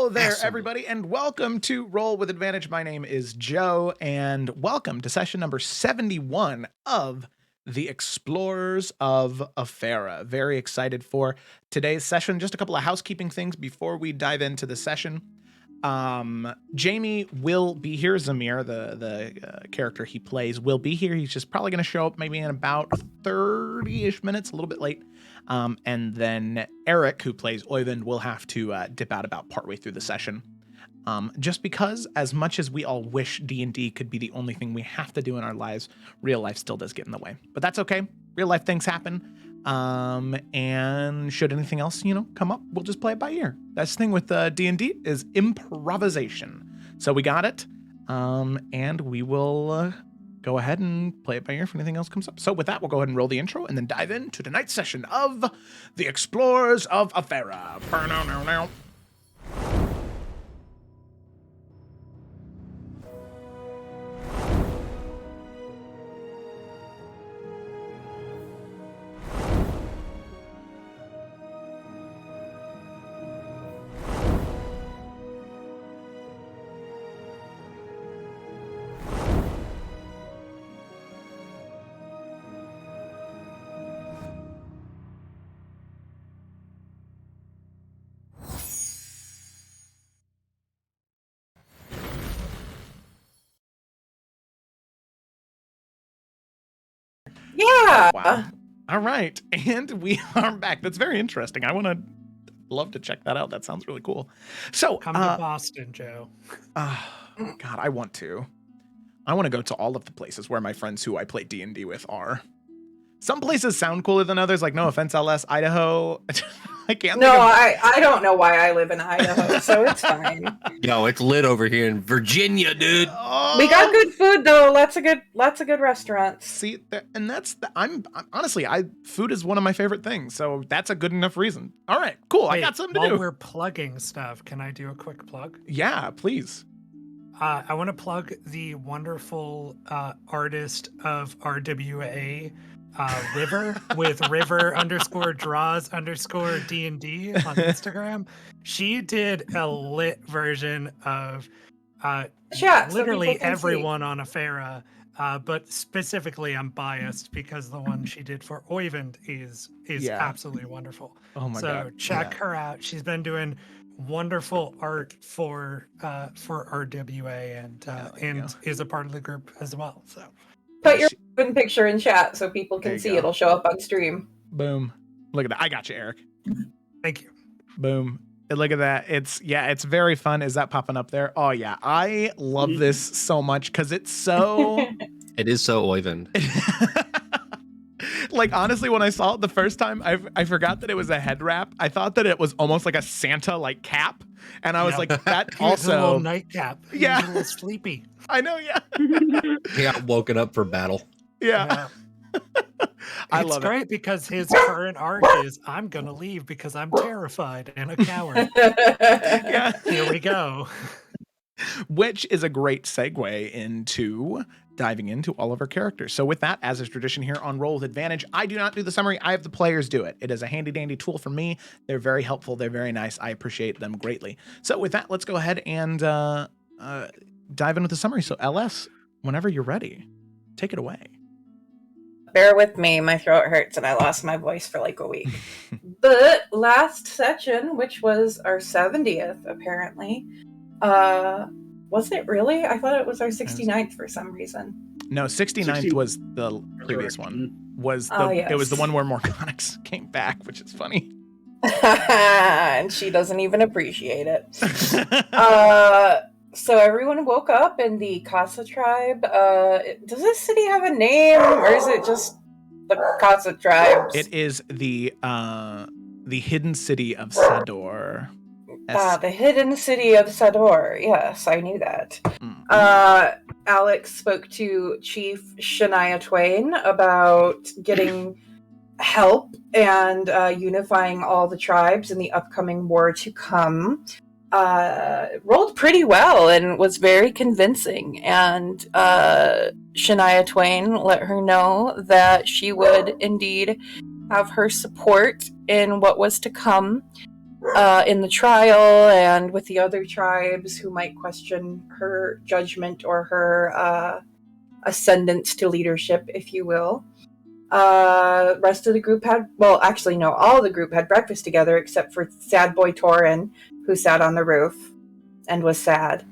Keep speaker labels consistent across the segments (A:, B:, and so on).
A: Hello there, everybody, and welcome to Roll with Advantage. My name is Joe, and welcome to session number 71 of the Explorers of Efera. Very excited for today's session. Just a couple of housekeeping things before we dive into the session. Jamie will be here. Zamir, the character he plays, will be here. He's just probably going to show up maybe in about 30-ish minutes, a little bit late. And then Eric, who plays Oyvind, will have to dip out about partway through the session. Just because, as much as we all wish D&D could be the only thing we have to do in our lives, real life still does get in the way. But that's okay. Real life things happen. And should anything else, come up, we'll just play it by ear. That's the thing with D&D is improvisation. So we got it. And we will go ahead and play it by ear if anything else comes up. So with that, we'll go ahead and roll the intro and then dive into tonight's session of the Explorers of Efera.
B: Yeah.
A: Wow. All right. And we are back. That's very interesting. Love to check that out. That sounds really cool. So
C: Come to Boston, Joe.
A: God, I want to go to all of the places where my friends who I play D&D with are. Some places sound cooler than others, like no offense, LS, Idaho. I can't.
B: No, I don't know why I live in Idaho, so it's fine.
D: Yo, it's lit over here in Virginia, dude.
A: Oh.
B: We got good food though. Lots of good restaurants.
A: See, and that's I'm honestly, food is one of my favorite things, so that's a good enough reason. All right, cool.
C: Wait,
A: I got something to
C: while
A: do.
C: we're plugging stuff, can I do a quick plug?
A: Yeah, please.
C: I want to plug the wonderful artist of RWA, River, with River_draws_D&D on Instagram. She did a lit version of literally everyone on Efera, but specifically I'm biased because the one she did for Oyvind is absolutely wonderful.
A: Oh my
C: so
A: God.
C: check her out. She's been doing wonderful art for RWA and is a part of the group as well. So
B: put your picture in chat so people can see. It'll show up on stream.
A: Boom. Look at that. I got you, Eric.
C: Thank you.
A: Boom. Look at that. It's very fun. Is that popping up there? Oh yeah. I love this so much because it's so
D: It is so Oyvind.
A: Like, honestly, when I saw it the first time, I forgot that it was a head wrap. I thought that it was almost like a Santa like cap, and I was like, that also
C: a little nightcap.
A: Yeah.
C: He's a little sleepy.
A: I know. Yeah.
D: He got woken up for battle.
A: Yeah. I love
C: it's great because his current arc is I'm gonna leave because I'm terrified and a coward.
A: Yeah.
C: Here we go.
A: Which is a great segue into diving into all of our characters. So with that, as is tradition here on Roll with Advantage, I do not do the summary. I have the players do it. It is a handy dandy tool for me. They're very helpful. They're very nice. I appreciate them greatly. So with that, let's go ahead and dive in with the summary. So LS, whenever you're ready, take it away.
B: Bear with me, my throat hurts and I lost my voice for like a week. The last session, which was our 70th apparently, was it really? I thought it was our 69th for some reason.
A: No, 69th was the previous one. It was the one where Morganax came back, which is funny.
B: And she doesn't even appreciate it. So everyone woke up in the Casa tribe. Does this city have a name, or is it just the Casa tribes?
A: It is the hidden city of Sador.
B: The hidden city of Sador. Yes, I knew that. Alex spoke to Chief Shania Twain about getting help and unifying all the tribes in the upcoming war to come. Rolled pretty well and was very convincing. And Shania Twain let her know that she would indeed have her support in what was to come. in the trial and with the other tribes who might question her judgment or her ascendance to leadership, if you will. Rest of the group had, all the group had breakfast together except for sad boy Torin, who sat on the roof and was sad.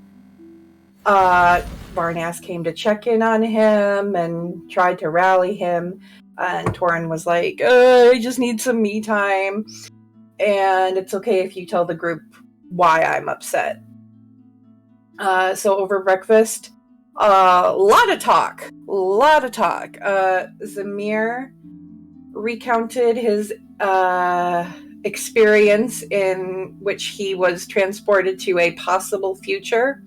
B: Varnas came to check in on him and tried to rally him, and Torin was like, I just need some me time, and it's okay if you tell the group why I'm upset. So over breakfast, a lot of talk. Zamir recounted his experience in which he was transported to a possible future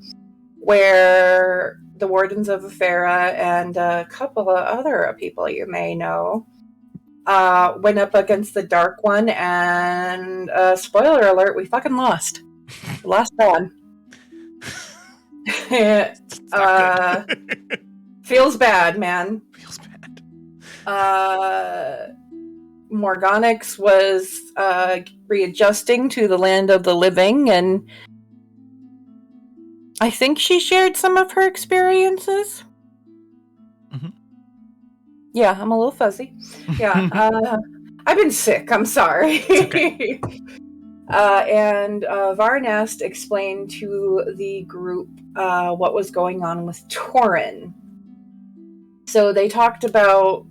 B: where the Wardens of Efera and a couple of other people you may know went up against the Dark One, and spoiler alert, we fucking lost. Lost one. Feels bad, man.
A: Feels bad.
B: Morganix was readjusting to the land of the living, and I think she shared some of her experiences.
A: Mm-hmm.
B: Yeah, I'm a little fuzzy. Yeah, I've been sick. I'm sorry.
A: It's okay.
B: And Varnast explained to the group what was going on with Torin. So they talked about,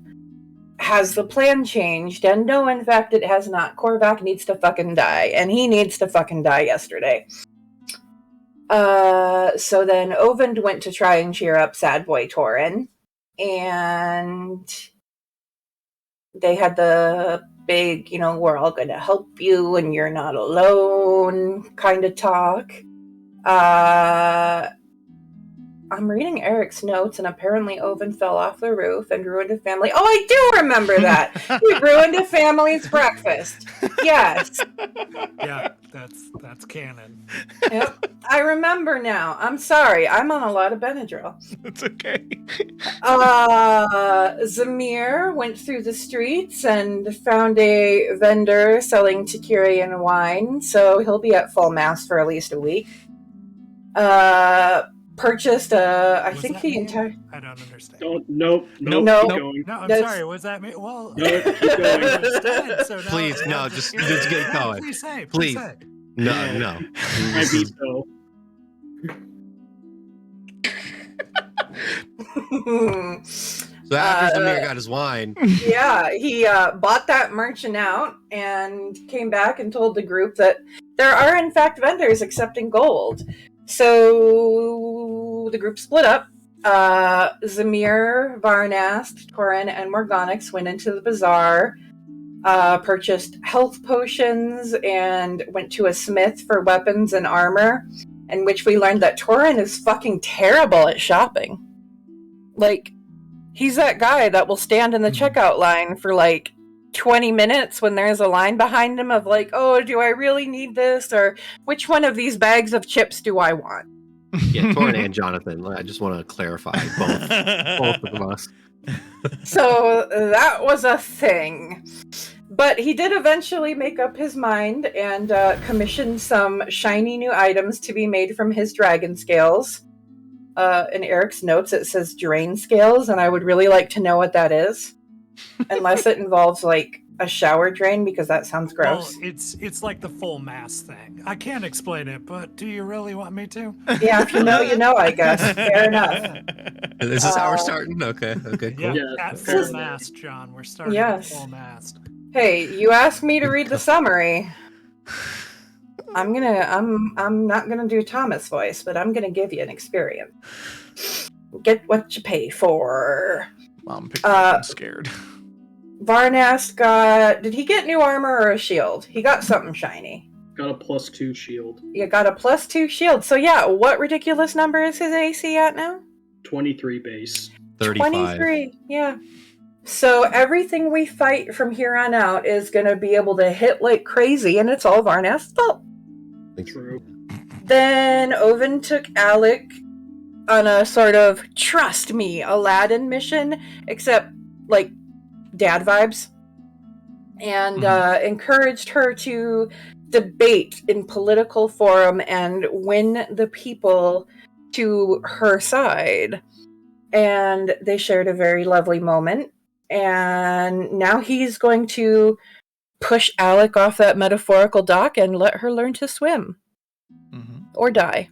B: has the plan changed? And no, in fact, it has not. Korvac needs to fucking die, and he needs to fucking die yesterday. So then Ovind went to try and cheer up sad boy Torin, and they had the big, we're all going to help you and you're not alone kind of talk. I'm reading Eric's notes, and apparently Ovind fell off the roof and ruined a family. Oh, I do remember that. He ruined a family's breakfast. Yes.
C: Yeah, that's canon.
B: Yep, I remember now. I'm sorry. I'm on a lot of Benadryl.
A: It's okay.
B: Zamir went through the streets and found a vendor selling Takirian wine, so he'll be at full mast for at least a week. Purchased I think the entire.
C: I don't understand.
E: Nope.
B: Nope.
E: Keep going.
C: No, I'm sorry. Was that me? Well,
E: No, keep going.
C: I understand, so
D: Please, no, just get going.
C: Please say.
D: Please.
C: Say.
D: No.
E: I beat so.
D: So after Zamir got his wine,
B: Yeah, he bought that merchant out and came back and told the group that there are in fact vendors accepting gold. So the group split up. Zamir, Varnast, Torin, and Morganix went into the bazaar, purchased health potions, and went to a smith for weapons and armor, in which we learned that Torin is fucking terrible at shopping. Like, he's that guy that will stand in the checkout line for 20 minutes when there's a line behind him of oh, do I really need this? Or which one of these bags of chips do I want?
D: yeah, Torin and Jonathan. I just want to clarify both of us.
B: So that was a thing. But he did eventually make up his mind and commissioned some shiny new items to be made from his dragon scales. In Eric's notes, it says drain scales, and I would really like to know what that is. Unless it involves a shower drain, because that sounds gross.
C: Well, it's like the full mass thing. I can't explain it, but do you really want me to?
B: Yeah, if you know, you know, I guess. Fair enough.
D: Is this how we're starting? Okay, cool.
C: Yeah,
E: Yeah,
C: at
E: fair
C: full
E: enough.
C: mast, John. We're starting
B: Yes.
C: at full mast.
B: Hey, you asked me to read the summary. I'm not gonna do Thomas' voice, but I'm gonna give you an experience. Get what you pay for.
A: Mom picked up. I'm scared.
B: Varnast did he get new armor or a shield? He got something shiny.
E: Got a +2 shield.
B: You got a +2 shield. So yeah, what ridiculous number is his AC at now?
E: 23 base.
D: 35.
B: 23, yeah. So everything we fight from here on out is going to be able to hit like crazy, and it's all Varnast's fault.
E: True.
B: Then Ovind took Alec on a sort of trust me Aladdin mission, except like dad vibes. and encouraged her to debate in political forum and win the people to her side. And they shared a very lovely moment. And now he's going to push Alec off that metaphorical dock and let her learn to swim. Or die.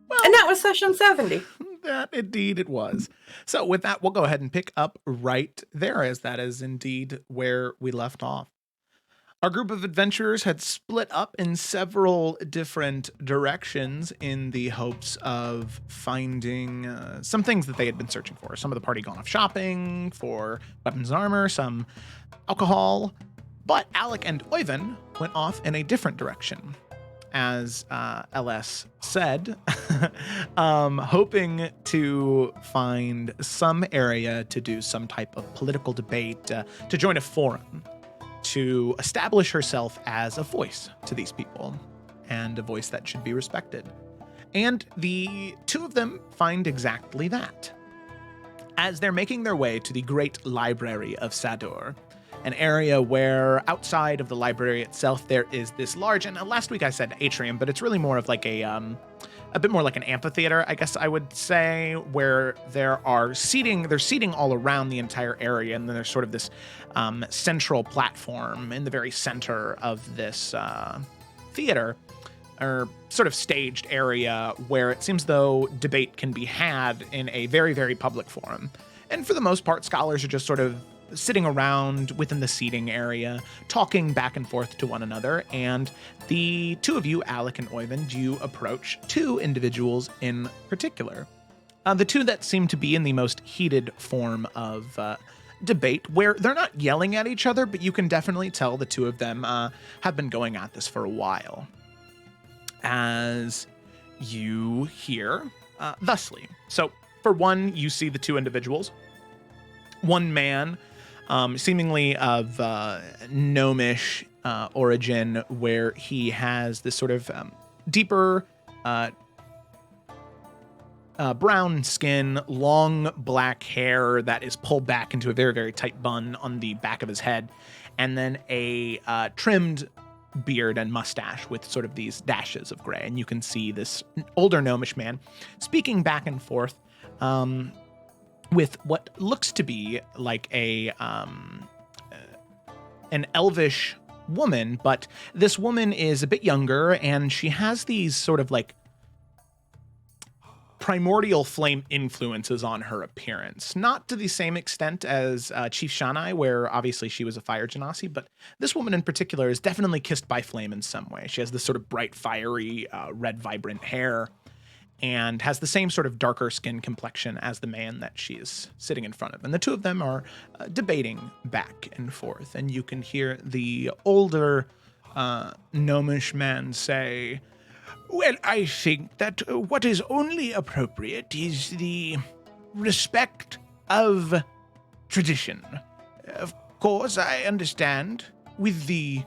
A: Well,
B: and that was session 70.
A: That indeed it was. So with that, we'll go ahead and pick up right there, as that is indeed where we left off. Our group of adventurers had split up in several different directions in the hopes of finding some things that they had been searching for. Some of the party gone off shopping for weapons and armor, some alcohol, but Alec and Oyvind went off in a different direction. As LS said, hoping to find some area to do some type of political debate, to join a forum, to establish herself as a voice to these people, and a voice that should be respected. And the two of them find exactly that. As they're making their way to the Great Library of Sador, an area where outside of the library itself, there is this large, and last week I said atrium, but it's really more of like a bit more like an amphitheater, I guess I would say, where there's seating all around the entire area, and then there's sort of this central platform in the very center of this theater, or sort of staged area, where it seems though debate can be had in a very, very public forum. And for the most part, scholars are just sort of sitting around within the seating area, talking back and forth to one another, and the two of you, Alec and Oyvind, you approach two individuals in particular. The two that seem to be in the most heated form of debate, where they're not yelling at each other, but you can definitely tell the two of them have been going at this for a while. As you hear thusly. So, for one, you see the two individuals. One man, seemingly of gnomish origin, where he has this sort of deeper brown skin, long black hair that is pulled back into a very, very tight bun on the back of his head, and then a trimmed beard and mustache with sort of these dashes of gray. And you can see this older gnomish man speaking back and forth with what looks to be like an elvish woman, but this woman is a bit younger, and she has these sort of like primordial flame influences on her appearance. Not to the same extent as Chief Shanai, where obviously she was a fire genasi, but this woman in particular is definitely kissed by flame in some way. She has this sort of bright, fiery, red, vibrant hair, and has the same sort of darker skin complexion as the man that she is sitting in front of. And the two of them are debating back and forth, and you can hear the older gnomish man say, "Well, I think that what is only appropriate is the respect of tradition. Of course, I understand with the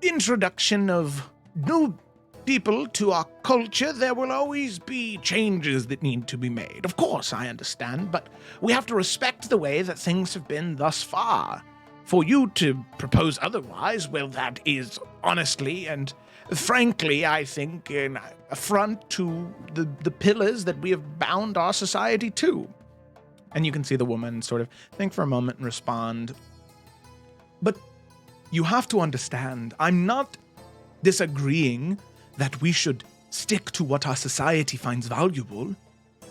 A: introduction of new people to our culture, there will always be changes that need to be made. Of course, I understand, but we have to respect the way that things have been thus far. For you to propose otherwise, well, that is honestly and frankly, I think, an affront to the pillars that we have bound our society to." And you can see the woman sort of think for a moment and respond, "But you have to understand, I'm not disagreeing that we should stick to what our society finds valuable.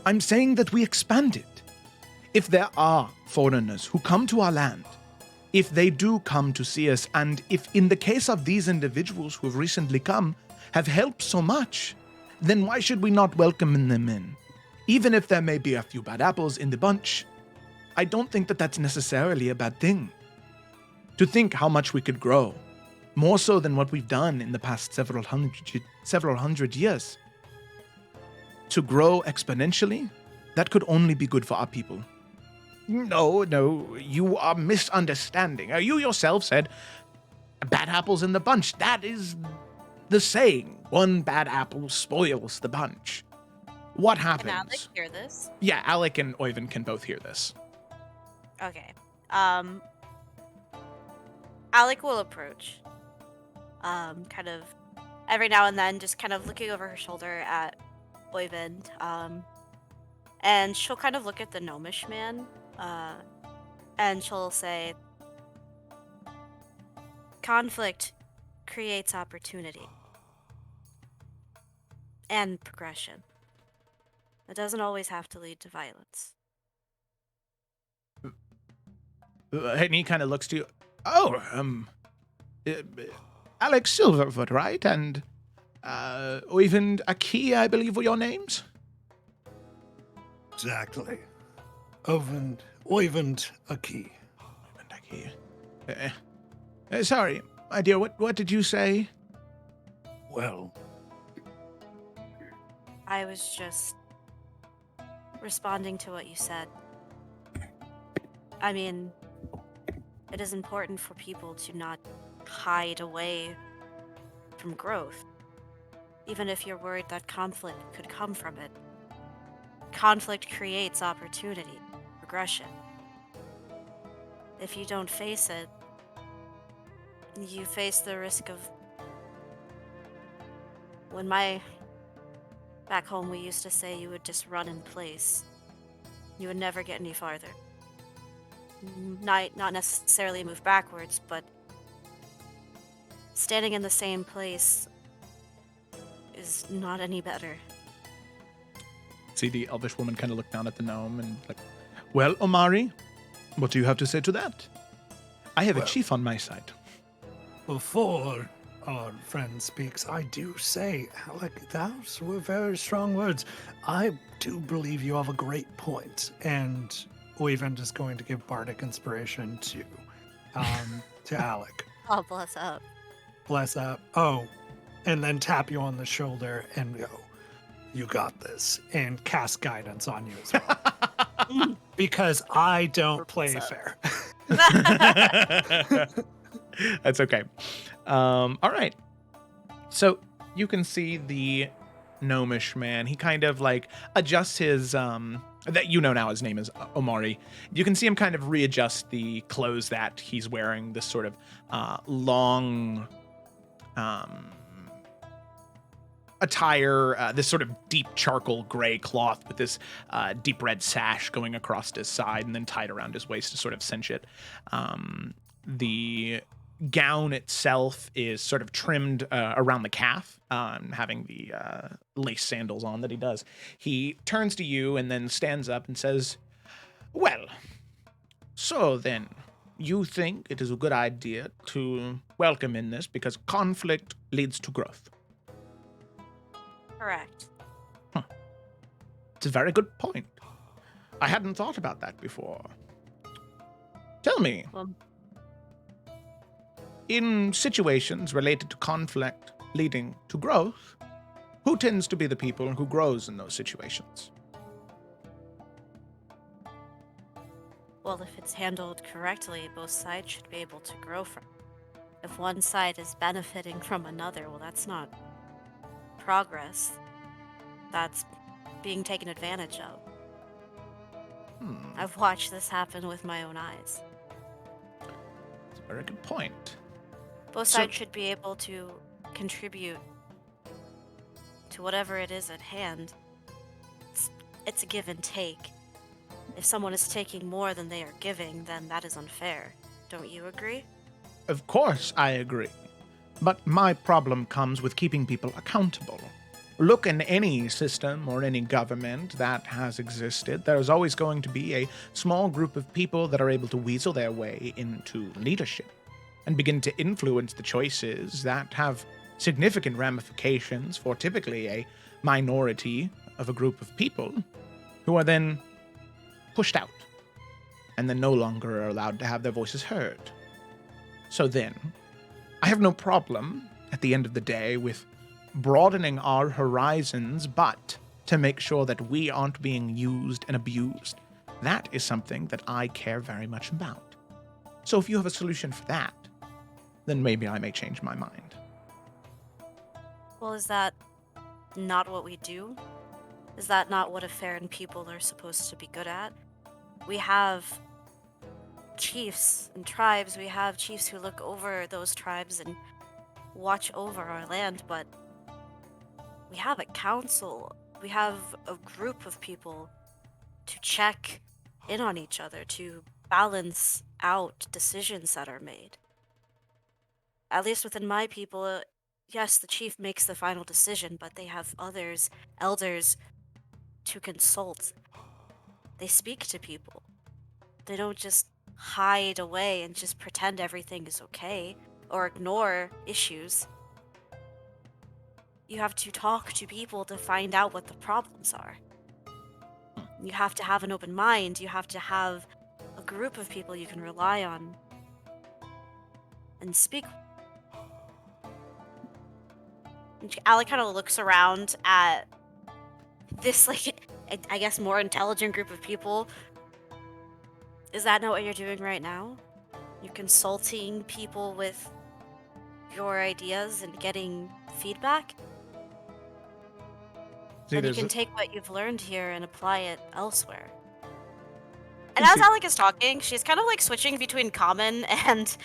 A: I'm saying that we expand it. If there are foreigners who come to our land, if they do come to see us, and if in the case of these individuals who have recently come have helped so much, then why should we not welcome them in? Even if there may be a few bad apples in the bunch, I don't think that that's necessarily a bad thing. To think how much we could grow, more so than what we've done in the past several hundred years. To grow exponentially, that could only be good for our people." No, you are misunderstanding. You yourself said, bad apples in the bunch. That is the saying. One bad apple spoils the bunch. What happens?
F: Can Alec hear this?
A: Yeah, Alec and Oyvind can both hear this.
F: Okay. Alec will approach. Kind of every now and then, just kind of looking over her shoulder at Oyvind. And she'll kind of look at the gnomish man, and she'll say, conflict creates opportunity and progression. It doesn't always have to lead to violence.
A: And he kind of looks to you. Oh, Alex Silverfoot, right? And Oyvind Aki, I believe were your names?
C: Exactly. Oyvind Aki.
A: Oyvind Aki. Sorry, my dear, what did you say?
C: Well,
F: I was just responding to what you said. I mean, it is important for people to not hide away from growth, even if you're worried that conflict could come from it. Conflict creates opportunity, progression. If you don't face it, you face the risk of... Back home, we used to say you would just run in place. You would never get any farther. Not necessarily move backwards, but standing in the same place is not any better.
A: See the elvish woman kind of look down at the gnome and like, well, Omari, what do you have to say to that? I have a chief on my side.
C: Before our friend speaks, I do say, Alec, those were very strong words. I do believe you have a great point, and Oyvind is going to give bardic inspiration to Alec.
F: Oh, bless up.
C: Bless up. Oh, and then tap you on the shoulder and go, you got this, and cast guidance on you as well. Because I don't play fair.
A: That's okay. All right. So you can see the gnomish man. He kind of like adjusts his that now his name is Omari. You can see him kind of readjust the clothes that he's wearing. This sort of long attire, this sort of deep charcoal gray cloth with this deep red sash going across his side and then tied around his waist to sort of cinch it. The gown itself is sort of trimmed around the calf, having the lace sandals on that he does. He turns to you and then stands up and says, well, so then, you think it is a good idea to welcome in this because conflict leads to growth?
F: Correct.
A: It's a very good point. I hadn't thought about that before. Tell me, in situations related to conflict leading to growth, who tends to be the people who grows in those situations?
F: Well, if it's handled correctly, both sides should be able to grow from it. If one side is benefiting from another, well, that's not progress. That's being taken advantage of. I've watched this happen with my own eyes.
A: That's a very good point.
F: Both sides should be able to contribute to whatever it is at hand. It's a give and take. If someone is taking more than they are giving, then that is unfair. Don't you agree?
A: Of course I agree. But my problem comes with keeping people accountable. Look, in any system or any government that has existed, there's always going to be a small group of people that are able to weasel their way into leadership and begin to influence the choices that have significant ramifications for typically a minority of a group of people who are then pushed out and then no longer are allowed to have their voices heard. So then, I have no problem at the end of the day with broadening our horizons, but to make sure that we aren't being used and abused. That is something that I care very much about. So if you have a solution for that, then maybe I may change my mind.
F: Well, is that not what we do? Is that not what Efera and people are supposed to be good at? We have chiefs and tribes. We have chiefs who look over those tribes and watch over our land, but we have a council. We have a group of people to check in on each other, to balance out decisions that are made. At least within my people, yes, the chief makes the final decision, but they have others, elders, to consult. They speak to people. They don't just hide away and just pretend everything is okay or ignore issues. You have to talk to people to find out what the problems are. You have to have an open mind. You have to have a group of people you can rely on and speak. Alec kind of looks around at this, like, I guess more intelligent group of people. Is that not what you're doing right now? You're consulting people with your ideas and getting feedback?
A: See,
F: Then you
A: there's
F: can
A: a-
F: take what you've learned here and apply it elsewhere. And as Alec is talking, she's kind of like switching between common and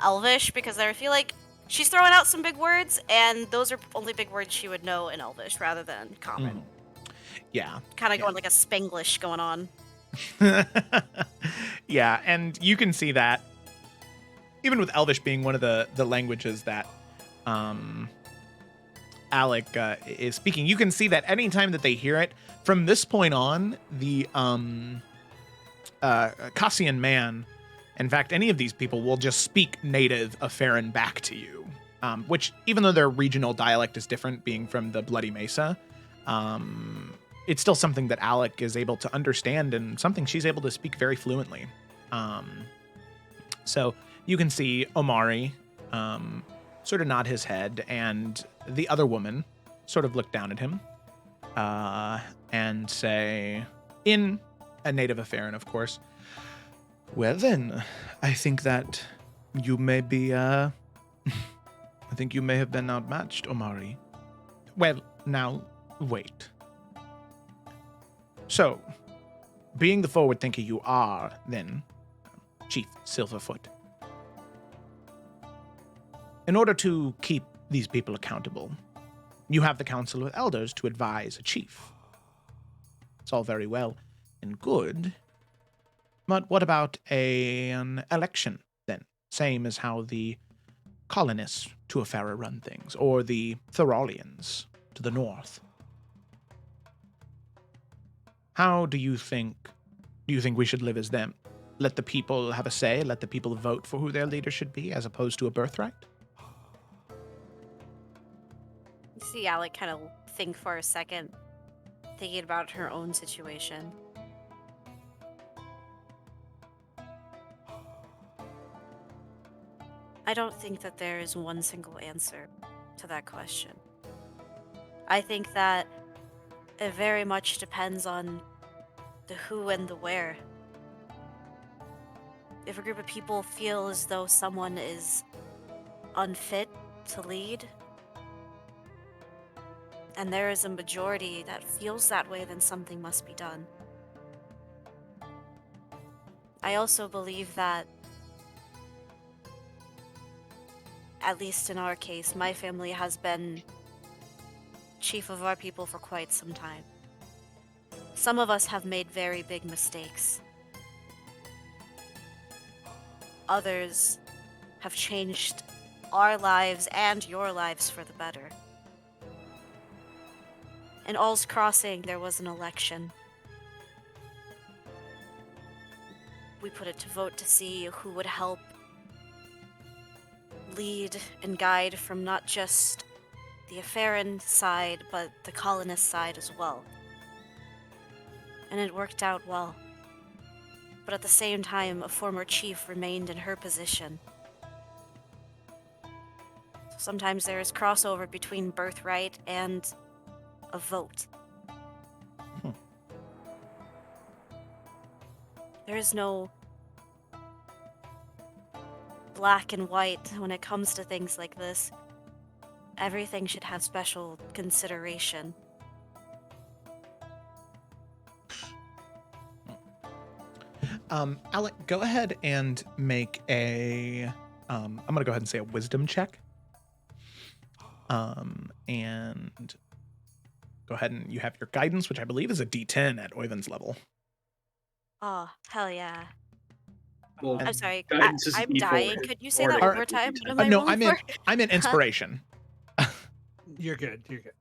F: elvish because I feel like she's throwing out some big words, and those are only big words she would know in elvish rather than common.
A: Yeah.
F: Kind of going like a Spanglish going on.
A: Yeah, and you can see that even with Elvish being one of the languages that Alec is speaking, you can see that anytime that they hear it, from this point on, the Cassian man, in fact, any of these people will just speak native Eferan back to you, which, even though their regional dialect is different, being from the Bloody Mesa, it's still something that Alec is able to understand and something she's able to speak very fluently. So you can see Omari sort of nod his head, and the other woman sort of look down at him and say, in a native Eferan, of course, "Well then, I think that you may be, I think you may have been outmatched, Omari. Well, now, wait. So, being the forward thinker you are, then, Chief Silverfoot, in order to keep these people accountable, you have the Council of Elders to advise a chief. It's all very well and good, but what about an election, then? Same as how the colonists to Efera run things, or the Thoralians to the north. How do you think we should live as them? Let the people have a say, let the people vote for who their leader should be, as opposed to a birthright?
F: You see Alec kind of think for a second, thinking about her own situation. I don't think that there is one single answer to that question. I think that it very much depends on the who and the where. If a group of people feel as though someone is unfit to lead, and there is a majority that feels that way, then something must be done. I also believe that, at least in our case, my family has been chief of our people for quite some time. Some of us have made very big mistakes. Others have changed our lives and your lives for the better. In All's Crossing, there was an election. We put it to vote to see who would help lead and guide from not just the Eferan side, but the colonist side as well. And it worked out well. But at the same time, a former chief remained in her position. So sometimes there is crossover between birthright and a vote. There is no black and white when it comes to things like this. Everything should have special consideration.
A: Alec, go ahead and make a, I'm going to go ahead and say a wisdom check. And go ahead and you have your guidance, which I believe is a D10 at Oyvind's level.
F: Oh, hell yeah.
E: Well,
F: I'm sorry.
E: guidance is
F: I'm
E: D4.
F: dying. Could you say that
E: Bardic
F: one more
E: is
F: time?
E: D10.
F: What am I
A: No,
F: rolling for?
A: I meant inspiration.
C: You're good. You're good.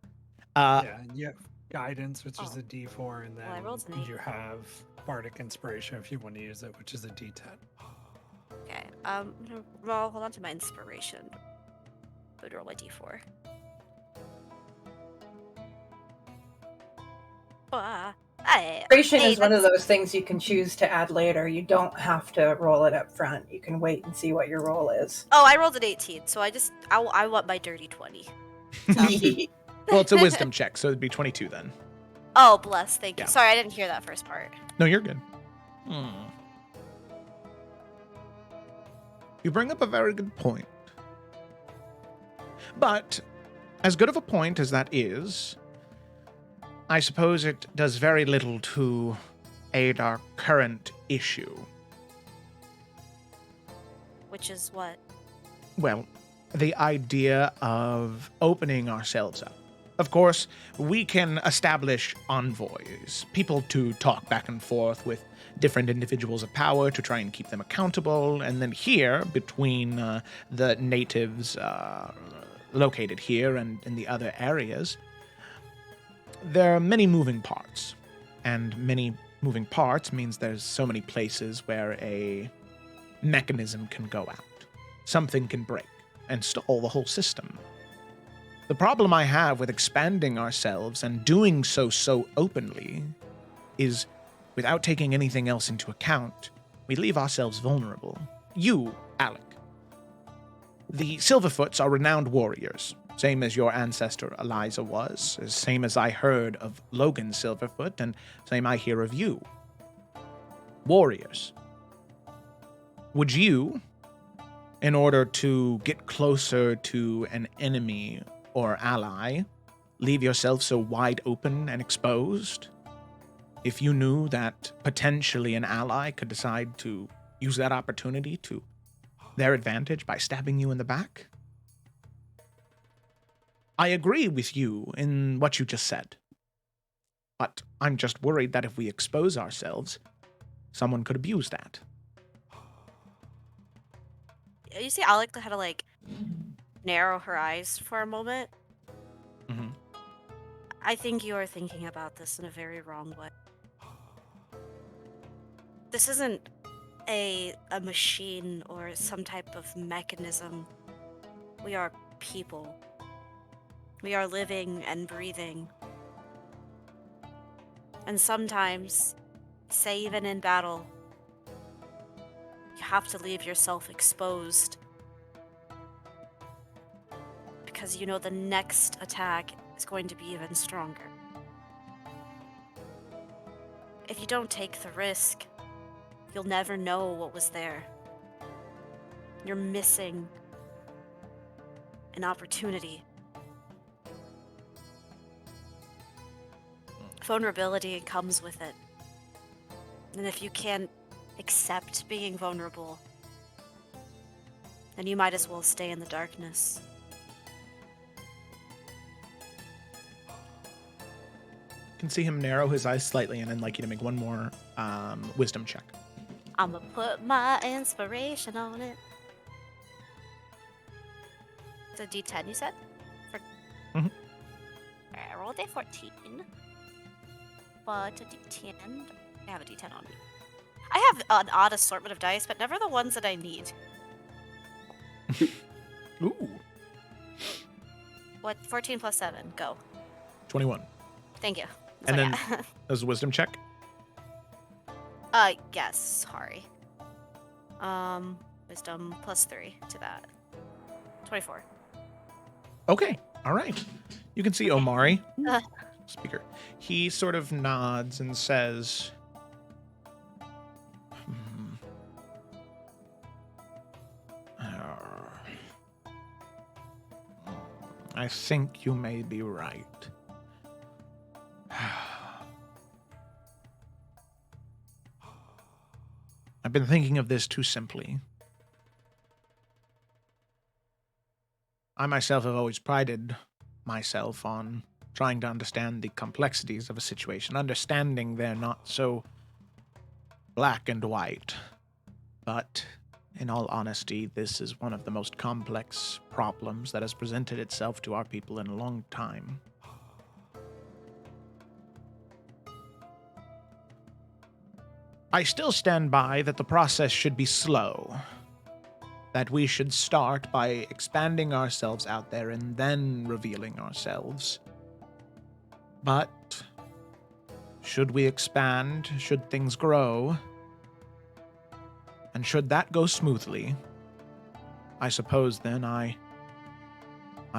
A: Yeah.
C: You have guidance, which is
F: Oh.
C: a D4, and
F: Well, I
C: then
F: rolled an 8.
C: you have bardic inspiration if you want to use it, which is a D10.
F: Okay. Well, hold on to my inspiration. Go to roll my D4.
B: Inspiration is one of those things you can choose to add later. You don't have to roll it up front. You can wait and see what your roll is.
F: Oh, I rolled an 18, so I want my dirty 20.
A: Well, it's a wisdom check, so it'd be 22 then.
F: Oh, bless. Thank you.
A: Yeah.
F: Sorry, I didn't hear that first part.
A: No, you're good. You bring up a very good point. But as good of a point as that is, I suppose it does very little to aid our current issue.
F: Which is what?
A: Well, the idea of opening ourselves up. Of course, we can establish envoys, people to talk back and forth with different individuals of power to try and keep them accountable. And then here, between the natives located here and in the other areas, there are many moving parts. And many moving parts means there's so many places where a mechanism can go out. Something can break and stall the whole system. The problem I have with expanding ourselves and doing so openly is, without taking anything else into account, we leave ourselves vulnerable. You, Alec. The Silverfoots are renowned warriors, same as your ancestor Eliza was, same as I heard of Logan Silverfoot, and same I hear of you. Warriors. Would you, in order to get closer to an enemy or ally, leave yourself so wide open and exposed? If you knew that potentially an ally could decide to use that opportunity to their advantage by stabbing you in the back? I agree with you in what you just said. But I'm just worried that if we expose ourselves, someone could abuse that.
F: You see Alec had to, like, narrow her eyes for a moment.
A: Mm-hmm.
F: I think you are thinking about this in a very wrong way. This isn't a machine or some type of mechanism. We are people. We are living and breathing. And sometimes, say even in battle, you have to leave yourself exposed. Because you know the next attack is going to be even stronger. If you don't take the risk, you'll never know what was there. You're missing an opportunity. Vulnerability comes with it. And if you can't accept being vulnerable, then you might as well stay in the darkness.
A: You can see him narrow his eyes slightly, and I'd like you to make one more wisdom check.
F: I'm gonna put my inspiration on it. It's a D10, you said?
A: Mhm.
F: Alright, I rolled a 14. But a D10. I have a D10 on me. I have an odd assortment of dice, but never the ones that I need.
A: Ooh.
F: What? 14 plus 7. Go.
A: 21.
F: Thank you.
A: And
F: So,
A: then
F: yeah.
A: that was a wisdom check?
F: Yes. Sorry. Wisdom plus 3 to that. 24.
A: Okay. All right. You can see Omari,
F: Uh.
A: speaker. He sort of nods and says, I think you may be right. been thinking of this too simply. I myself have always prided myself on trying to understand the complexities of a situation, understanding they're not so black and white. But in all honesty, this is one of the most complex problems that has presented itself to our people in a long time. I still stand by that the process should be slow, that we should start by expanding ourselves out there and then revealing ourselves. But should we expand, should things grow, and should that go smoothly, I suppose then I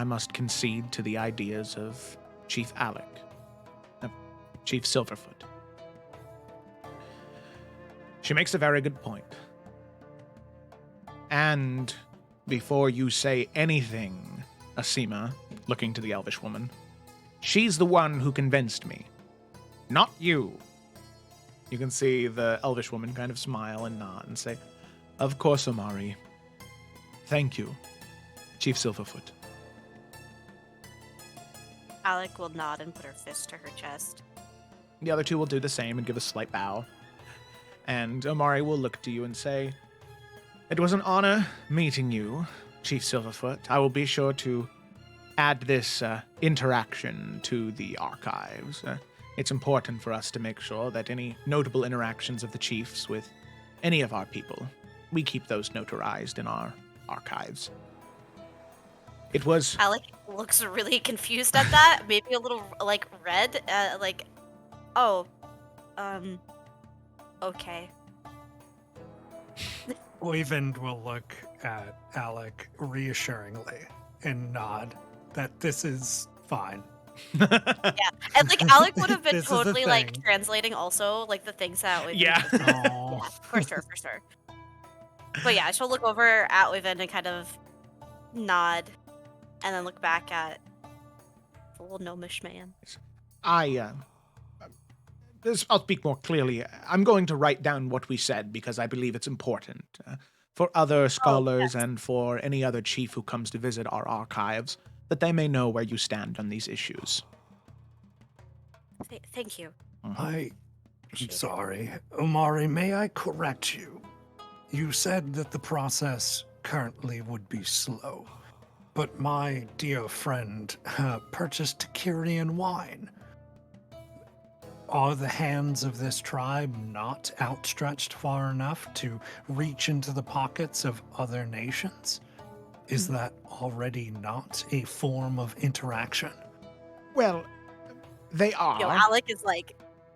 A: must concede to the ideas of Chief Chief Silverfoot. She makes a very good point. And before you say anything, Asima, looking to the elvish woman, she's the one who convinced me, not you. You can see the elvish woman kind of smile and nod and say, "Of course, Omari. Thank you, Chief Silverfoot."
F: Alec will nod and put her fist to her chest.
A: The other two will do the same and give a slight bow. And Omari will look to you and say, "It was an honor meeting you, Chief Silverfoot. I will be sure to add this interaction to the archives. It's important for us to make sure that any notable interactions of the chiefs with any of our people, we keep those notarized in our archives." It was...
F: Alec looks really confused at that, maybe a little, red, okay.
C: Oyvind will look at Alec reassuringly and nod that this is fine.
F: Yeah, and Alec would have been
C: This is a
F: totally
C: thing.
F: translating also the things that Oyvind
A: Yeah.
F: was saying.
C: Aw.
F: Yeah, for sure. But yeah, she'll look over at Oyvind and kind of nod, and then look back at the little gnomish man.
A: I'll speak more clearly. I'm going to write down what we said because I believe it's important for other scholars and for any other chief who comes to visit our archives, that they may know where you stand on these issues.
F: Thank you.
C: I'm sorry. Omari, may I correct you? You said that the process currently would be slow, but my dear friend purchased Kyrian wine. Are the hands of this tribe not outstretched far enough to reach into the pockets of other nations? Is that already not a form of interaction?
A: Well, they are.
F: Yo, Alec is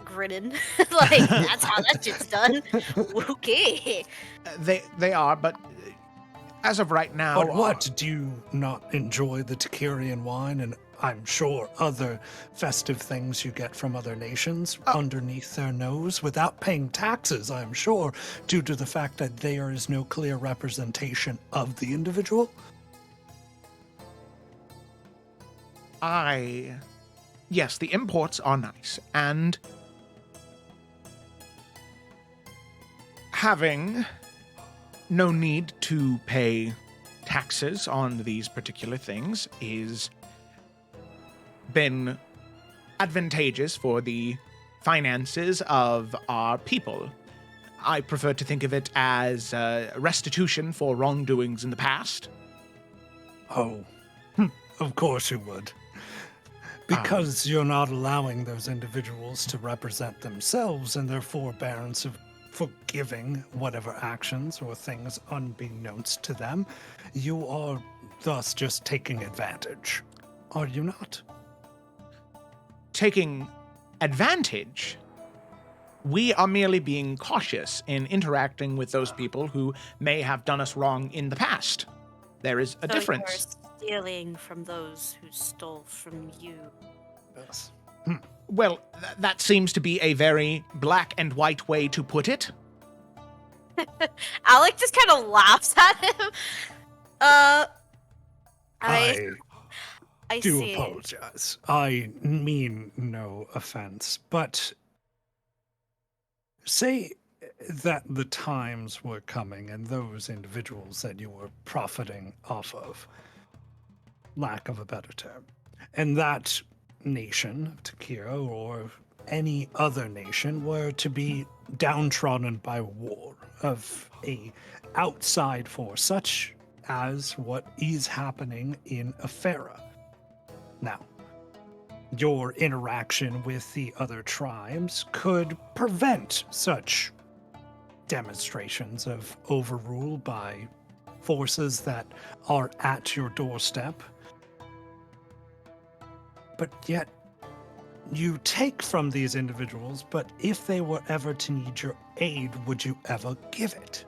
F: grinning. That's how that shit's done. Okay.
A: They are, but as of right now...
C: But what? Do you not enjoy the Takirian wine and I'm sure other festive things you get from other nations underneath their nose without paying taxes, I'm sure, due to the fact that there is no clear representation of the individual?
A: Yes, the imports are nice, and having no need to pay taxes on these particular things is been advantageous for the finances of our people. I prefer to think of it as restitution for wrongdoings in the past.
C: Oh, of course you would. Because you're not allowing those individuals to represent themselves and their forbearance of forgiving whatever actions or things unbeknownst to them, you are thus just taking advantage. Are you not?
A: Taking advantage? We are merely being cautious in interacting with those people who may have done us wrong in the past. There is a difference.
F: You're stealing from those who stole from you.
C: Yes.
A: Well, that seems to be a very black and white way to put it.
F: Alec just kind of laughs at him. I
C: do
F: see.
C: apologize. I mean no offense, but say that the times were coming and those individuals that you were profiting off of, lack of a better term, and that nation, Takira, or any other nation, were to be downtrodden by war of a outside force, such as what is happening in Efera. Now, your interaction with the other tribes could prevent such demonstrations of overrule by forces that are at your doorstep. But yet, you take from these individuals, but if they were ever to need your aid, would you ever give it?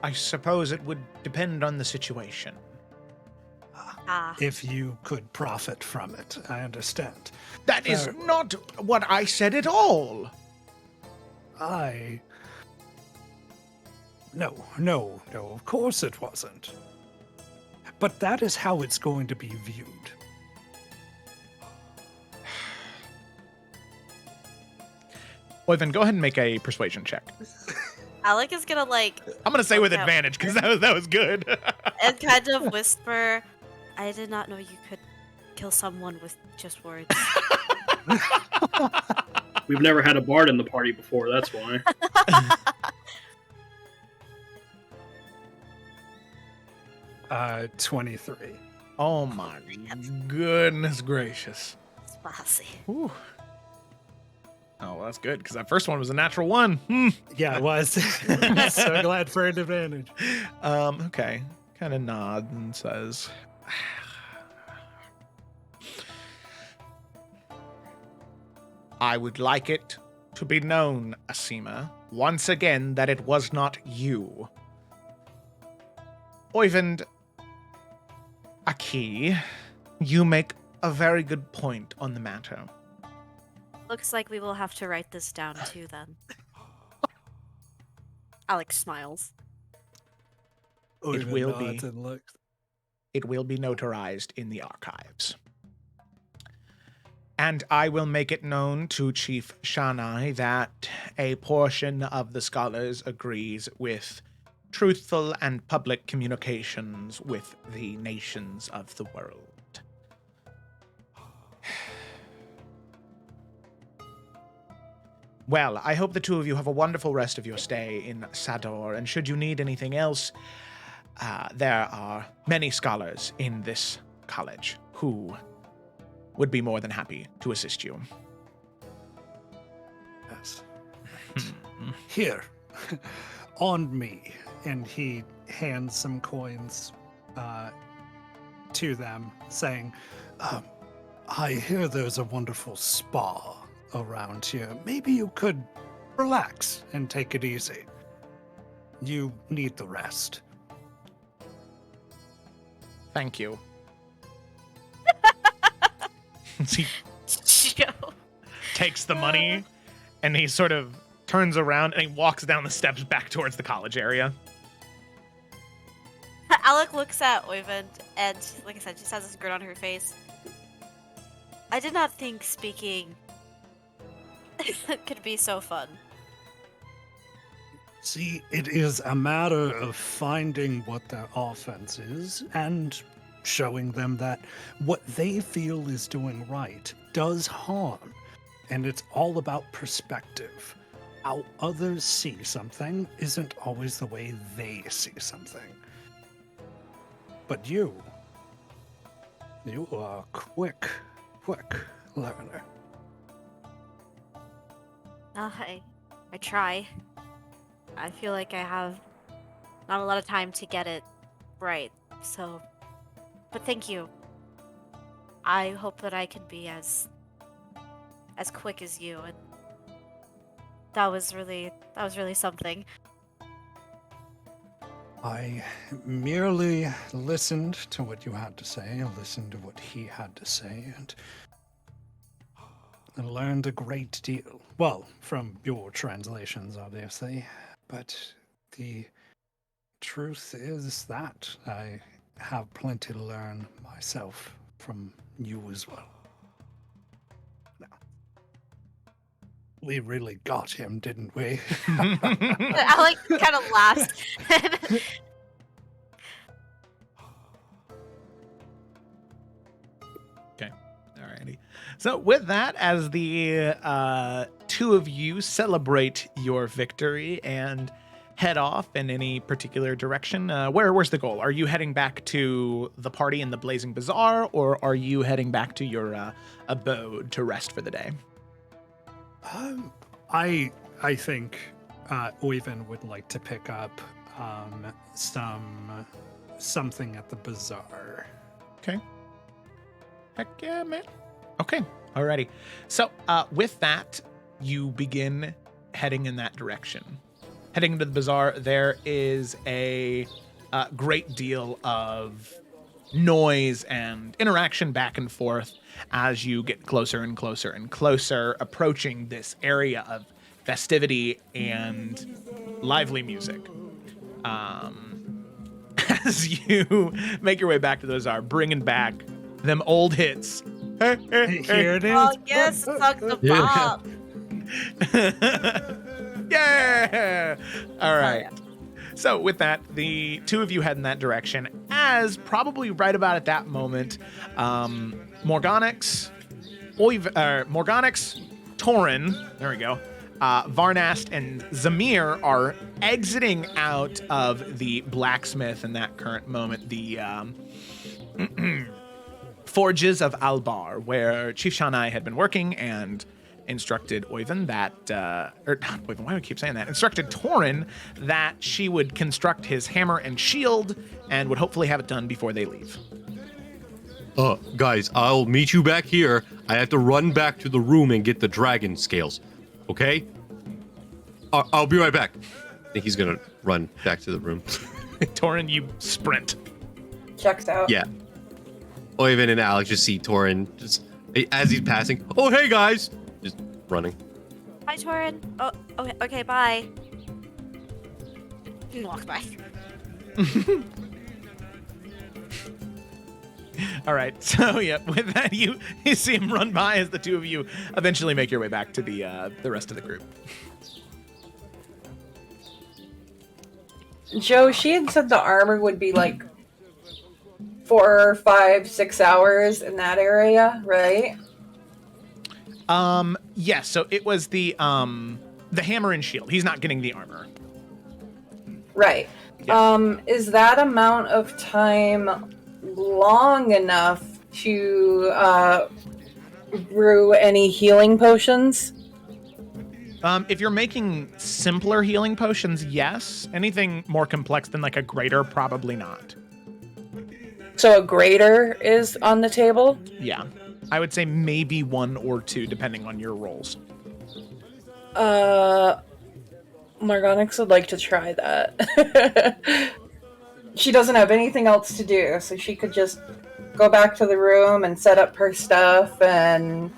A: I suppose it would depend on the situation.
C: If you could profit from it, I understand.
A: That is not what I said at all.
C: No, of course it wasn't. But that is how it's going to be viewed.
A: Oyvind, go ahead and make a persuasion check.
F: Alec is gonna
A: I'm gonna say with advantage because that was good.
F: and kind of whisper, I did not know you could kill someone with just words.
E: We've never had a bard in the party before, that's why.
C: 23.
A: Oh my goodness gracious.
F: Spicy.
A: Whew. Oh, well, that's good because that first one was a natural one.
C: Yeah, it was. So glad for an advantage.
A: Okay. Kind of nods and says, I would like it to be known, Asima, once again that it was not you. Oyvind, Aki, you make a very good point on the matter.
F: Looks like we will have to write this down too then. Alex smiles.
A: It will be notarized in the archives. And I will make it known to Chief Shanai that a portion of the scholars agrees with truthful and public communications with the nations of the world. Well, I hope the two of you have a wonderful rest of your stay in Sador, and should you need anything else, there are many scholars in this college who would be more than happy to assist you.
C: Yes. Here, on me. And he hands some coins to them, saying, I hear there's a wonderful spa around here. Maybe you could relax and take it easy. You need the rest.
A: Thank you. He takes the money and he sort of turns around and he walks down the steps back towards the college area.
F: Alec looks at Oyvind and, like I said, she has this grin on her face. I did not think speaking could be so fun.
C: See, it is a matter of finding what their offense is and showing them that what they feel is doing right does harm. And it's all about perspective. How others see something isn't always the way they see something. But you are a quick learner.
F: I try. I feel like I have not a lot of time to get it right, so... But thank you. I hope that I can be as quick as you, and that was really something.
C: I merely listened to what you had to say, listened to what he had to say, and learned a great deal. Well, from your translations, obviously, but the truth is that I have plenty to learn myself from you as well. Now, We really got him, didn't we?
F: Alec kind of laughs.
A: Okay. Alrighty. So with that, as the two of you celebrate your victory and head off in any particular direction, where's the goal? Are you heading back to the party in the Blazing Bazaar, or are you heading back to your abode to rest for the day?
C: I think Oyvind would like to pick up something at the bazaar.
A: Okay. Heck yeah, man. Okay. Alrighty. So with that, you begin heading in that direction. Heading into the bazaar, there is a great deal of noise and interaction back and forth as you get closer and closer and closer, approaching this area of festivity and lively music. As you make your way back to the bazaar, bringing back them old hits.
C: Here it is.
F: Oh, yes, suck the bop.
A: Yeah! All right. So with that, the two of you head in that direction, as probably right about at that moment, Morganix, Torin, there we go, Varnast and Zamir are exiting out of the blacksmith in that current moment, the forges of Albar, where Chief Shanai had been working and instructed Oyvind that, or not Oyvind, why do I keep saying that? Instructed Torin that she would construct his hammer and shield and would hopefully have it done before they leave.
D: Guys, I'll meet you back here. I have to run back to the room and get the dragon scales. Okay? I'll be right back. I think he's gonna run back to the room.
A: Torin, you sprint.
B: Checks out.
D: Yeah. Oyvind and Alex just see Torin just as he's passing. Oh, hey guys! Just running.
F: Bye, Torin. Oh, okay, bye. You walk by.
A: All right, so yeah, with that, you see him run by as the two of you eventually make your way back to the rest of the group.
B: Joe, she had said the armor would be like 4, 5, 6 hours in that area, right?
A: Yes, so it was the hammer and shield. He's not getting the armor.
B: Right.
A: Yeah.
B: Is that amount of time long enough to brew any healing potions?
A: If you're making simpler healing potions, yes. Anything more complex than like a greater, probably not.
B: So a greater is on the table?
A: Yeah. I would say maybe 1 or 2, depending on your rolls.
B: Morganix would like to try that. She doesn't have anything else to do, so she could just go back to the room and set up her stuff and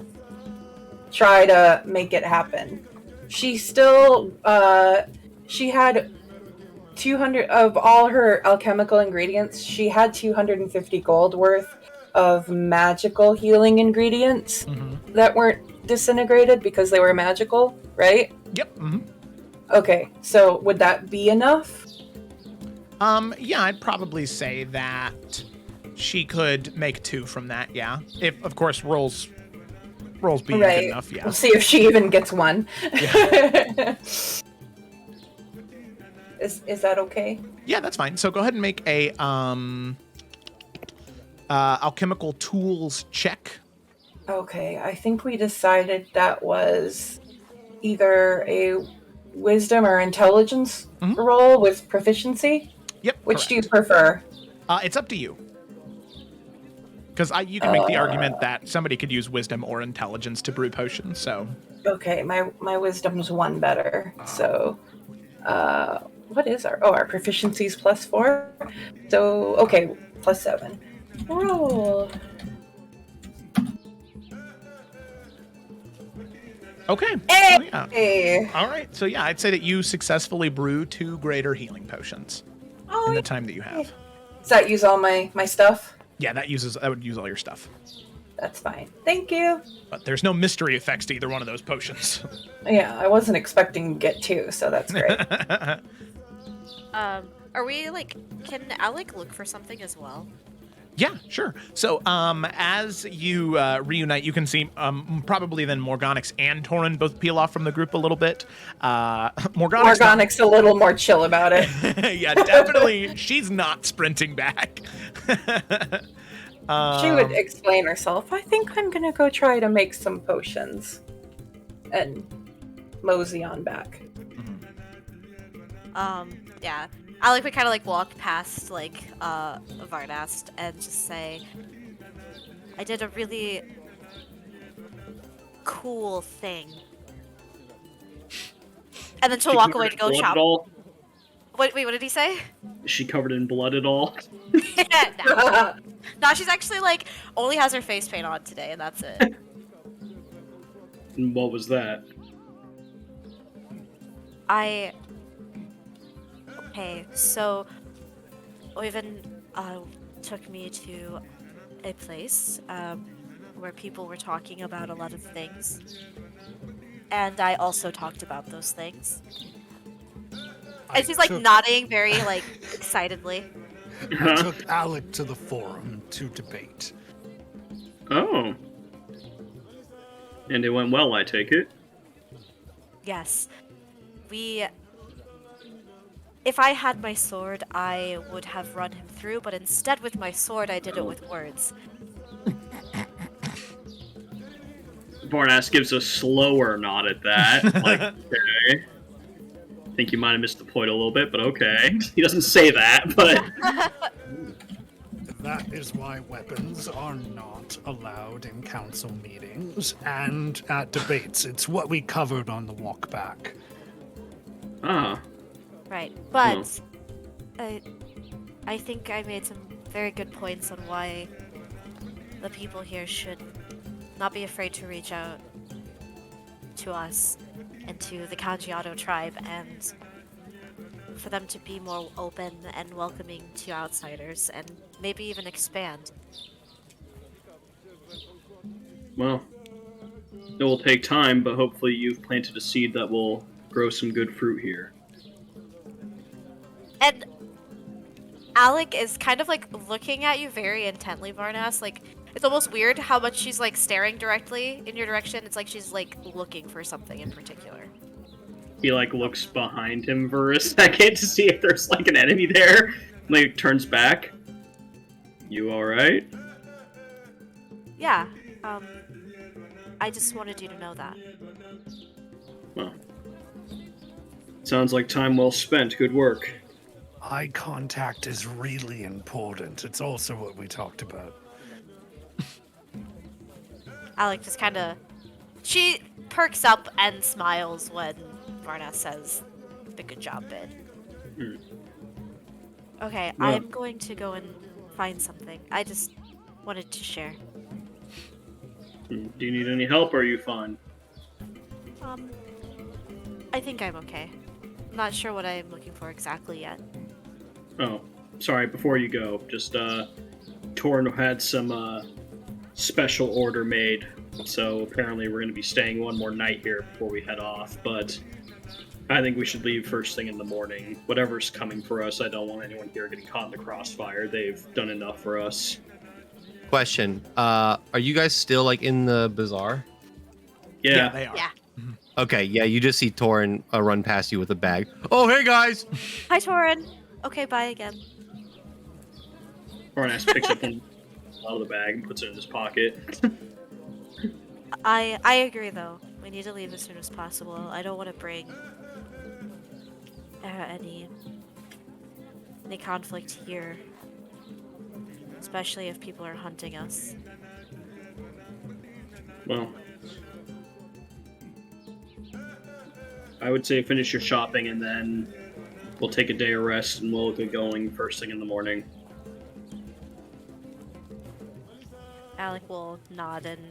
B: try to make it happen. She still, she had 200 of all her alchemical ingredients. She had 250 gold worth of magical healing ingredients that weren't disintegrated because they were magical, right?
A: Yep. Mm-hmm.
B: Okay, so would that be enough?
A: Yeah, I'd probably say that she could make 2 from that, yeah. If, of course, rolls being
B: right.
A: good enough, yeah.
B: We'll see if she even gets 1.
A: Yeah.
B: Is that okay?
A: Yeah, that's fine. So go ahead and make a alchemical tools check.
B: Okay, I think we decided that was either a wisdom or intelligence roll with proficiency.
A: Yep.
B: Which do you prefer?
A: It's up to you. Because you can make the argument that somebody could use wisdom or intelligence to brew potions, so...
B: Okay, my wisdom's 1 better, so... what is our proficiency's +4? So, okay, +7. Roll.
A: Okay.
B: Hey!
A: So, yeah. All right, so yeah, I'd say that you successfully brew 2 greater healing potions in the time that you have.
B: Does that use all my stuff?
A: Yeah, that would use all your stuff.
B: That's fine. Thank you.
A: But there's no mystery effects to either one of those potions.
B: Yeah, I wasn't expecting to get 2, so that's great.
F: Are we like? Can Alec look for something as well?
A: Yeah, sure. So, as you reunite, you can see probably then Morgonix and Torin both peel off from the group a little bit.
B: Morgonix a little more chill about it.
A: Yeah, definitely. She's not sprinting back.
B: She would explain herself. I think I'm gonna go try to make some potions, and mosey on back.
F: Yeah. Alec would kind of like walk past like Varnast and just say, I did a really cool thing. And then she'll walk away to go shop. Wait, what did he say?
E: Is she covered in blood at all?
F: No. No, she's actually like only has her face paint on today, and that's it.
E: And what was that?
F: Okay, so Oyvind took me to a place where people were talking about a lot of things. And I also talked about those things. And she's like nodding very like excitedly.
C: I took Alec to the forum to debate.
E: Oh. And it went well, I take it?
F: Yes. If I had my sword, I would have run him through, but instead with my sword, I did it with words.
E: Varnas gives a slower nod at that. Like, okay. I think you might have missed the point a little bit, but okay. He doesn't say that, but...
C: That is why weapons are not allowed in council meetings and at debates. It's what we covered on the walk back.
E: Ah.
F: Right, but I think I made some very good points on why the people here should not be afraid to reach out to us and to the Kanjiato tribe, and for them to be more open and welcoming to outsiders and maybe even expand.
E: Well, it will take time, but hopefully you've planted a seed that will grow some good fruit here.
F: And Alec is kind of like looking at you very intently, Varnas. Like, it's almost weird how much she's like staring directly in your direction. It's like she's like looking for something in particular.
E: He like looks behind him for a second to see if there's like an enemy there. Like turns back. You alright?
F: Yeah. I just wanted you to know that.
E: Well. Sounds like time well spent. Good work.
C: Eye contact is really important. It's also what we talked about.
F: Alec just kind of... She perks up and smiles when Varnas says the good job bit. Okay,
E: Yeah.
F: I'm going to go and find something. I just wanted to share.
E: Do you need any help or are you fine?
F: I think I'm okay. I'm not sure what I'm looking for exactly yet.
E: Oh, sorry, before you go, just, Torn had some, special order made, so apparently we're gonna be staying one more night here before we head off, but I think we should leave first thing in the morning. Whatever's coming for us, I don't want anyone here getting caught in the crossfire. They've done enough for us.
D: Question, are you guys still, like, in the bazaar?
E: Yeah.
A: They are.
F: Yeah.
D: Okay, yeah, you just see Torin run past you with a bag. Oh, hey, guys!
F: Hi, Torin. Okay, bye again.
E: Ornas picks up one out of the bag and puts it in his pocket.
F: I agree, though. We need to leave as soon as possible. I don't want to bring any conflict here, especially if people are hunting us.
E: Well, I would say finish your shopping and then we'll take a day of rest and we'll get going first thing in the morning.
F: Alec will nod and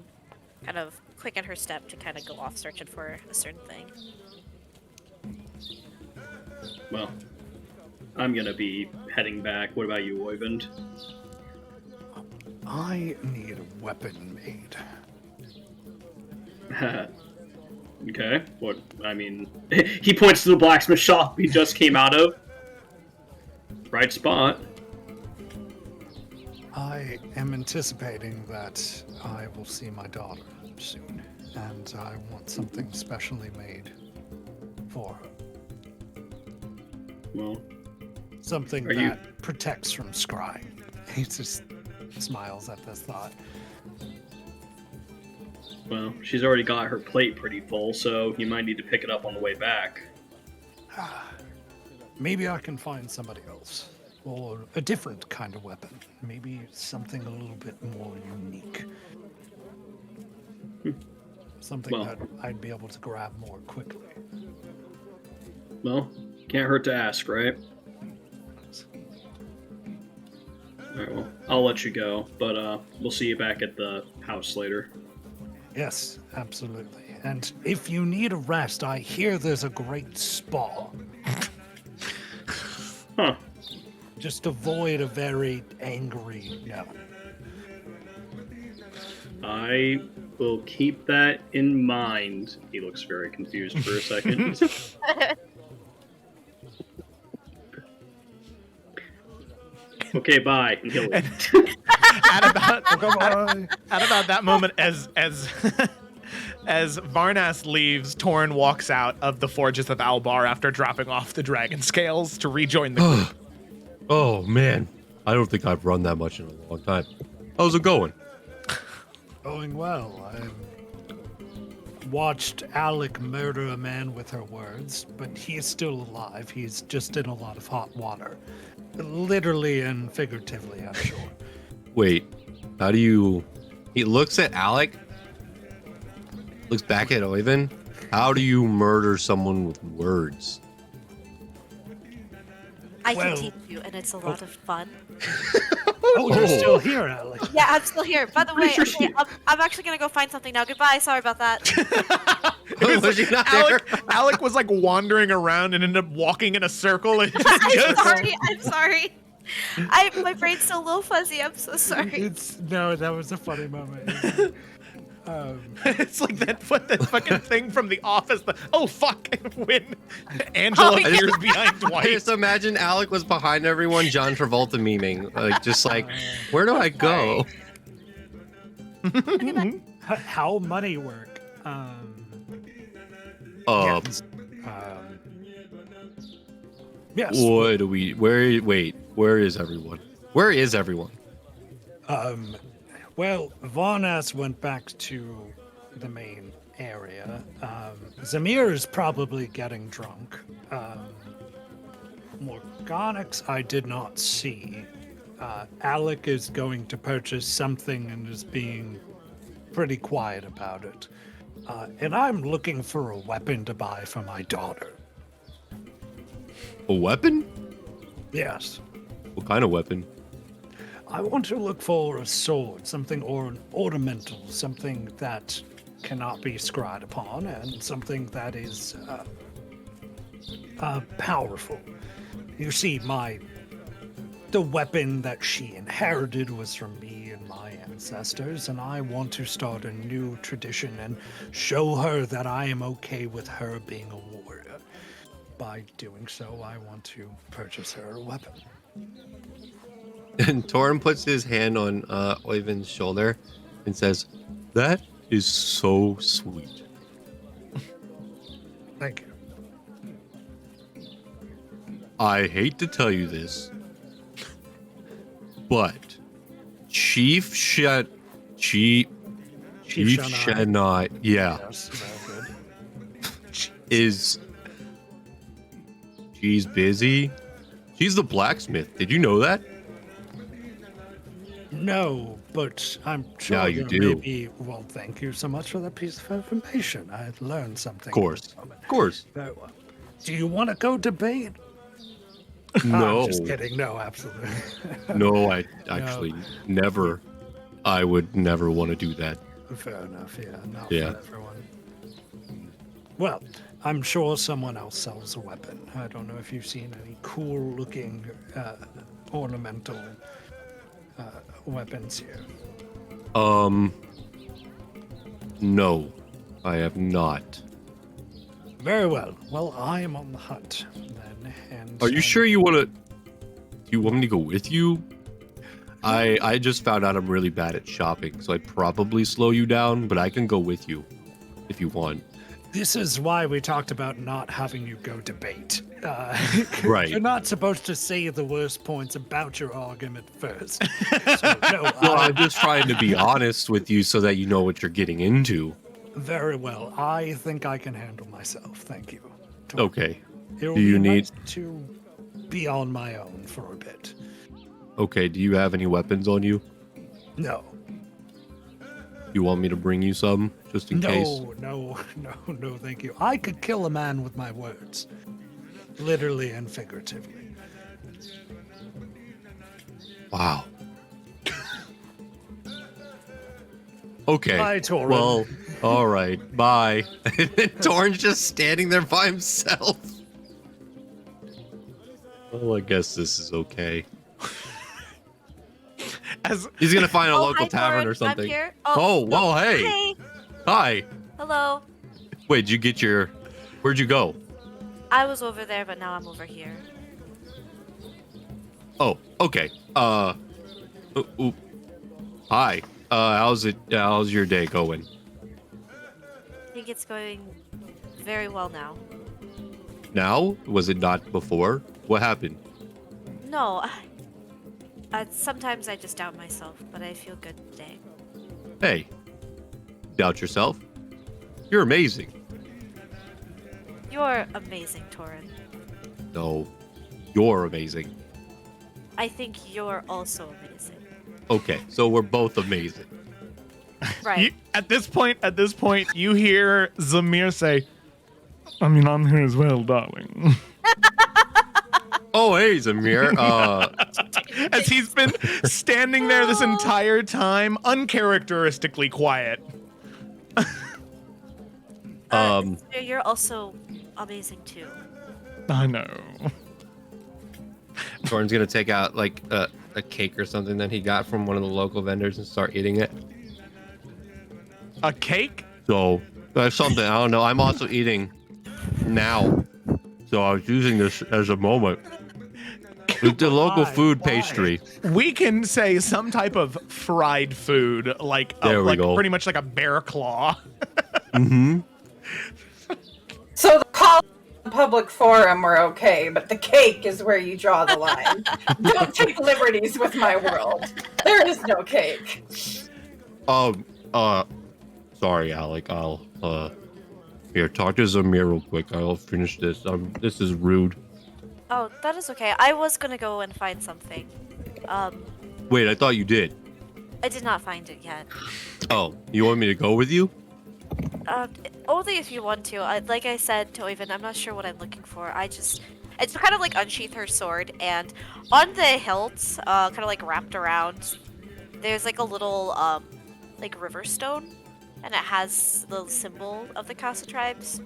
F: kind of quicken her step to kind of go off searching for a certain thing.
E: Well, I'm gonna be heading back. What about you, Oyvind?
C: I need a weapon made.
E: Okay. What? I mean, he points to the blacksmith shop he just came out of. Right spot.
C: I am anticipating that I will see my daughter soon, and I want something specially made for her.
E: Well,
C: Something that protects from scrying. He just smiles at this thought.
E: Well, she's already got her plate pretty full, so you might need to pick it up on the way back.
C: Maybe I can find somebody else. Or a different kind of weapon. Maybe something a little bit more unique. Something that I'd be able to grab more quickly.
E: Well, can't hurt to ask, right? Alright, well, I'll let you go, but we'll see you back at the house later.
C: Yes, absolutely. And if you need a rest, I hear there's a great spa.
E: Huh.
C: Just avoid a very angry no.
E: I will keep that in mind. He looks very confused for a second. Okay, bye. And he'll leave.
A: at about that moment, as Varnas leaves, Torin walks out of the Forges of Albar after dropping off the dragon scales to rejoin the group.
D: Oh man, I don't think I've run that much in a long time. How's it going?
C: Going well. I watched Alec murder a man with her words, but he is still alive. He's just in a lot of hot water. Literally and figuratively, I'm sure.
D: Wait, how do you... He looks at Alec, looks back at Oyvind. How do you murder someone with words?
F: I can teach you, and it's a lot of fun.
C: Oh, you're still here, Alec.
F: Yeah, I'm still here. By the way, I'm actually gonna go find something now. Goodbye. Sorry about that.
D: Was he not there?
A: Alec was like wandering around and ended up walking in a circle. And just
F: I'm sorry. My brain's still a little fuzzy. I'm so sorry.
C: No, that was a funny moment.
A: It's like that fucking thing from The Office. Oh fuck! When Angela appears behind Dwight.
D: I just imagine Alec was behind everyone, John Travolta memeing, like, where do I go?
C: How money work? Yes.
D: What do we? Where is everyone? Where is everyone?
C: Well, Varnas went back to the main area. Zamir is probably getting drunk. Morganix I did not see. Alec is going to purchase something and is being pretty quiet about it. And I'm looking for a weapon to buy for my daughter.
D: A weapon?
C: Yes.
D: What kind of weapon?
C: I want to look for a sword, something ornamental, something that cannot be scryed upon, and something that is powerful. You see, the weapon that she inherited was from me and my ancestors, and I want to start a new tradition and show her that I am okay with her being a warrior. By doing so, I want to purchase her a weapon.
D: And Torin puts his hand on Oyvind's shoulder and says, "That is so sweet."
C: Thank you.
D: I hate to tell you this, but Chief Shanai, yeah,
C: Yes, very good.
D: She's busy. She's the blacksmith. Did you know that?
C: No, but I'm sure
D: now you
C: there
D: do.
C: may be. Well, thank you so much for that piece of information. I learned something.
D: Of course. Of course.
C: Very well. Do you want to go debate?
D: No.
C: I'm just kidding. No, absolutely.
D: No, I actually never. I would never want to do that.
C: Fair enough. Yeah, not
D: Yeah.
C: for everyone. Well, I'm sure someone else sells a weapon. I don't know if you've seen any cool-looking ornamental weapons here.
D: No, I have not.
C: Very well. Well, I am on the hunt then. And
D: Are you sure you want to? You want me to go with you? I just found out I'm really bad at shopping, so I'd probably slow you down, but I can go with you if you want.
C: This is why we talked about not having you go debate.
D: Right.
C: You're not supposed to say the worst points about your argument first. So, no,
D: Well, I'm just trying to be honest with you so that you know what you're getting into.
C: Very well. I think I can handle myself. Thank you.
D: Okay.
C: It'll
D: Do you
C: be
D: need?
C: nice to be on my own for a bit?
D: Okay. Do you have any weapons on you?
C: No.
D: You want me to bring you some, just in case?
C: No, thank you. I could kill a man with my words. Literally and figuratively.
D: Wow. Okay.
C: Bye, Torin.
D: Well, all right. Bye. Torin's just standing there by himself. Well, I guess this is okay. He's gonna find a local
F: hi,
D: tavern
F: Torin.
D: or something.
F: I'm here.
D: Oh, well, hey.
F: Hey.
D: Hi.
F: Hello.
D: Wait, did you get your? Where'd you go?
F: I was over there, but now I'm over here.
D: Oh, okay. Ooh. Hi. How's it? How's your day going?
F: I think it's going very well now.
D: Now? Was it not before? What happened?
F: No, sometimes I just doubt myself, but I feel good today.
D: Hey. Doubt yourself? You're amazing.
F: You're amazing, Torin.
D: No, you're amazing.
F: I think you're also amazing.
D: Okay, so we're both amazing.
F: Right.
A: At this point, you hear Zamir say, I mean, I'm here as well, darling.
D: Oh, hey, Zamir.
A: As he's been standing there this entire time, uncharacteristically quiet.
F: You're also amazing too.
A: I know.
D: Thorn's gonna take out like a cake or something that he got from one of the local vendors and start eating it.
A: A cake?
D: So that's something, I don't know. I'm also eating now. So I was using this as a moment. It's the local food pastry.
A: We can say some type of fried food, like
D: There we go.
A: pretty much like a bear claw.
D: Mm-hmm.
B: So the call public forum were okay, but the cake is where you draw the line. Don't take liberties with my world. There is no cake.
D: Sorry, Alec. I'll here, talk to Zamir real quick. I'll finish this. This is rude.
F: Oh, that is okay. I was gonna go and find something.
D: Wait, I thought you did.
F: I did not find it yet.
D: Oh, you want me to go with you?
F: Only if you want to. Like I said to Oivan, I'm not sure what I'm looking for. It's kind of like unsheath her sword, and on the hilt, kind of like wrapped around, there's like a little, like river stone, and it has the symbol of the Casa tribes,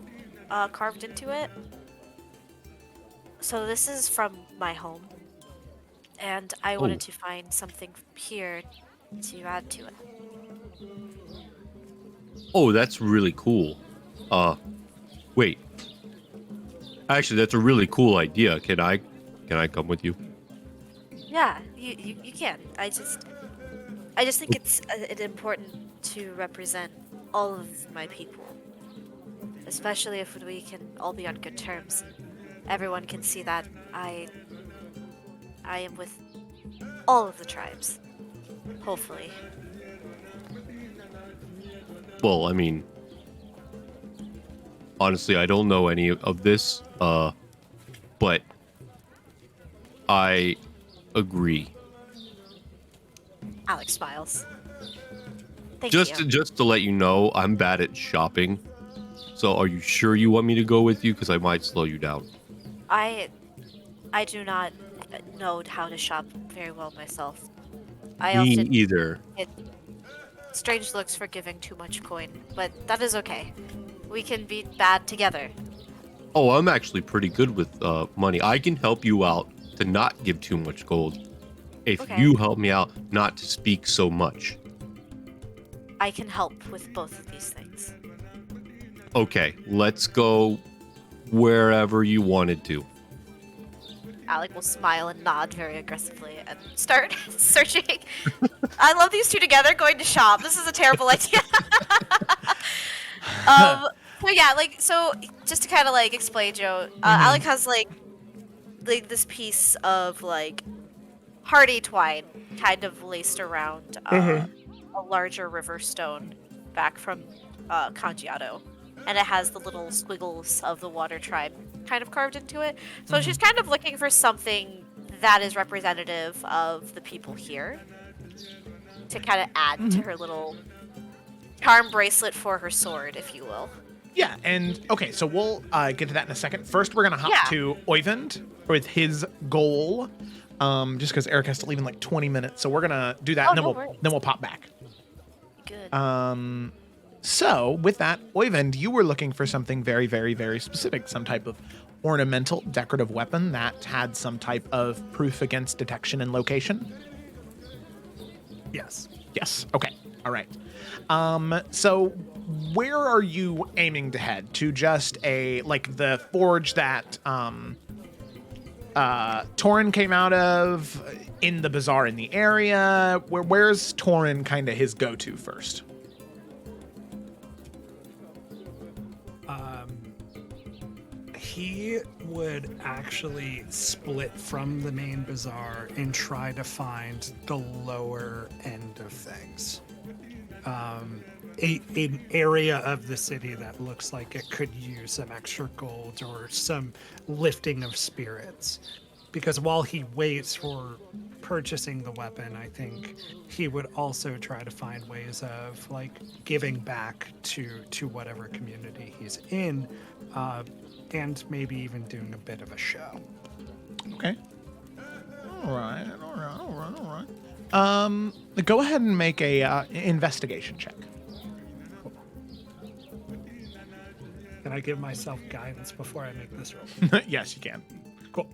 F: carved into it. So this is from my home, and I wanted to find something here to add to it.
D: Oh, that's really cool. Wait. Actually, that's a really cool idea. Can I come with you?
F: Yeah, you can. I just think it's important to represent all of my people, especially if we can all be on good terms. Everyone can see that I am with all of the tribes. Hopefully.
D: Well, I mean, honestly, I don't know any of this, but I agree.
F: Alex smiles. Thank
D: Just to let you know, I'm bad at shopping. So are you sure you want me to go with you? Because I might slow you down.
F: I do not know how to shop very well myself. I
D: Me
F: often
D: either.
F: get strange looks for giving too much coin, but that is okay. We can be bad together.
D: Oh, I'm actually pretty good with money. I can help you out to not give too much gold. If
F: Okay.
D: you help me out not to speak so much.
F: I can help with both of these things.
D: Okay, let's go wherever you wanted to.
F: Alec will smile and nod very aggressively and start searching. I love these two together going to shop. This is a terrible idea. So yeah, like, so just to kind of like explain, Joe, Alec has like this piece of like hardy twine kind of laced around a larger river stone back from Cangiato, and it has the little squiggles of the water tribe kind of carved into it. So she's kind of looking for something that is representative of the people here to kind of add to her little charm bracelet for her sword, if you will.
A: Yeah, and okay, so we'll get to that in a second. First, we're gonna hop to Oyvind with his goal, just because Eric has to leave in like 20 minutes. So we're gonna do that, and then we'll pop back.
F: Good.
A: So with that, Oyvind, you were looking for something very, very, very specific, some type of ornamental decorative weapon that had some type of proof against detection and location.
C: Yes.
A: Yes. Okay. All right. So where are you aiming to head? To just like the forge that Torin came out of, in the bazaar in the area? Where's Torin kind of his go-to first?
C: He would actually split from the main bazaar and try to find the lower end of things. An area of the city that looks like it could use some extra gold or some lifting of spirits. Because while he waits for purchasing the weapon, I think he would also try to find ways of like giving back to whatever community he's in, and maybe even doing a bit of a show.
A: Okay. All right. Go ahead and make a investigation check.
C: Can I give myself guidance before I make this roll?
A: Yes, you can.
C: Cool.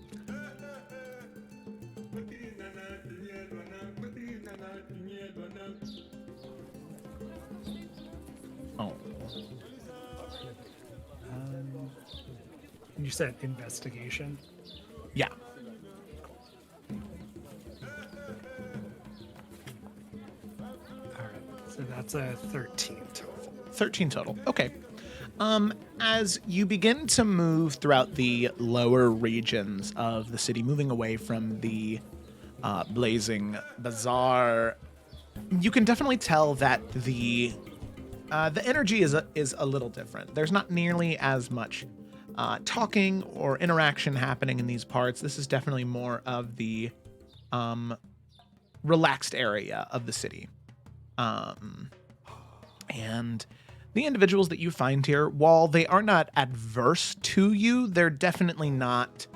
A: Oh.
C: You said investigation?
A: Yeah.
C: All right. So that's a 13 total.
A: 13 total. Okay. As you begin to move throughout the lower regions of the city, moving away from the blazing bazaar, you can definitely tell that the energy is a little different. There's not nearly as much talking or interaction happening in these parts. This is definitely more of the relaxed area of the city. And the individuals that you find here, while they are not adverse to you, they're definitely not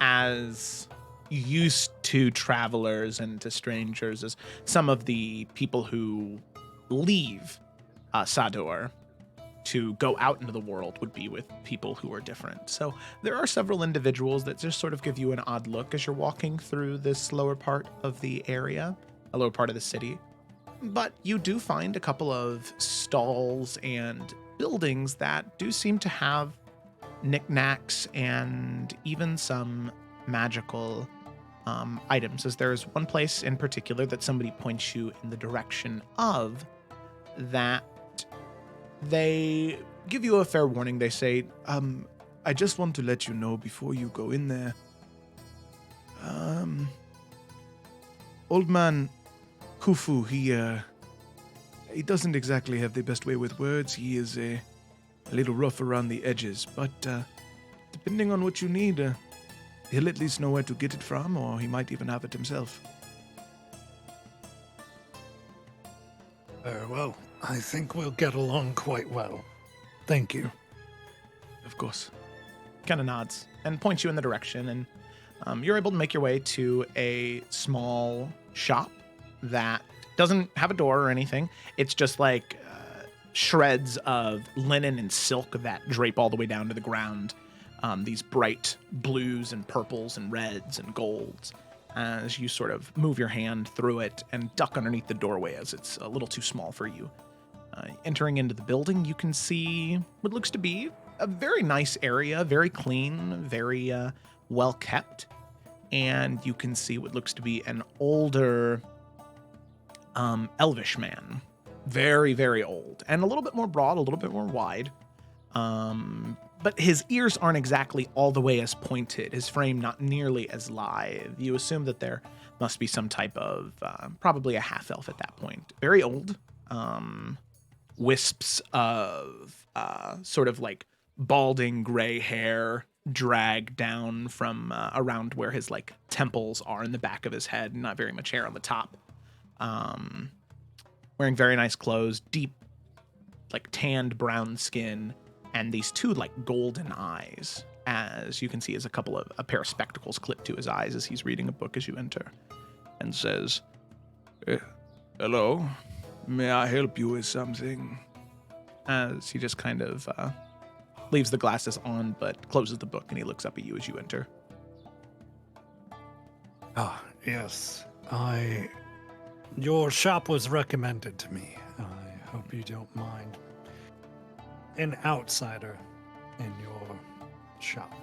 A: as used to travelers and to strangers as some of the people who leave Sador to go out into the world would be with people who are different. So there are several individuals that just sort of give you an odd look as you're walking through this lower part of the area, a lower part of the city. But you do find a couple of stalls and buildings that do seem to have knickknacks and even some magical items, as there's one place in particular that somebody points you in the direction of that they give you a fair warning. They say, I just want to let you know before you go in there, old man Khufu, he doesn't exactly have the best way with words. He is a little rough around the edges, but depending on what you need, he'll at least know where to get it from, or he might even have it himself.
C: Well, I think we'll get along quite well. Thank you.
A: Of course. Kind of nods and points you in the direction, and you're able to make your way to a small shop that doesn't have a door or anything. It's just like shreds of linen and silk that drape all the way down to the ground. These bright blues and purples and reds and golds as you sort of move your hand through it and duck underneath the doorway as it's a little too small for you Entering into the building, you can see what looks to be a very nice area, very clean, very well kept. And you can see what looks to be an older elvish man. Very, very old. And a little bit more broad, a little bit more wide. But his ears aren't exactly all the way as pointed, his frame not nearly as lithe. You assume that there must be some type of, probably a half-elf at that point. Very old. Wisps of sort of like balding gray hair drag down from around where his like temples are in the back of his head, not very much hair on the top. Wearing very nice clothes, deep, like tanned brown skin, and these two like golden eyes. As you can see, is a pair of spectacles clipped to his eyes as he's reading a book as you enter, and says, "Hello, may I help you with something?" As he just kind of leaves the glasses on, but closes the book, and he looks up at you as you enter.
C: Ah, yes. Your shop was recommended to me. I hope you don't mind. An outsider in your shop.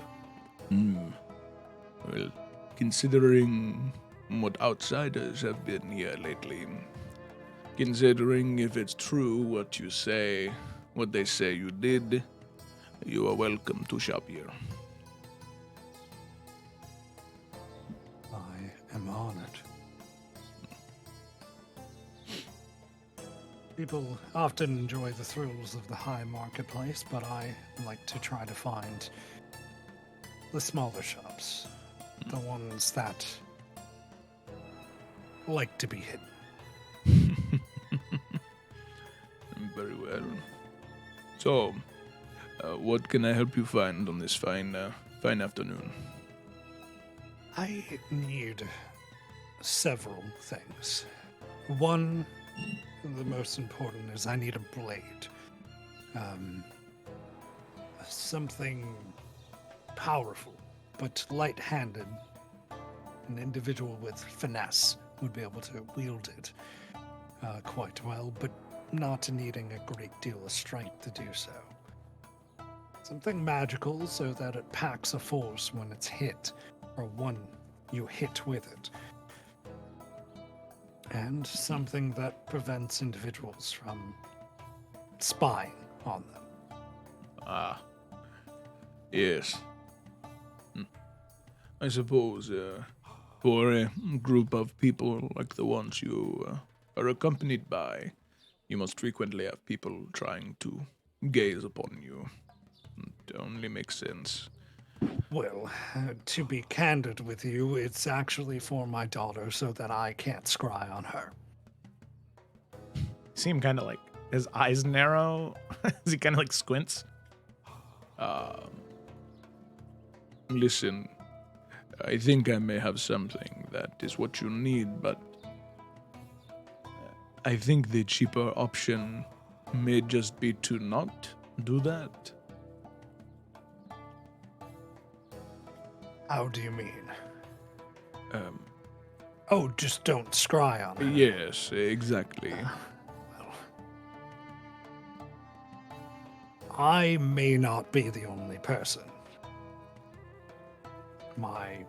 G: Well, considering what outsiders have been here lately, considering if it's true what you say, what they say you did, you are welcome to shop here.
C: I am honored. People often enjoy the thrills of the high marketplace, but I like to try to find the smaller shops, the ones that like to be hidden.
G: Very well. So, what can I help you find on this fine afternoon?
C: I need several things. One, the most important, is I need a blade. Something powerful, but light-handed. An individual with finesse would be able to wield it quite well, but not needing a great deal of strength to do so. Something magical so that it packs a force when it's hit, or when you hit with it. And something that prevents individuals from spying on them.
G: Ah. Yes. I suppose, for a group of people like the ones you are accompanied by, you must frequently have people trying to gaze upon you. It only makes sense.
C: Well, to be candid with you, it's actually for my daughter so that I can't scry on her.
A: You see him kind of like, his eyes narrow, as he kind of like squints.
G: Listen, I think I may have something that is what you need, but I think the cheaper option may just be to not do that.
C: How do you mean? Oh, just don't scry on her.
G: Yes, exactly.
C: Well, I may not be the only person. My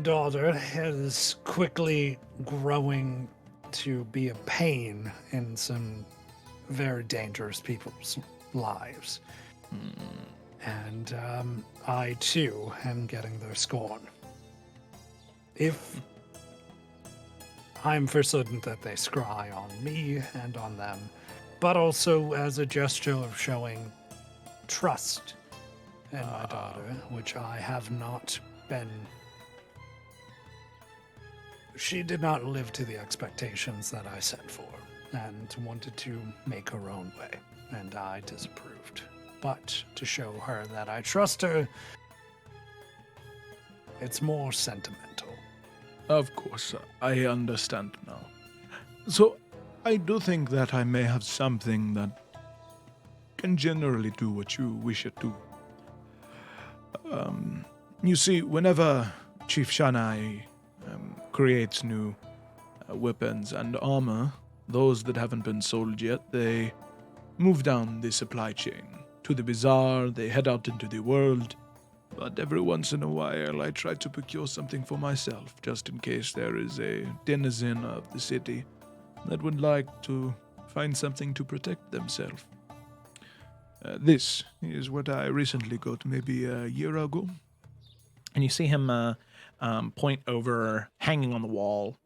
C: daughter is quickly growing to be a pain in some very dangerous people's lives. And I, too, am getting their scorn. If I'm for certain that they scry on me and on them, but also as a gesture of showing trust in my daughter, which I have not been. She did not live to the expectations that I set for, and wanted to make her own way, and I disapproved. But to show her that I trust her, it's more sentimental.
G: Of course, I understand now. So, I do think that I may have something that can generally do what you wish it to. You see, whenever Chief Shanai creates new weapons and armor, those that haven't been sold yet, they move down the supply chain. To the bazaar, they head out into the world. But every once in a while, I try to procure something for myself, just in case there is a denizen of the city that would like to find something to protect themselves. This is what I recently got maybe a year ago.
A: And you see him point over, hanging on the wall,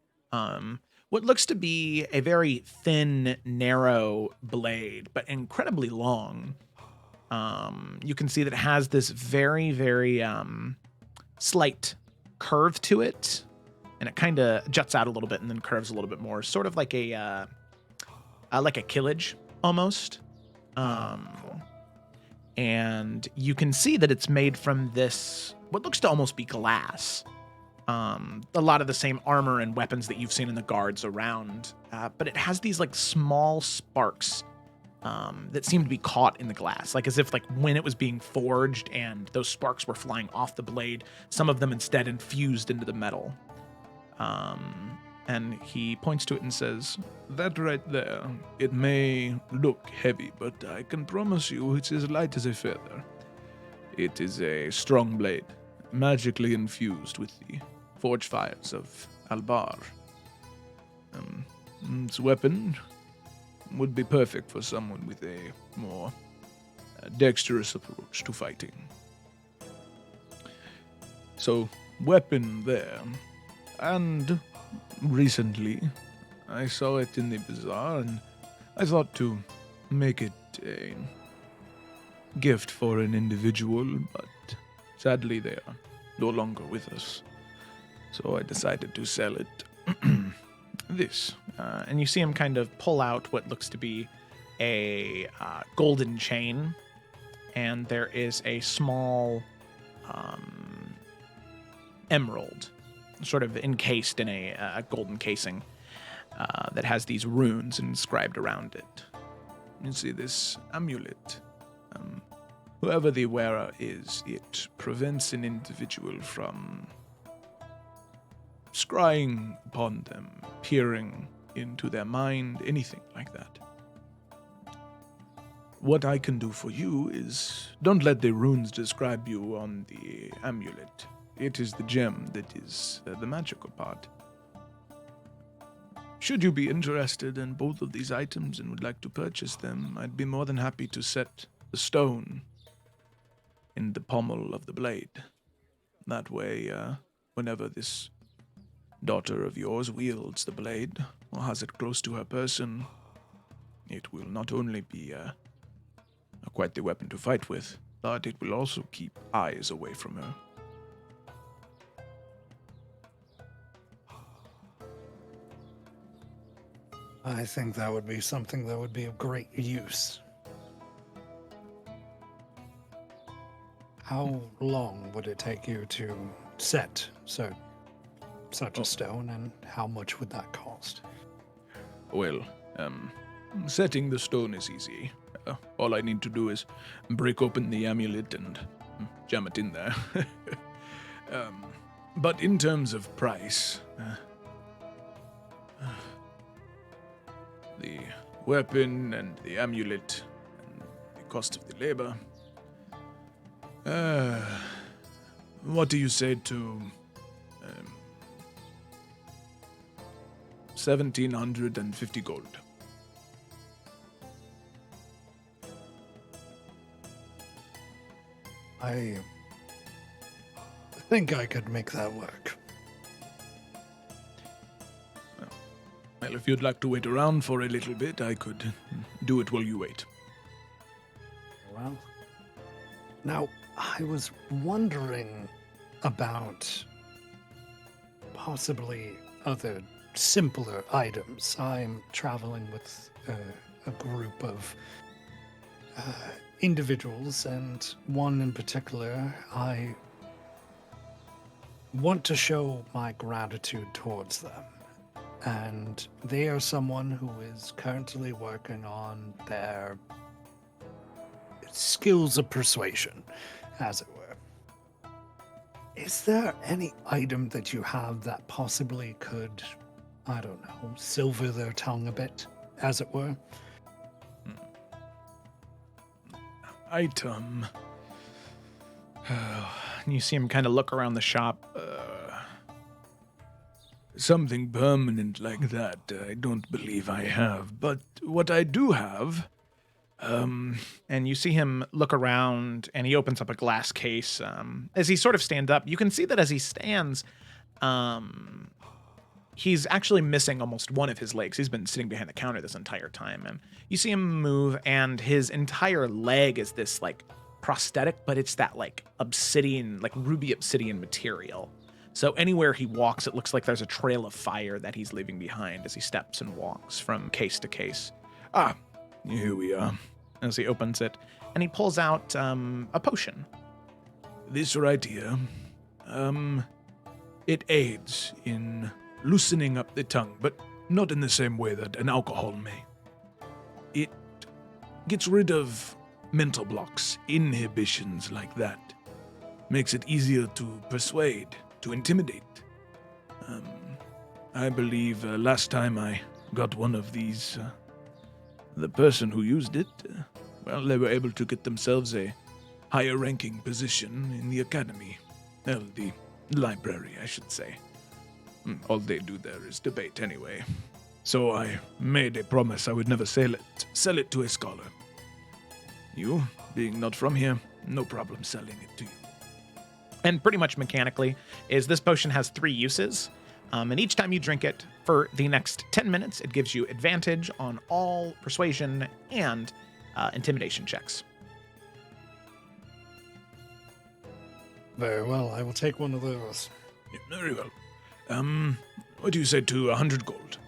A: what looks to be a very thin, narrow blade, but incredibly long. You can see that it has this very, very slight curve to it, and it kind of juts out a little bit and then curves a little bit more, sort of like a killage almost. And you can see that it's made from this, what looks to almost be glass. A lot of the same armor and weapons that you've seen in the guards around, but it has these like small sparks that seem to be caught in the glass, like as if like when it was being forged and those sparks were flying off the blade, some of them instead infused into the metal. And he points to it and says,
G: "That right there, it may look heavy, but I can promise you it's as light as a feather. It is a strong blade, magically infused with the forge fires of Albar. Its weapon would be perfect for someone with a more dexterous approach to fighting. So, weapon there. And recently, I saw it in the bazaar, and I thought to make it a gift for an individual, but sadly they are no longer with us. So I decided to sell it. This.
A: And you see him kind of pull out what looks to be a golden chain, and there is a small emerald sort of encased in a golden casing that has these runes inscribed around it. You see this amulet. Whoever the wearer is, it prevents an individual from scrying upon them, peering into their mind, anything like that. What I can do for you is, don't let the runes describe you on the amulet. It is the gem that is the magical part. Should you be interested in both of these items and would like to purchase them, I'd be more than happy to set the stone in the pommel of the blade. That way, whenever this daughter of yours wields the blade, or has it close to her person, it will not only be quite the weapon to fight with, but it will also keep eyes away from her.
C: I think that would be something that would be of great use. How long would it take you to set such a stone, and how much would that cost?
G: Well, setting the stone is easy. All I need to do is break open the amulet and jam it in there. But in terms of price, the weapon and the amulet and the cost of the labor, what do you say to 1,750 gold?
C: I think I could make that work.
G: Well, if you'd like to wait around for a little bit, I could do it while you wait.
C: Well, now, I was wondering about possibly other simpler items. I'm traveling with a group of individuals, and one in particular, I want to show my gratitude towards them. And they are someone who is currently working on their skills of persuasion, as it were. Is there any item that you have that possibly could, I don't know, silver their tongue a bit? as it were.
A: Item. You see him kind of look around the shop.
G: Something permanent like that, I don't believe I have. But what I do have,
A: And you see him look around, and he opens up a glass case. As he sort of stands up, you can see that as he stands, he's actually missing almost one of his legs. He's been sitting behind the counter this entire time, and you see him move, and his entire leg is this like prosthetic, but it's that like obsidian, like ruby obsidian material. So anywhere he walks, it looks like there's a trail of fire that he's leaving behind as he steps and walks from case to case.
G: here we are.
A: As he opens it, and he pulls out a potion.
G: This right here, it aids in loosening up the tongue, but not in the same way that an alcohol may. It gets rid of mental blocks, inhibitions like that. Makes it easier to persuade, to intimidate. I believe last time I got one of these, the person who used it, they were able to get themselves a higher ranking position in the academy. Well, the library, I should say. All they do there is debate anyway. So I made a promise I would never sell it to a scholar. You, being not from here, no problem selling it to you.
A: And pretty much mechanically, is this potion has 3 uses. And each time you drink it for the next 10 minutes, it gives you advantage on all persuasion and intimidation checks.
C: Very well, I will take one of those.
G: Yeah, very well. What do you say to 100 gold?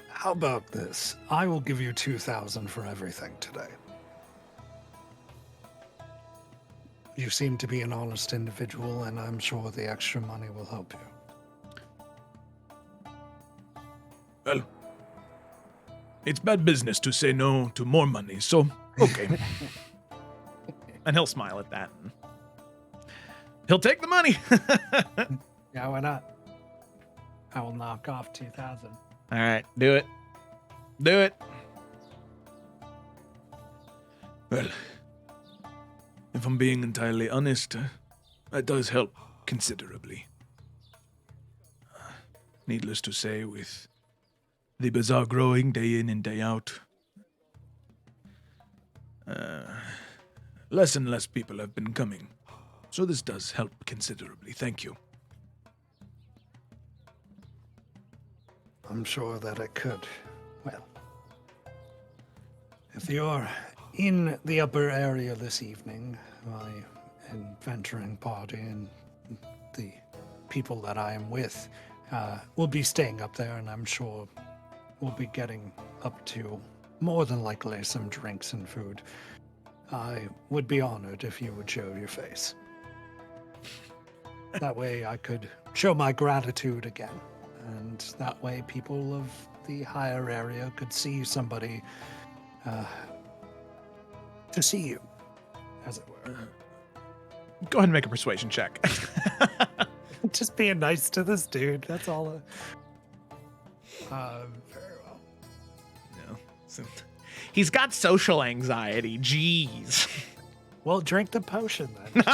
C: How about this? I will give you 2,000 for everything today. You seem to be an honest individual, and I'm sure the extra money will help you.
G: Well, it's bad business to say no to more money, so okay.
A: And he'll smile at that. And he'll take the money.
C: Yeah, why not? I will knock off 2,000.
A: All right, do it. Do it.
G: Well, if I'm being entirely honest, that does help considerably. Needless to say, with the bazaar growing day in and day out, less and less people have been coming. So this does help considerably. Thank you.
C: I'm sure that it could. Well, if you're in the upper area this evening, my adventuring party and the people that I am with will be staying up there, and I'm sure we'll be getting up to more than likely some drinks and food. I would be honored if you would show your face. That way I could show my gratitude again. And that way people of the higher area could see somebody to see you, as it were.
A: Go ahead and make a persuasion check.
C: Just being nice to this dude, that's all. Very well.
A: No. He's got social anxiety. Jeez.
C: Well, drink the potion then.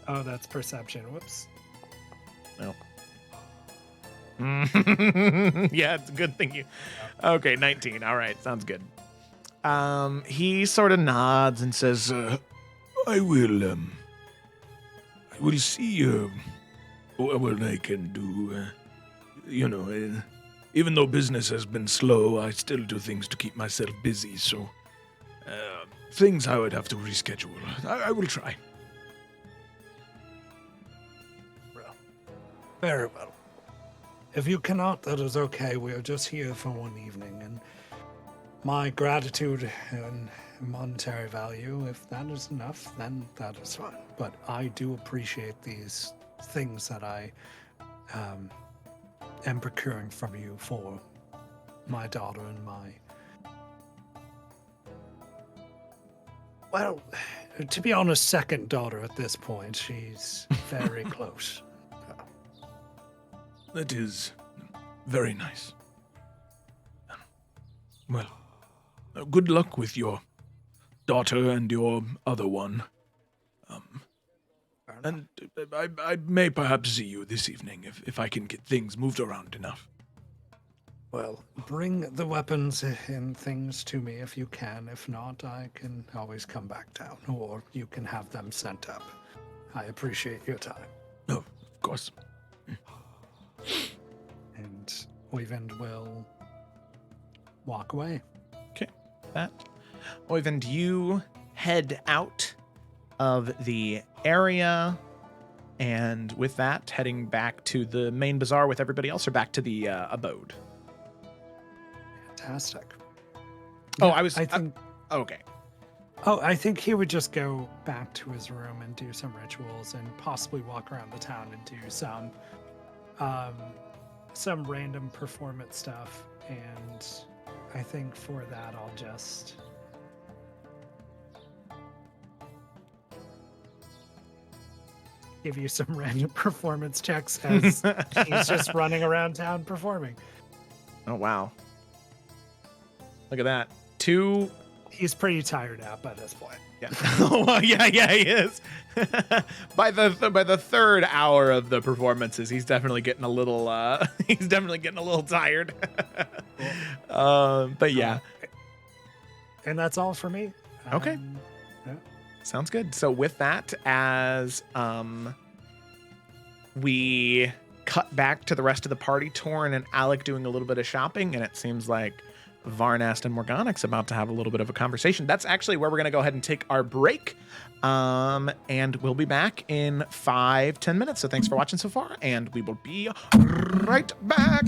C: Oh, that's perception. Whoops.
A: No. Yeah, it's a good thing you. Okay, 19. All right, sounds good. He sort of nods and says,
G: I will see what I can do. Even though business has been slow, I still do things to keep myself busy, so things I would have to reschedule. I will try.
C: Very well. If you cannot, that is okay. We are just here for one evening, and my gratitude and monetary value, if that is enough, then that is fine. But I do appreciate these things that I am procuring from you for my daughter and my... Well, to be honest, second daughter at this point. She's very close.
G: That is very nice. Well, good luck with your daughter and your other one. And I may perhaps see you this evening if I can get things moved around enough.
C: Well, bring the weapons and things to me if you can. If not, I can always come back down, or you can have them sent up. I appreciate your time.
G: Oh, of course.
C: And Oyvind will walk away.
A: Okay, that. Oyvind, you head out of the area, and with that, heading back to the main bazaar with everybody else, or back to the abode?
C: Fantastic.
A: Oh,
C: Yeah,
A: I think. Okay.
C: Oh, I think he would just go back to his room and do some rituals and possibly walk around the town and do some random performance stuff. And I think for that, I'll just give you some random performance checks as he's just running around town performing.
A: Oh, wow. Look at that. 2.
C: He's pretty tired out by this point.
A: Yeah. Well, yeah, he is. by the third hour of the performances, he's definitely getting a little tired. But yeah.
C: And that's all for me.
A: Okay.
C: Yeah.
A: Sounds good. So with that, as we cut back to the rest of the party, Torrin and Alec doing a little bit of shopping, and it seems like Varnast and Morganic's about to have a little bit of a conversation. That's actually where we're going to go ahead and take our break. And we'll be back in 5-10 minutes. So thanks for watching so far, and we will be right back.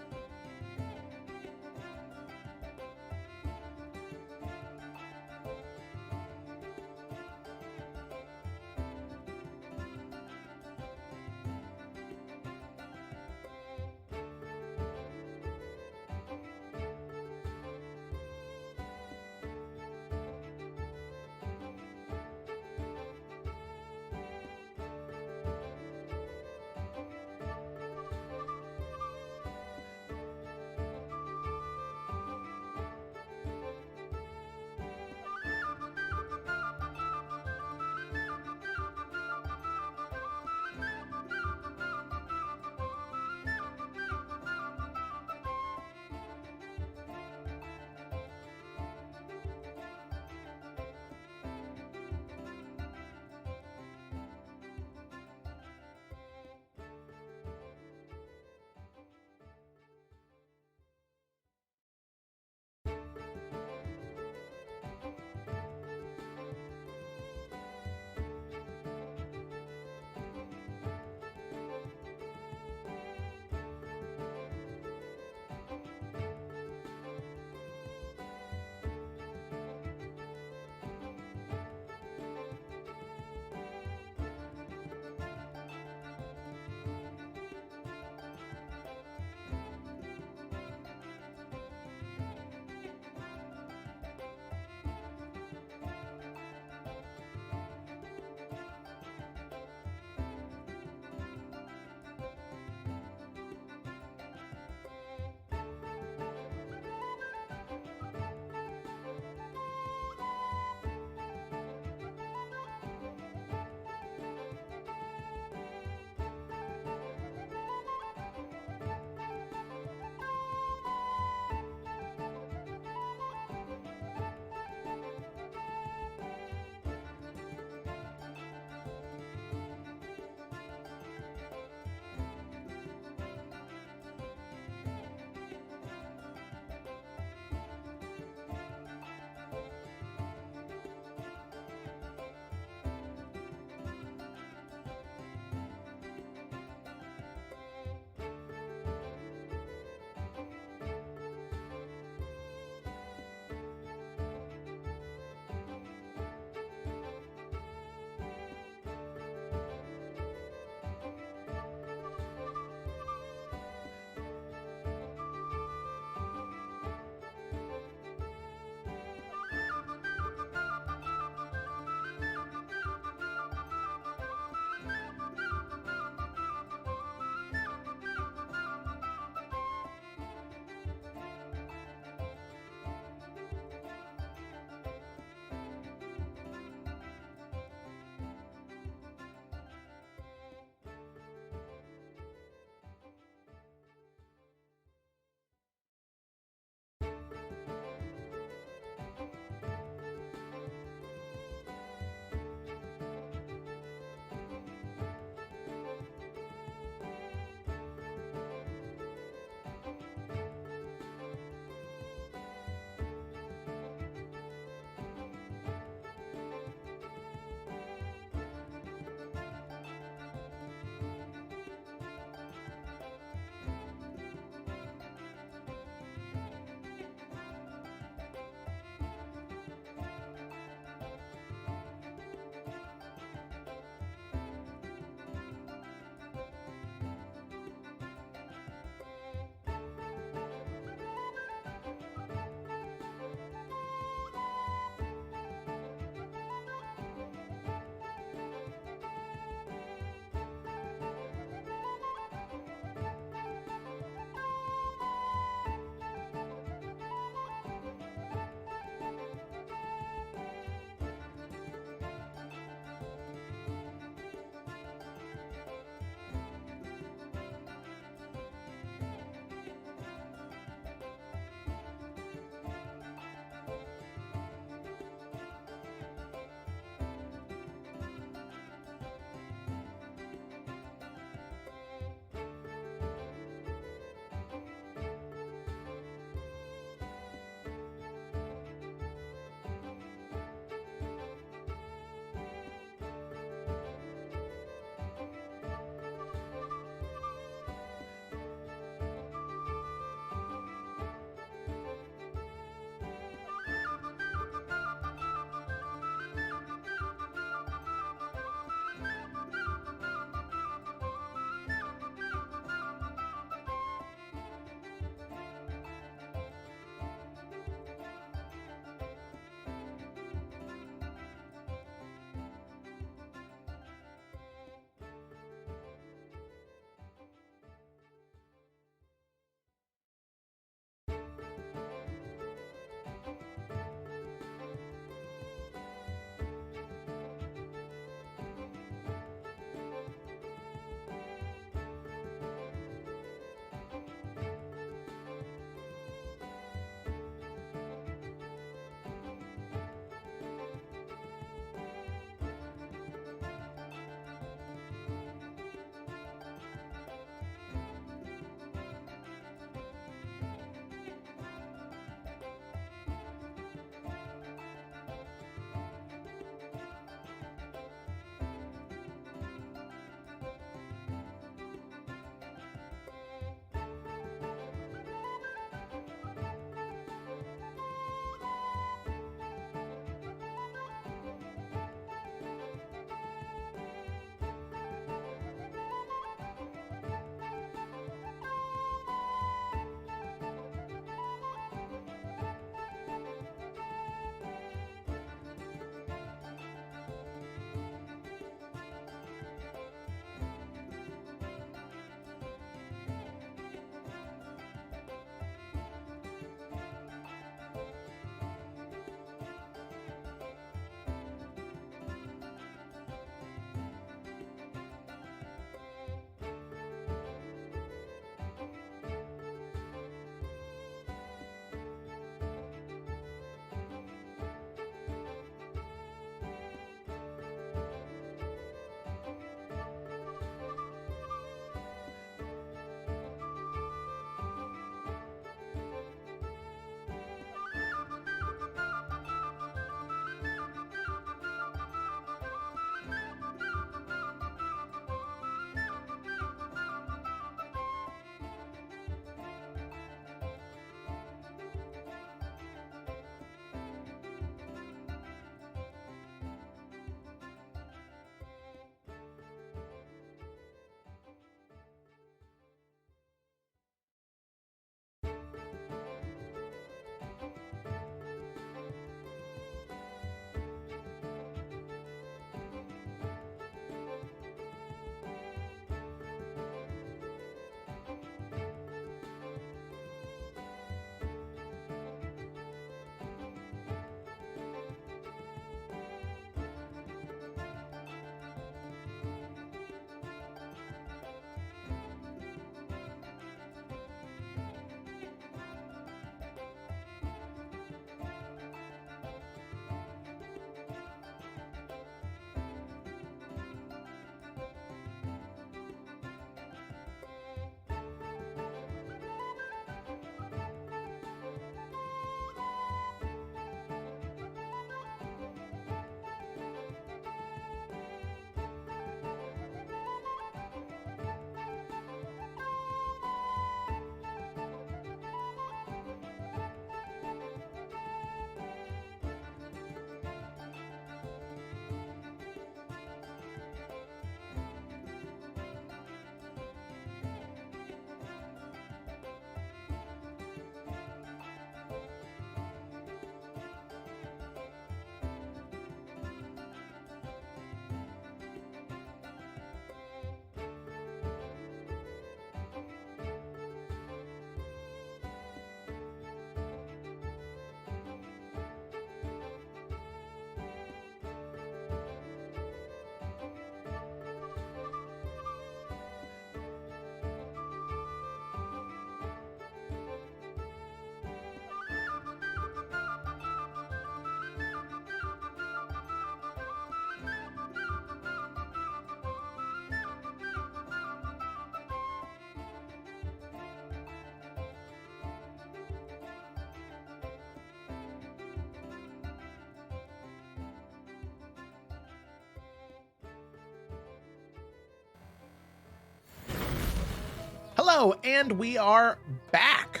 A: Hello, and we are back.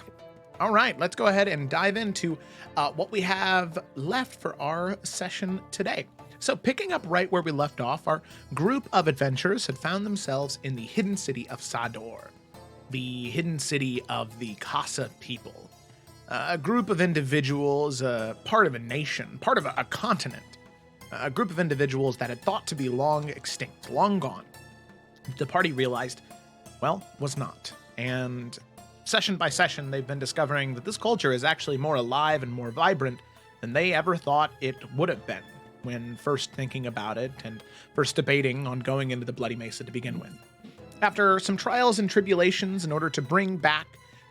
A: All right, let's go ahead and dive into what we have left for our session today. So picking up right where we left off, our group of adventurers had found themselves in the hidden city of Sador, the hidden city of the Casa people. A group of individuals, part of a nation, part of a continent, a group of individuals that had thought to be long extinct, long gone. The party realized, well, was not. And session by session, they've been discovering that this culture is actually more alive and more vibrant than they ever thought it would have been when first thinking about it and first debating on going into the Bloody Mesa to begin with. After some trials and tribulations in order to bring back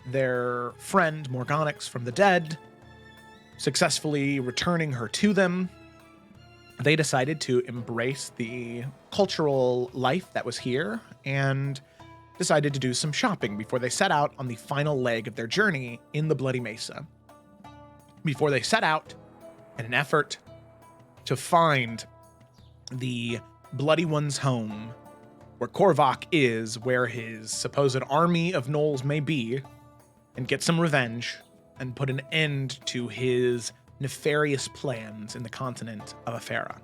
A: their friend Morganix from the dead, successfully returning her to them, they decided to embrace the cultural life that was here and decided to do some shopping before they set out on the final leg of their journey in the Bloody Mesa. Before they set out in an effort to find the Bloody One's home, where Korvac is, where his supposed army of gnolls may be, and get some revenge and put an end to his nefarious plans in the continent of Efera.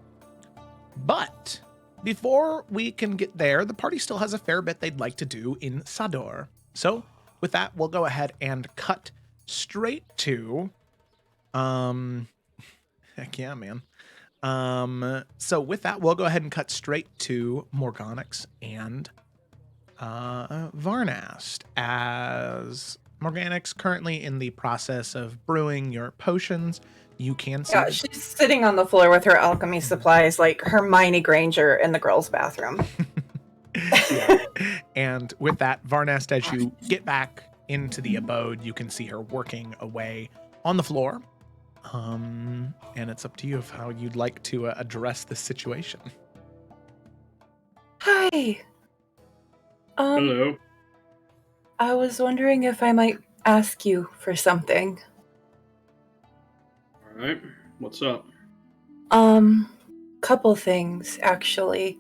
A: But before we can get there, the party still has a fair bit they'd like to do in Sador. So with that, we'll go ahead and cut straight to, heck yeah, man. So with that, we'll go ahead and cut straight to Morganix and Varnast, as Morganix currently in the process of brewing your potions. You can see.
B: Yeah, she's sitting on the floor with her alchemy supplies like Hermione Granger in the girls' bathroom.
A: And with that, Varnast, as you get back into the abode, you can see her working away on the floor. And it's up to you of how you'd like to address this situation.
B: Hi.
E: Hello.
B: I was wondering if I might ask you for something.
E: All right. What's up?
B: Couple things, actually.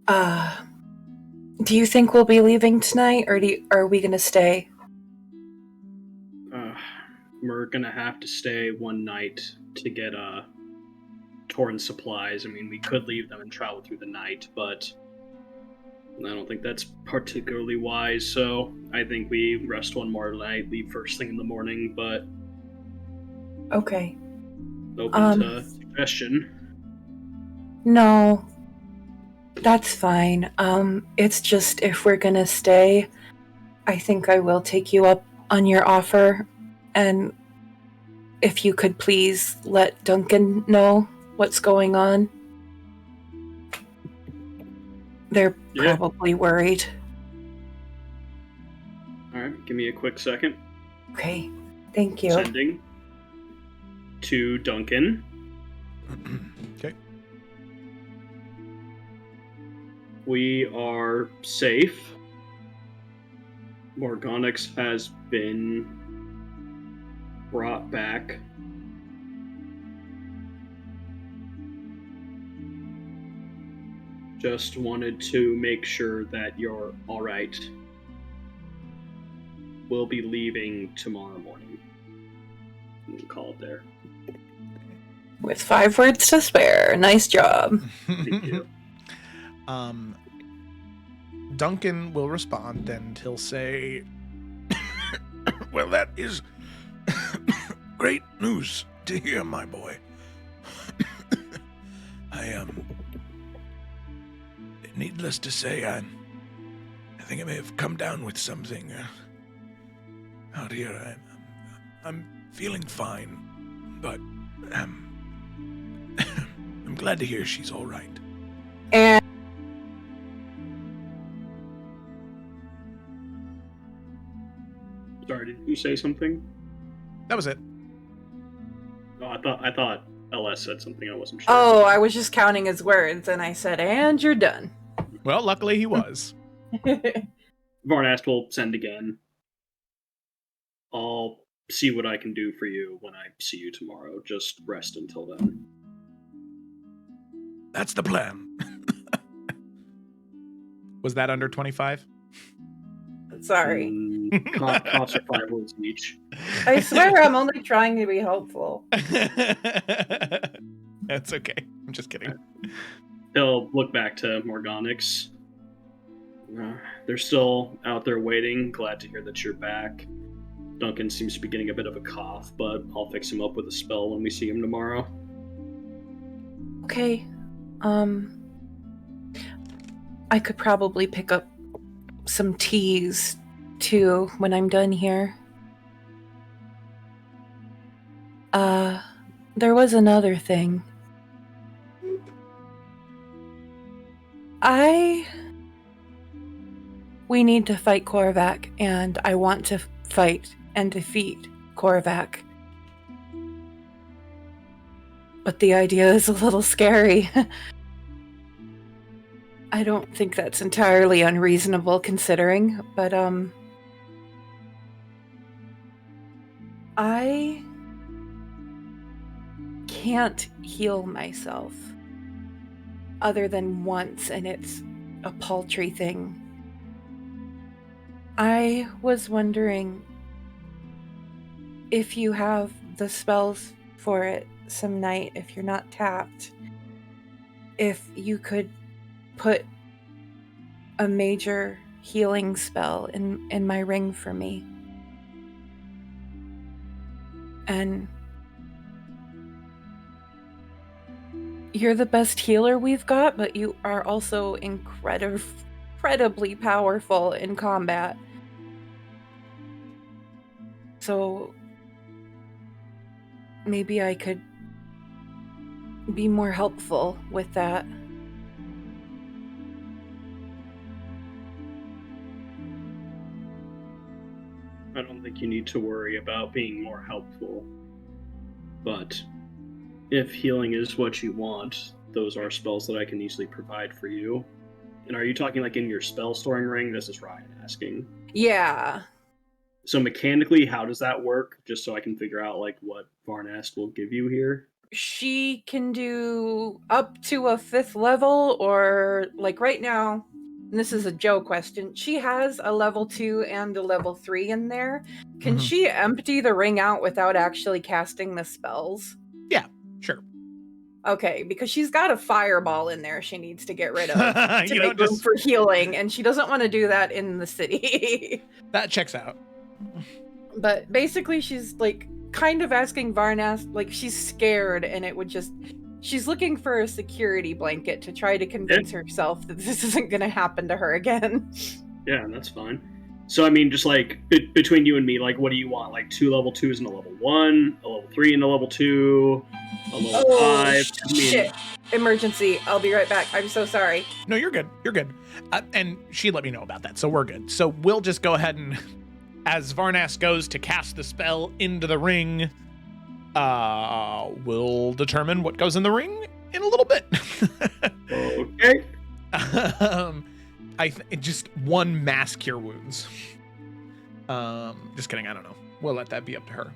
B: Do you think we'll be leaving tonight, or are we gonna stay?
E: We're gonna have to stay one night to get Torn supplies. I mean, we could leave them and travel through the night, but I don't think that's particularly wise. So I think we rest one more night, leave first thing in the morning. But
B: Okay.
E: open to suggestion.
B: No, that's fine. It's just if we're gonna stay, I think I will take you up on your offer, and if you could please let Duncan know what's going on. They're probably worried.
E: All right, give me a quick second.
B: Okay, thank you.
E: Sending to Duncan.
A: Okay.
E: We are safe. Morganix has been brought back. Just wanted to make sure that you're all right. We'll be leaving tomorrow morning. We'll call it there.
B: With 5 words to spare. Nice job.
E: Thank you.
A: Duncan will respond and he'll say,
G: Well, that is great news to hear, my boy. Needless to say, I think I may have come down with something out here. I'm feeling fine, but I'm glad to hear she's all right.
B: And
E: Sorry, did you say something?
A: that was it.
E: No, I thought LS said something. I wasn't sure.
B: oh, I was just counting his words, and I said, and you're done.
A: Well, luckily he was.
E: Varnast will send again. I'll see what I can do for you when I see you tomorrow. Just rest until then.
G: That's the plan.
A: Was that under 25?
B: Sorry.
E: Costs are 5 words each.
B: I swear I'm only trying to be helpful.
A: That's okay. I'm just kidding.
E: He'll look back to Morganix. They're still out there waiting. Glad to hear that you're back. Duncan seems to be getting a bit of a cough, but I'll fix him up with a spell when we see him tomorrow.
B: Okay. I could probably pick up some teas, too, when I'm done here. There was another thing. We need to fight Korvac, and I want to fight and defeat Korvac. But the idea is a little scary. I don't think that's entirely unreasonable considering, but I can't heal myself other than once, and it's a paltry thing. I was wondering if you have the spells for it some night, if you're not tapped, if you could put a major healing spell in my ring for me. And you're the best healer we've got, but you are also incredibly powerful in combat. So maybe I could be more helpful with that.
E: I don't think you need to worry about being more helpful. But if healing is what you want, those are spells that I can easily provide for you. And are you talking like in your spell storing ring? This is Ryan asking.
B: Yeah.
E: So mechanically, how does that work? Just so I can figure out like what Varnast will give you here.
B: She can do up to a 5th level, or like right now, and this is a Joe question, she has a level 2 and a level 3 in there. Can she empty the ring out without actually casting the spells?
A: Yeah, sure.
B: Okay, because she's got a fireball in there she needs to get rid of to make room for healing, and she doesn't want to do that in the city.
A: That checks out.
B: But basically she's like kind of asking Varnast, like she's scared, and it would just, she's looking for a security blanket to try to convince herself that this isn't going to happen to her again.
E: Yeah, that's fine. So I mean, just like between you and me, like what do you want? Like 2 level 2s and a level 1, a level 3 and a level 2, a level 5.
B: Shit. Emergency. I'll be right back. I'm so sorry.
A: No, you're good. You're good. And she let me know about that, so we're good. So we'll just go ahead and, as Varnast goes to cast the spell into the ring, we'll determine what goes in the ring in a little bit.
E: Okay.
A: Just 1 mass cure wounds. Just kidding. I don't know. We'll let that be up to her.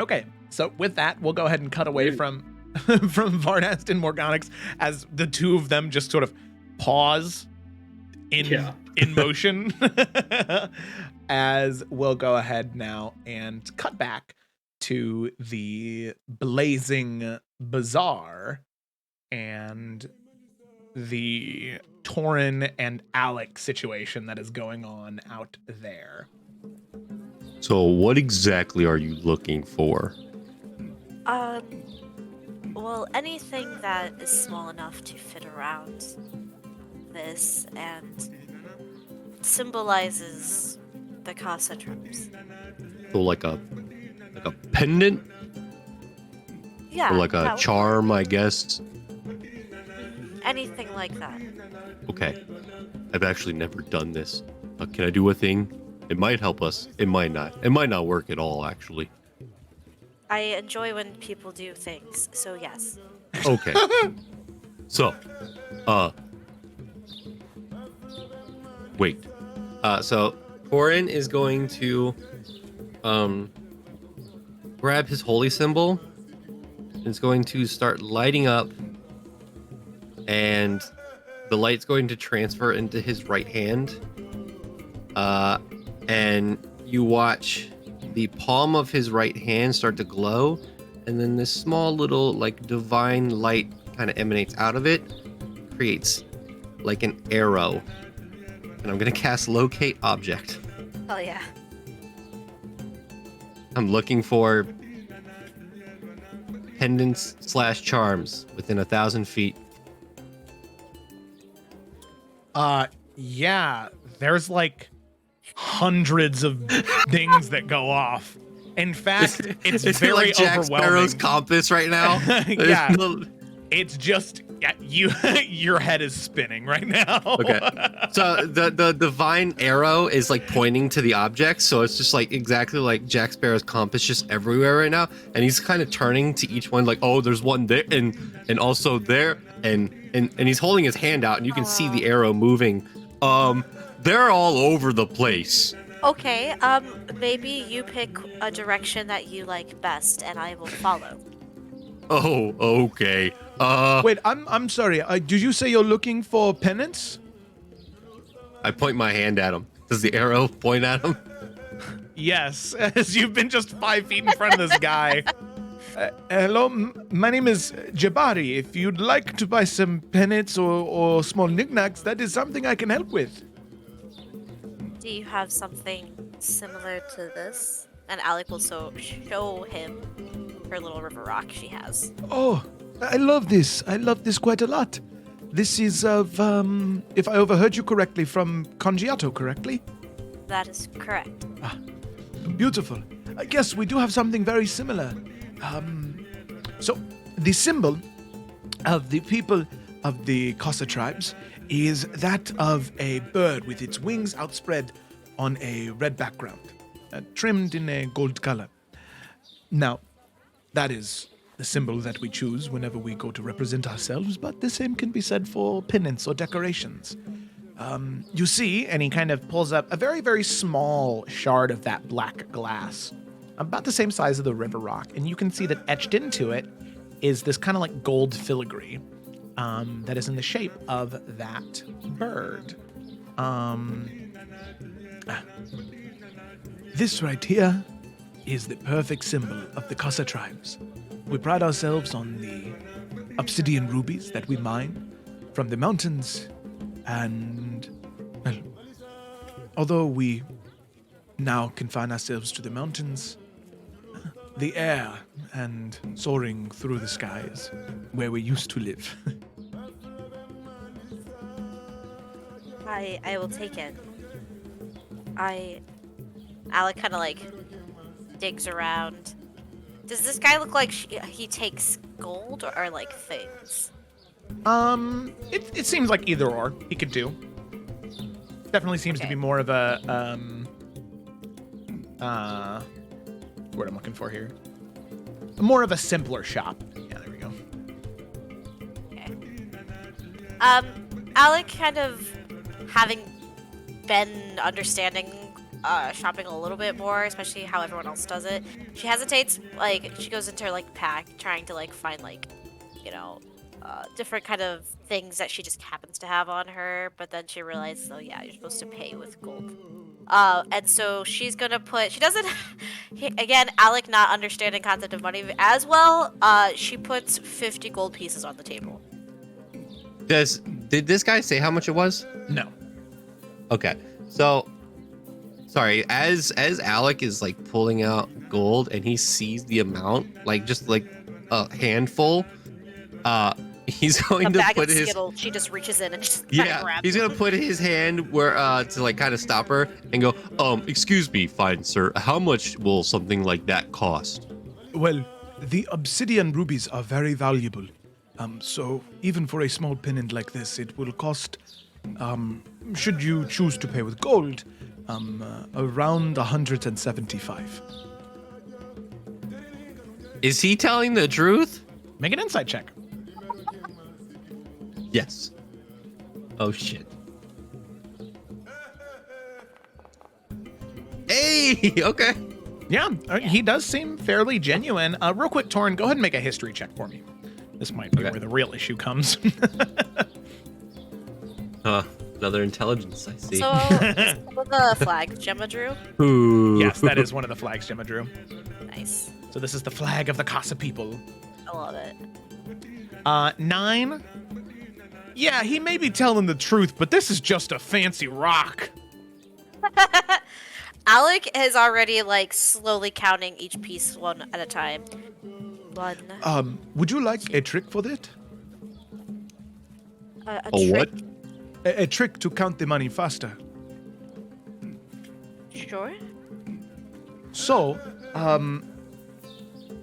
A: Okay. So with that, we'll go ahead and cut away from Varnast and Morganix as the two of them just sort of pause in motion. As we'll go ahead now and cut back to the blazing bazaar and the Torin and Alec situation that is going on out there.
D: So what exactly are you looking for?
F: Well, anything that is small enough to fit around this and symbolizes the Casa troops.
D: So like a pendant?
F: Yeah.
D: Or like a charm, I guess?
F: Anything like that.
D: Okay. I've actually never done this. Can I do a thing? It might help us. It might not. It might not work at all, actually.
F: I enjoy when people do things, so yes.
D: Okay. So, wait. So Torin is going to grab his holy symbol. It's going to start lighting up, and the light's going to transfer into his right hand. and you watch the palm of his right hand start to glow, and then this small little like divine light kind of emanates out of it, creates like an arrow. And I'm gonna cast locate object.
F: Oh yeah.
D: I'm looking for pendants / charms within 1,000 feet.
A: Yeah, there's like hundreds of dings that go off. In fact, it's very
D: like Jack
A: overwhelming.
D: Sparrow's compass right now.
A: Yeah. It's just your head is spinning right now.
D: Okay. So the divine arrow is like pointing to the object, so it's just like exactly like Jack Sparrow's compass, just everywhere right now. And he's kind of turning to each one, like, oh, there's one there, and also there, and he's holding his hand out, and you can see the arrow moving. They're all over the place.
F: Okay, maybe you pick a direction that you like best, and I will follow.
D: Oh, okay.
G: Wait, I'm sorry. Did you say you're looking for penance?
D: I point my hand at him. Does the arrow point at him?
A: Yes, as you've been just 5 feet in front of this guy.
G: Hello, my name is Jabari. If you'd like to buy some pennants or small knickknacks, that is something I can help with.
F: Do you have something similar to this? And Alec will show him her little river rock she has.
G: Oh, I love this. I love this quite a lot. This is of, if I overheard you correctly, from Congiato, correctly?
F: That is correct.
G: Beautiful. Yes, we do have something very similar. So, the symbol of the people of the Casa tribes is that of a bird with its wings outspread on a red background, trimmed in a gold color. Now, that is the symbol that we choose whenever we go to represent ourselves, but the same can be said for pennants or decorations. You see, and he kind of pulls up a very, very small shard of that black glass, about the same size of the river rock, and you can see that etched into it is this kind of like gold filigree that is in the shape of that bird. This right here is the perfect symbol of the Casa tribes. We pride ourselves on the obsidian rubies that we mine from the mountains, and well, although we now confine ourselves to the mountains, the air and soaring through the skies where we used to live.
F: I will take it. Alec kind of like digs around. Does this guy look like he takes gold or like things?
A: It seems like either or he could do. Definitely seems to be more of a word I'm looking for here. More of a simpler shop. Yeah, there we go.
F: Okay. Alec kind of having been understanding shopping a little bit more, especially how everyone else does it. She hesitates, like she goes into her like pack trying to like find like, you know, different kind of things that she just happens to have on her, but then she realizes, oh yeah, you're supposed to pay with gold. And so she's gonna put, she doesn't, again, Alec not understanding concept of money as well, she puts 50 gold pieces on the table.
D: Did this guy say how much it was?
A: No.
D: Okay, so sorry, as Alec is like pulling out gold and he sees the amount, like just like a handful, he's going to put his
F: Skittle, she just reaches in and just
D: grabs he's gonna put his hand where to like kind of stop her and go, excuse me, fine sir, how much will something like that cost?
G: Well, the obsidian rubies are very valuable. So even for a small pendant like this, it will cost, should you choose to pay with gold, around 175.
D: Is he telling the truth?
A: Make an insight check.
D: Yes. Oh shit. Hey, okay.
A: Yeah, he does seem fairly genuine. Real quick, Torrin, go ahead and make a history check for me. This might be where the real issue comes.
D: Another intelligence, I see.
F: So, is one of the flags Gemma drew?
D: Ooh.
A: Yes, that is one of the flags Gemma drew.
F: Nice.
A: So this is the flag of the Casa people.
F: I love it.
A: 9. Yeah, he may be telling the truth, but this is just a fancy rock.
F: Alec is already like slowly counting each piece one at a time. 1.
G: Would you like a trick for that?
F: A
D: what?
F: trick?
G: A trick to count the money faster.
F: Sure.
G: So,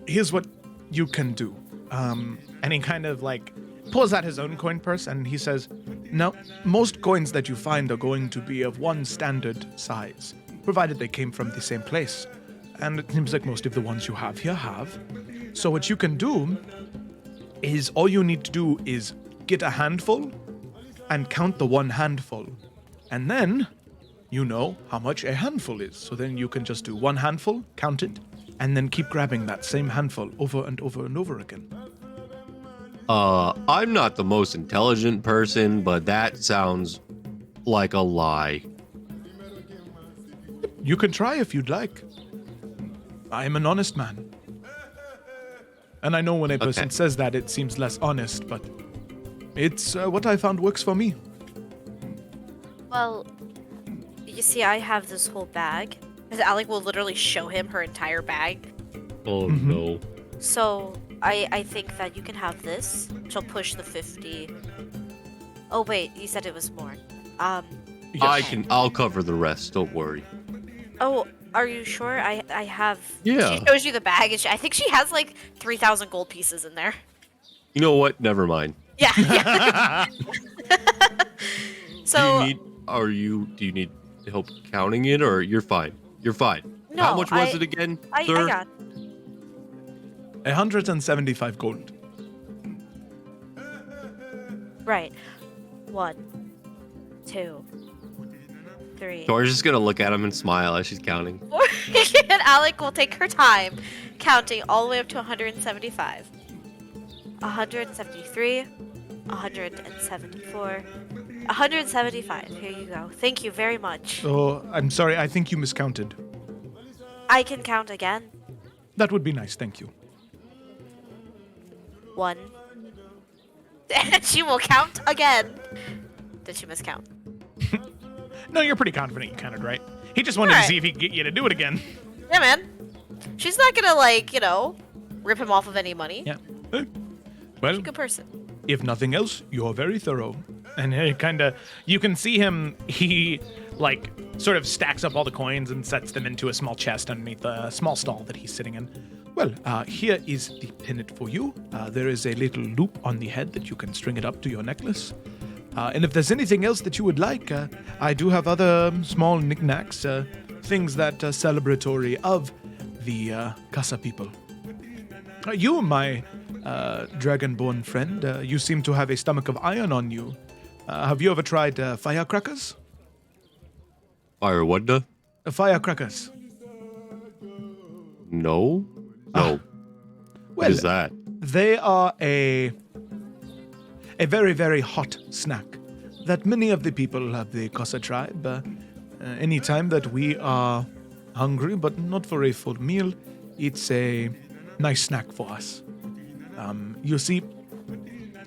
G: here's what you can do.
A: And he kind of like pulls out his own coin purse and he says,
G: Now, most coins that you find are going to be of one standard size, provided they came from the same place. And it seems like most of the ones you have here have. So what you can do is all you need to do is get a handful and count the one handful. And then you know how much a handful is. So then you can just do one handful, count it, and then keep grabbing that same handful over and over and over again.
D: I'm not the most intelligent person, but that sounds like a lie.
G: You can try if you'd like. I am an honest man. And I know when a person says that, it seems less honest, but it's what I found works for me.
F: Well, you see, I have this whole bag. Because Alec will literally show him her entire bag.
D: Oh no.
F: So I think that you can have this. She'll push the 50. Oh wait, you said it was more.
D: I'll cover the rest, don't worry.
F: Oh, are you sure? I have.
D: Yeah.
F: She shows you the bag, and I think she has like 3,000 gold pieces in there.
D: You know what? Never mind.
F: Yeah. So.
D: Do you need help counting it, or you're fine? You're fine.
F: No,
D: How much was it again, sir?
F: I got.
G: 175 gold.
F: Right. 1, 2, 3.
D: Tori's just gonna look at him and smile as she's counting.
F: And Alec will take her time, counting all the way up to 175. 173. 174. 175. Here you go. Thank you very much.
G: Oh, I'm sorry, I think you miscounted.
F: I can count again.
G: That would be nice, thank you.
F: 1. And she will count again. Did she miscount?
A: no, you're pretty confident you counted right. He just wanted to see if he could get you to do it again.
F: Yeah, man. She's not gonna, like, rip him off of any money.
A: Yeah.
G: Well,
F: She's a good person.
G: if nothing else, you're very thorough.
A: And he you can see him, he like sort of stacks up all the coins and sets them into a small chest underneath a small stall that he's sitting in.
G: Well, here is the pendant for you. There is a little loop on the head that you can string it up to your necklace. And if there's anything else that you would like, I do have other small knickknacks, things that are celebratory of the Casa people. You, my dragonborn friend, you seem to have a stomach of iron on you. Have you ever tried firecrackers?
D: Fire what the?
G: Firecrackers.
D: No. No. What
G: Well,
D: is that?
G: they are a very, very hot snack that many of the people of the Casa tribe, anytime that we are hungry but not for a full meal, it's a nice snack for us. You see,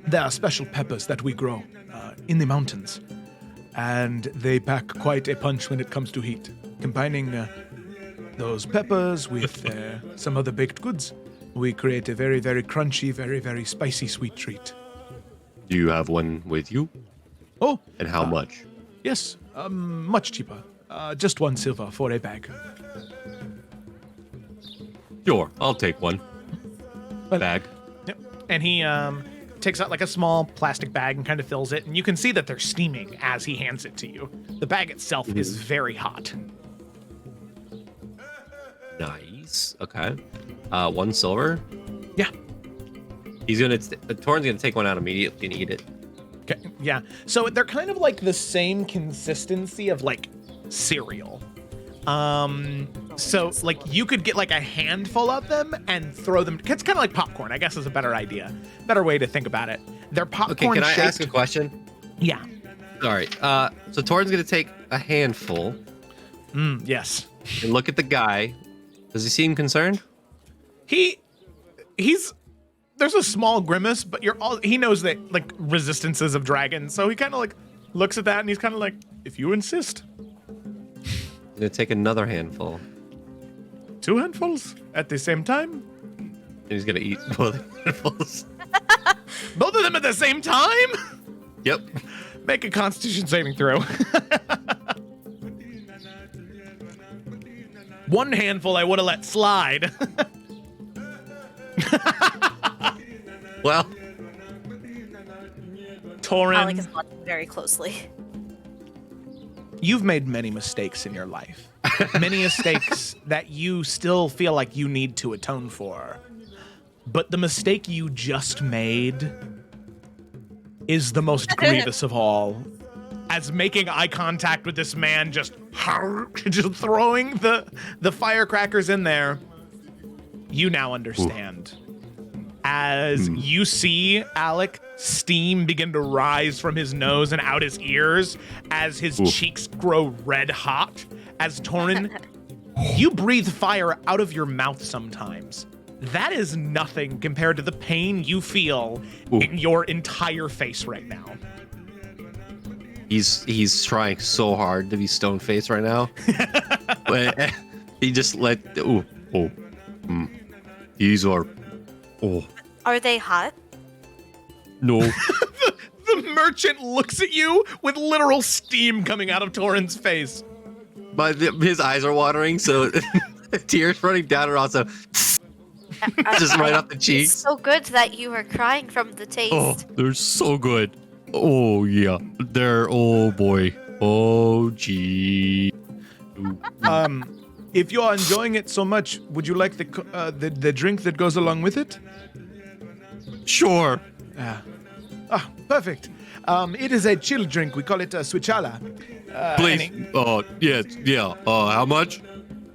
G: there are special peppers that we grow in the mountains, and they pack quite a punch when it comes to heat. Combining those peppers with some other baked goods, we create a very, very crunchy, very, very spicy sweet treat.
D: Do you have one with you?
G: Oh,
D: And how much?
G: yes, much cheaper. Just 1 silver for a bag.
D: Sure, I'll take one.
G: Well,
D: Bag.
A: Yep. And he takes out like a small plastic bag and kind of fills it. And you can see that they're steaming as he hands it to you. The bag itself is very hot.
D: Nice. Okay. 1 silver.
A: Yeah.
D: Torn's gonna take one out immediately and eat it.
A: Okay. Yeah. So they're kind of like the same consistency of like cereal. So like you could get like a handful of them and throw them. It's kind of like popcorn, I guess is a better idea. Better way to think about it. They're popcorn
D: Okay, can I
A: shaped.
D: ask a question?
A: Yeah.
D: All right. So Torrin's gonna take a handful
A: Yes.
D: and look at the guy. Does he seem concerned?
A: He's there's a small grimace, but he knows that like resistances of dragons, so he kind of like looks at that and he's kind of like, if you insist.
D: I'm gonna take another handful.
A: 2 handfuls at the same time?
D: And he's gonna eat both handfuls.
A: Both of them at the same time?
D: Yep.
A: Make a Constitution saving throw. 1 handful I would have let slide.
D: Well,
A: Torin,
F: Alec is watching very closely.
A: you've made many mistakes in your life. Many mistakes that you still feel like you need to atone for. But the mistake you just made is the most grievous of all. As making eye contact with this man, just throwing the firecrackers in there, you now understand. As you see Alec, steam begin to rise from his nose and out his ears, as his cheeks grow red hot, as Torin, you breathe fire out of your mouth sometimes. That is nothing compared to the pain you feel in your entire face right now.
D: he's trying so hard to be stone faced right now. But he just these are
F: Are they hot?
D: no.
A: The merchant looks at you with literal steam coming out of Torin's face.
D: But his eyes are watering, so tears running down are also just right off the
F: It's
D: cheeks.
F: so good that you are crying from the taste.
D: Oh, they're so good. Oh yeah, oh boy. Oh gee.
A: If you are enjoying it so much, would you like the drink that goes along with it?
D: Sure.
A: Perfect. It is a chill drink. We call it Switchala.
D: Please. Oh yeah, yeah. How much?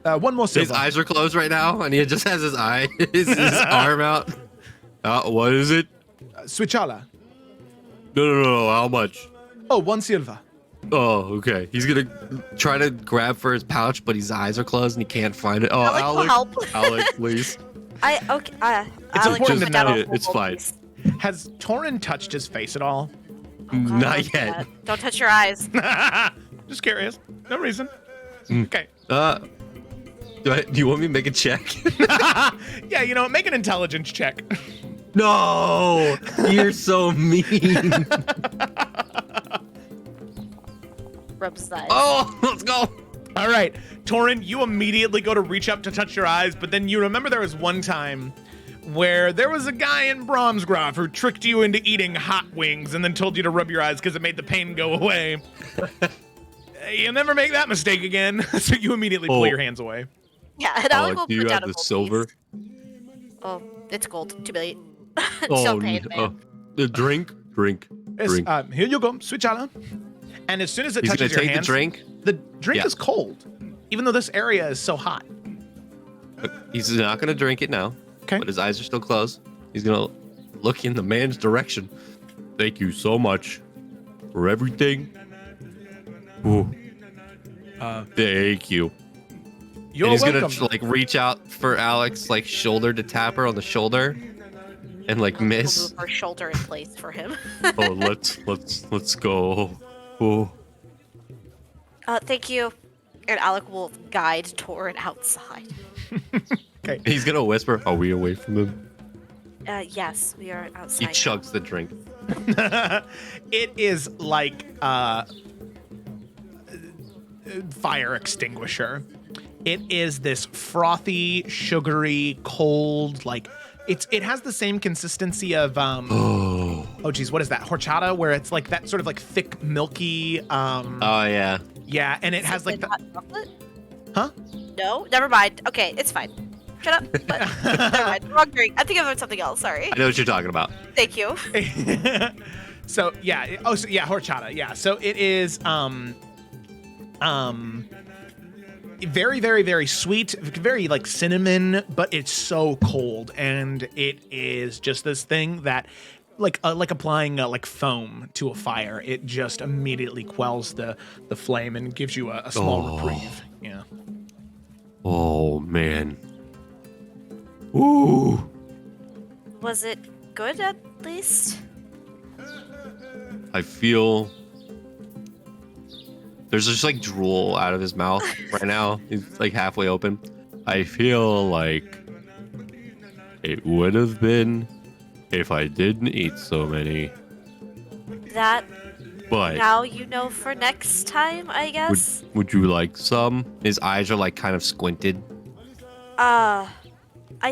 A: 1 more
D: His
A: silver.
D: eyes are closed right now, and he just has his his arm out. What is it?
A: Switchala.
D: No. How much?
A: Oh, 1 silver.
D: Oh, okay. He's gonna try to grab for his pouch, but his eyes are closed and he can't find it. Oh,
F: Alec will help.
D: Alec, please.
A: It's
F: Alec
A: important
F: will
A: to
F: put down
A: know
F: a
D: it. It's
F: full
D: fine.
F: piece.
A: Has Torin touched his face at all?
D: Not yet.
F: Don't touch your eyes.
A: Just curious. No reason.
D: Mm.
A: Okay.
D: Do you want me to make a check?
A: Yeah, you know what? Make an intelligence check.
D: No, you're so mean.
F: Rubs his eyes.
D: Oh, let's go.
A: All right. Torin, you immediately go to reach up to touch your eyes, but then you remember there was one time where there was a guy in Bromsgrove who tricked you into eating hot wings and then told you to rub your eyes because it made the pain go away. You'll never make that mistake again. So you immediately pull your hands away.
F: Yeah, and Alec will
D: do you
F: put down
D: have
F: a
D: the
F: full
D: silver?
F: piece. Oh, it's gold. Too late.
D: Oh,
F: Don't pay it,
D: no.
F: man.
D: The drink.
A: Yes, here you go, Switchala. And as soon as it
D: He's
A: touches
D: gonna
A: your
D: take
A: hands,
D: the drink.
A: the drink
D: Yeah.
A: is cold, even though this area is so hot.
D: He's not gonna drink it now.
A: Okay.
D: But his eyes are still closed. He's gonna look in the man's direction. Thank you so much for everything. Ooh. Thank you.
A: You're
D: and he's
A: welcome.
D: gonna like reach out for Alex, like shoulder to tap her on the shoulder, and like
F: We'll
D: miss.
F: move her shoulder in place for him.
D: Oh, let's go. Oh.
F: Thank you. And Alec will guide Torin outside.
A: Okay.
D: He's gonna whisper, "Are we away from him?"
F: Yes, we are
D: He
F: outside.
D: chugs the drink.
A: It is like fire extinguisher. It is this frothy, sugary, cold, like it has the same consistency of oh geez, what is that? Horchata, where it's like that sort of like thick, milky
D: Oh yeah.
A: yeah, and it has like the
F: hot chocolate?
A: Huh?
F: No, never mind. Okay, it's fine. Shut up. But, never mind. Wrong drink. I think I'm on something else. Sorry.
D: I know what you're talking about.
F: Thank you.
A: so yeah, so yeah, horchata. Yeah. So it is very, very, very sweet, very like cinnamon, but it's so cold, and it is just this thing that like applying like foam to a fire. It just immediately quells the flame and gives you a small reprieve. Yeah.
D: Oh man. Ooh.
F: Was it good at least?
D: I feel there's just like drool out of his mouth right now. He's like halfway open. I feel like it would have been if I didn't eat so many.
F: That
D: But
F: now you know for next time, I guess.
D: would you like some? His eyes are like kind of squinted.
F: I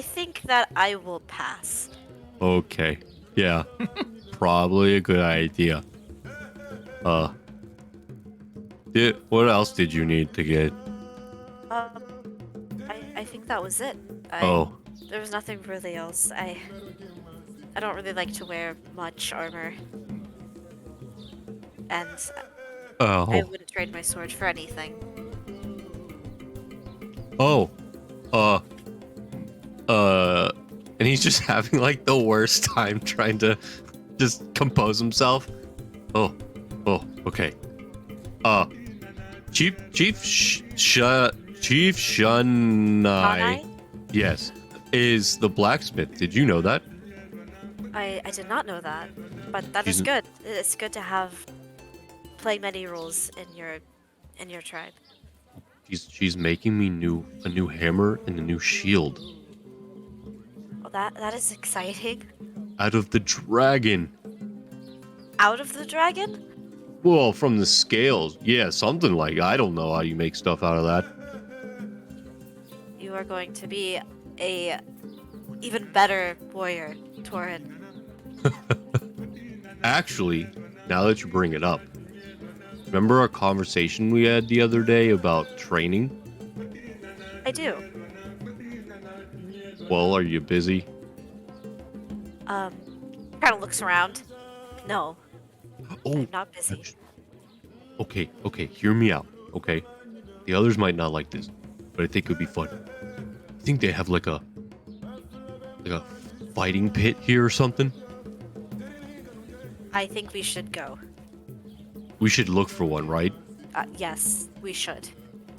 F: think that I will pass.
D: Okay. Yeah. Probably a good idea. What else did you need to get?
F: I think that was it. There was nothing really else. I don't really like to wear much armor. And I wouldn't trade my sword for anything.
D: And he's just having like the worst time trying to just compose himself. Okay. Chief Shunai, yes, is the blacksmith. Did you know that?
F: I did not know that, but that is good. It's good to have play many roles in your tribe.
D: She's making me a new hammer and a new shield.
F: Well, that is exciting.
D: Out of the dragon.
F: Out of the dragon?
D: Well, from the scales. Yeah, something like, I don't know how you make stuff out of that.
F: You are going to be a even better warrior, Torin.
D: Actually, now that you bring it up, remember our conversation we had the other day about training?
F: I do.
D: Well, are you busy?
F: Kind of looks around. No. I'm not busy.
D: Okay, hear me out, okay? The others might not like this, but I think it would be fun. I think they have like a fighting pit here or something.
F: I think we should go.
D: We should look for one, right?
F: Yes, we should.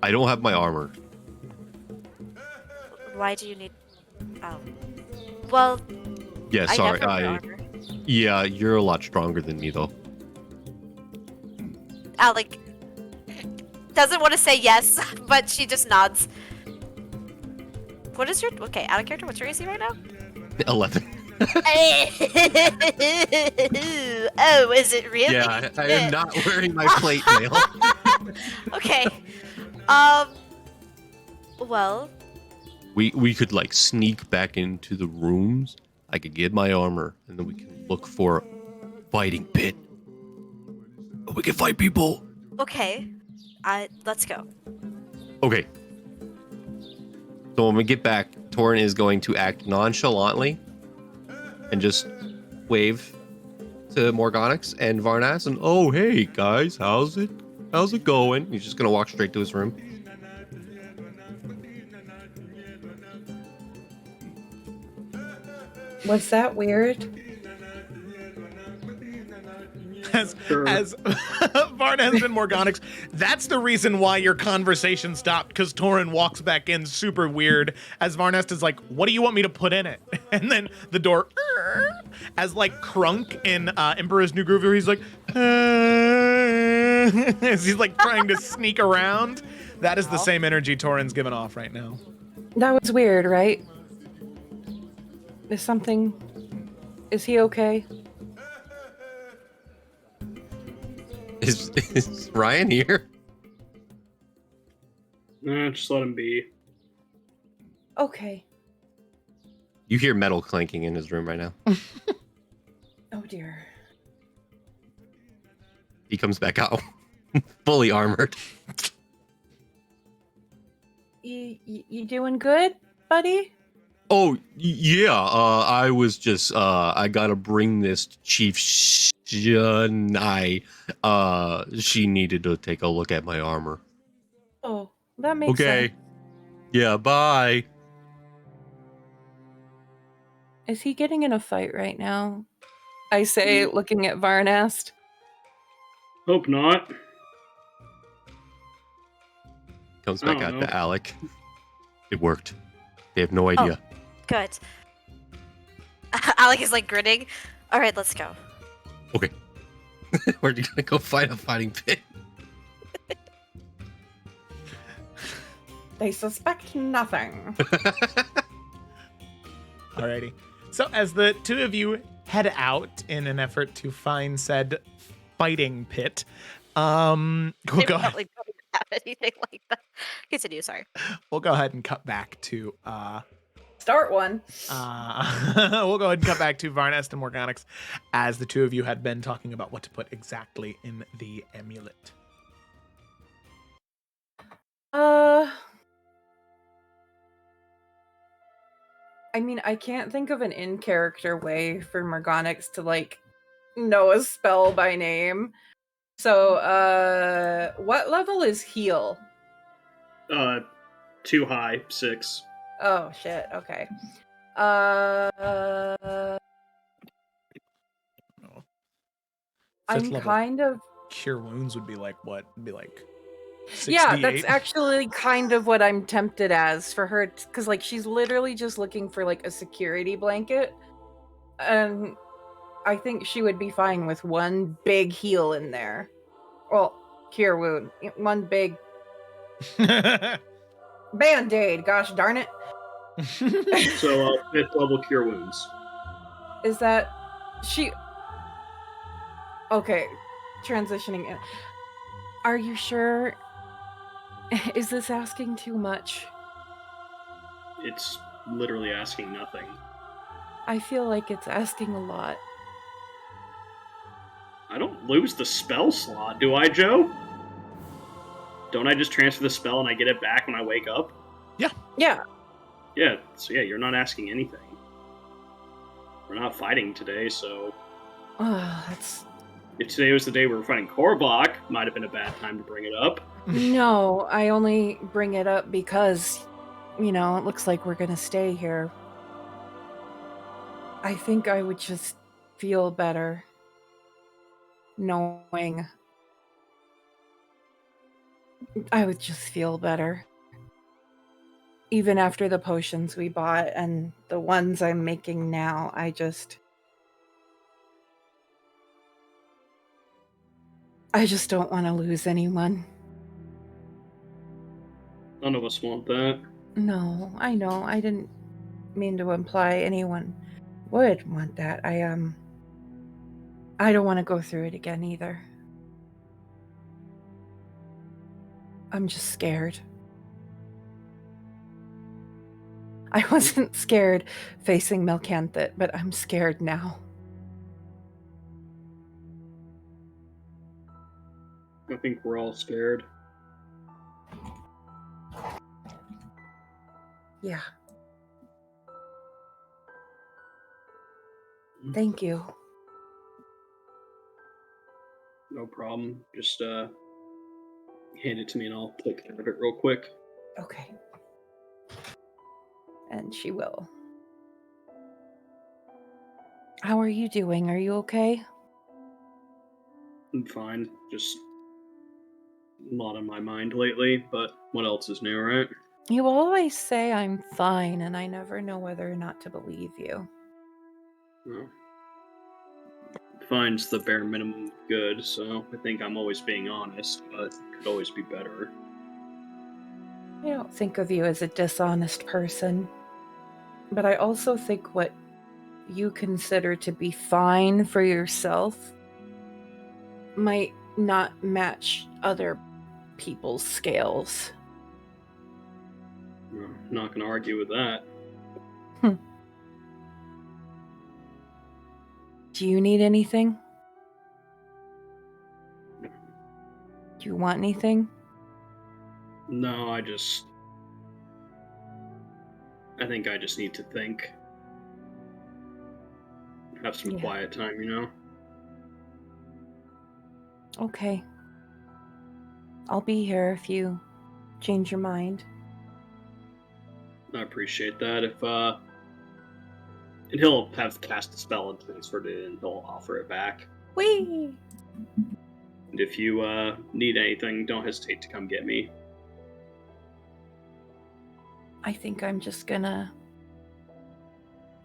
D: I don't have my armor.
F: Why do you need... Oh. Well...
D: Yeah, sorry.
F: I never wear armor.
D: Yeah, you're a lot stronger than me, though.
F: Alec doesn't want to say yes, but she just nods. What is your... Okay, out of character, what's your AC right now?
D: 11.
F: Oh, is it really?
D: Yeah, I am not wearing my plate mail.
F: Okay. Well...
D: We could, like, sneak back into the rooms. I could get my armor, and then we can look for a fighting pit. We can fight people.
F: Okay. Let's go.
D: Okay. So when we get back, Torin is going to act nonchalantly and just wave to Morgonix and Varnas and, oh, hey, guys, how's it going? He's just going to walk straight to his room.
B: Was that weird?
A: As Varnas and Morgonix, that's the reason why your conversation stopped, because Torin walks back in super weird as Varnas is like, what do you want me to put in it? And then the door, as like Krunk in Emperor's New Groove, he's like, as he's like trying to sneak around. That is the same energy Torin's giving off right now.
B: That was weird, right? Is he okay?
D: Is Ryan here?
E: Nah, just let him be.
B: Okay.
D: You hear metal clanking in his room right now.
B: Oh dear.
D: He comes back out, fully armored.
B: You doing good, buddy?
D: Oh, yeah, I was just, I gotta bring this to Chief Shunai. She needed to take a look at my armor.
B: Oh, that makes sense.
D: Okay. Yeah, bye.
B: Is he getting in a fight right now? I say, looking at Varnast.
E: Hope not.
D: Comes back out to Alec. It worked. They have no idea.
F: Oh, good. Alec is like grinning. All right, let's go.
D: Okay. We're gonna go find a fighting pit.
B: They suspect nothing.
A: Alrighty. So as the two of you head out in an effort to find said fighting pit, we'll
F: They
A: go ahead.
F: probably don't have anything like that. Continue. Sorry.
A: We'll go ahead and cut back to
B: Start one.
A: we'll go ahead and cut back to Varnest and Morganix as the two of you had been talking about what to put exactly in the amulet.
B: I mean, I can't think of an in-character way for Morganix to, like, know a spell by name. So, what level is heal?
E: Too high, 6.
B: Oh, shit, okay. I'm kind of...
A: Cure wounds would be like what? It'd be like 68?
B: Yeah, that's actually kind of what I'm tempted as for her, because like she's literally just looking for like a security blanket, and I think she would be fine with one big heal in there. Well, cure wound, one big band-aid. Gosh darn it!
E: So 5th level cure wounds.
B: Is that she? Okay, transitioning in. Are you sure? Is this asking too much?
E: It's literally asking nothing.
B: I feel like it's asking a lot.
E: I don't lose the spell slot, do I, Joe? Don't I just transfer the spell and I get it back when I wake up?
A: Yeah.
B: Yeah.
E: Yeah, so yeah, you're not asking anything. We're not fighting today, so...
B: That's...
E: If today was the day we were fighting Korbach, might have been a bad time to bring it up.
B: No, I only bring it up because, you know, it looks like we're gonna stay here. I think I would just feel better knowing. I would just feel better. Even after the potions we bought and the ones I'm making now, I just don't want to lose anyone.
E: None of us want that.
B: No, I know. I didn't mean to imply anyone would want that. I don't want to go through it again either. I'm just scared. I wasn't scared facing Melcanthit, but I'm scared now.
E: I think we're all scared.
B: Yeah. Thank you.
E: No problem. Just hand it to me and I'll take care of it real quick.
B: Okay. And she will. How are you doing? Are you okay?
E: I'm fine. Just a lot on my mind lately, but what else is new, right?
B: You always say I'm fine, and I never know whether or not to believe you.
E: Well, fine's the bare minimum of good, so I think I'm always being honest, but could always be better.
B: I don't think of you as a dishonest person, but I also think what you consider to be fine for yourself might not match other people's scales.
E: Well, I'm not going to argue with that.
B: Do you need anything? Do you want anything?
E: No, I think I just need to think. Have some quiet time, you know?
B: Okay. I'll be here if you change your mind.
E: I appreciate that. And he'll have cast the spell and transferred it, and he'll offer it back.
B: Whee!
E: And if you need anything, don't hesitate to come get me.
B: I think I'm just gonna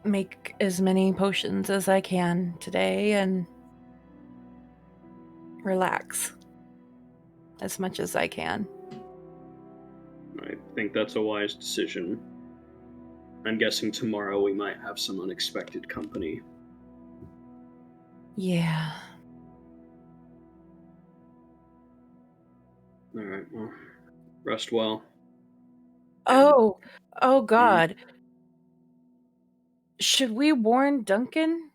B: make as many potions as I can today and relax as much as I can.
E: I think that's a wise decision. I'm guessing tomorrow we might have some unexpected company.
B: Yeah.
E: Alright, well, rest well.
B: Oh God. Should we warn Duncan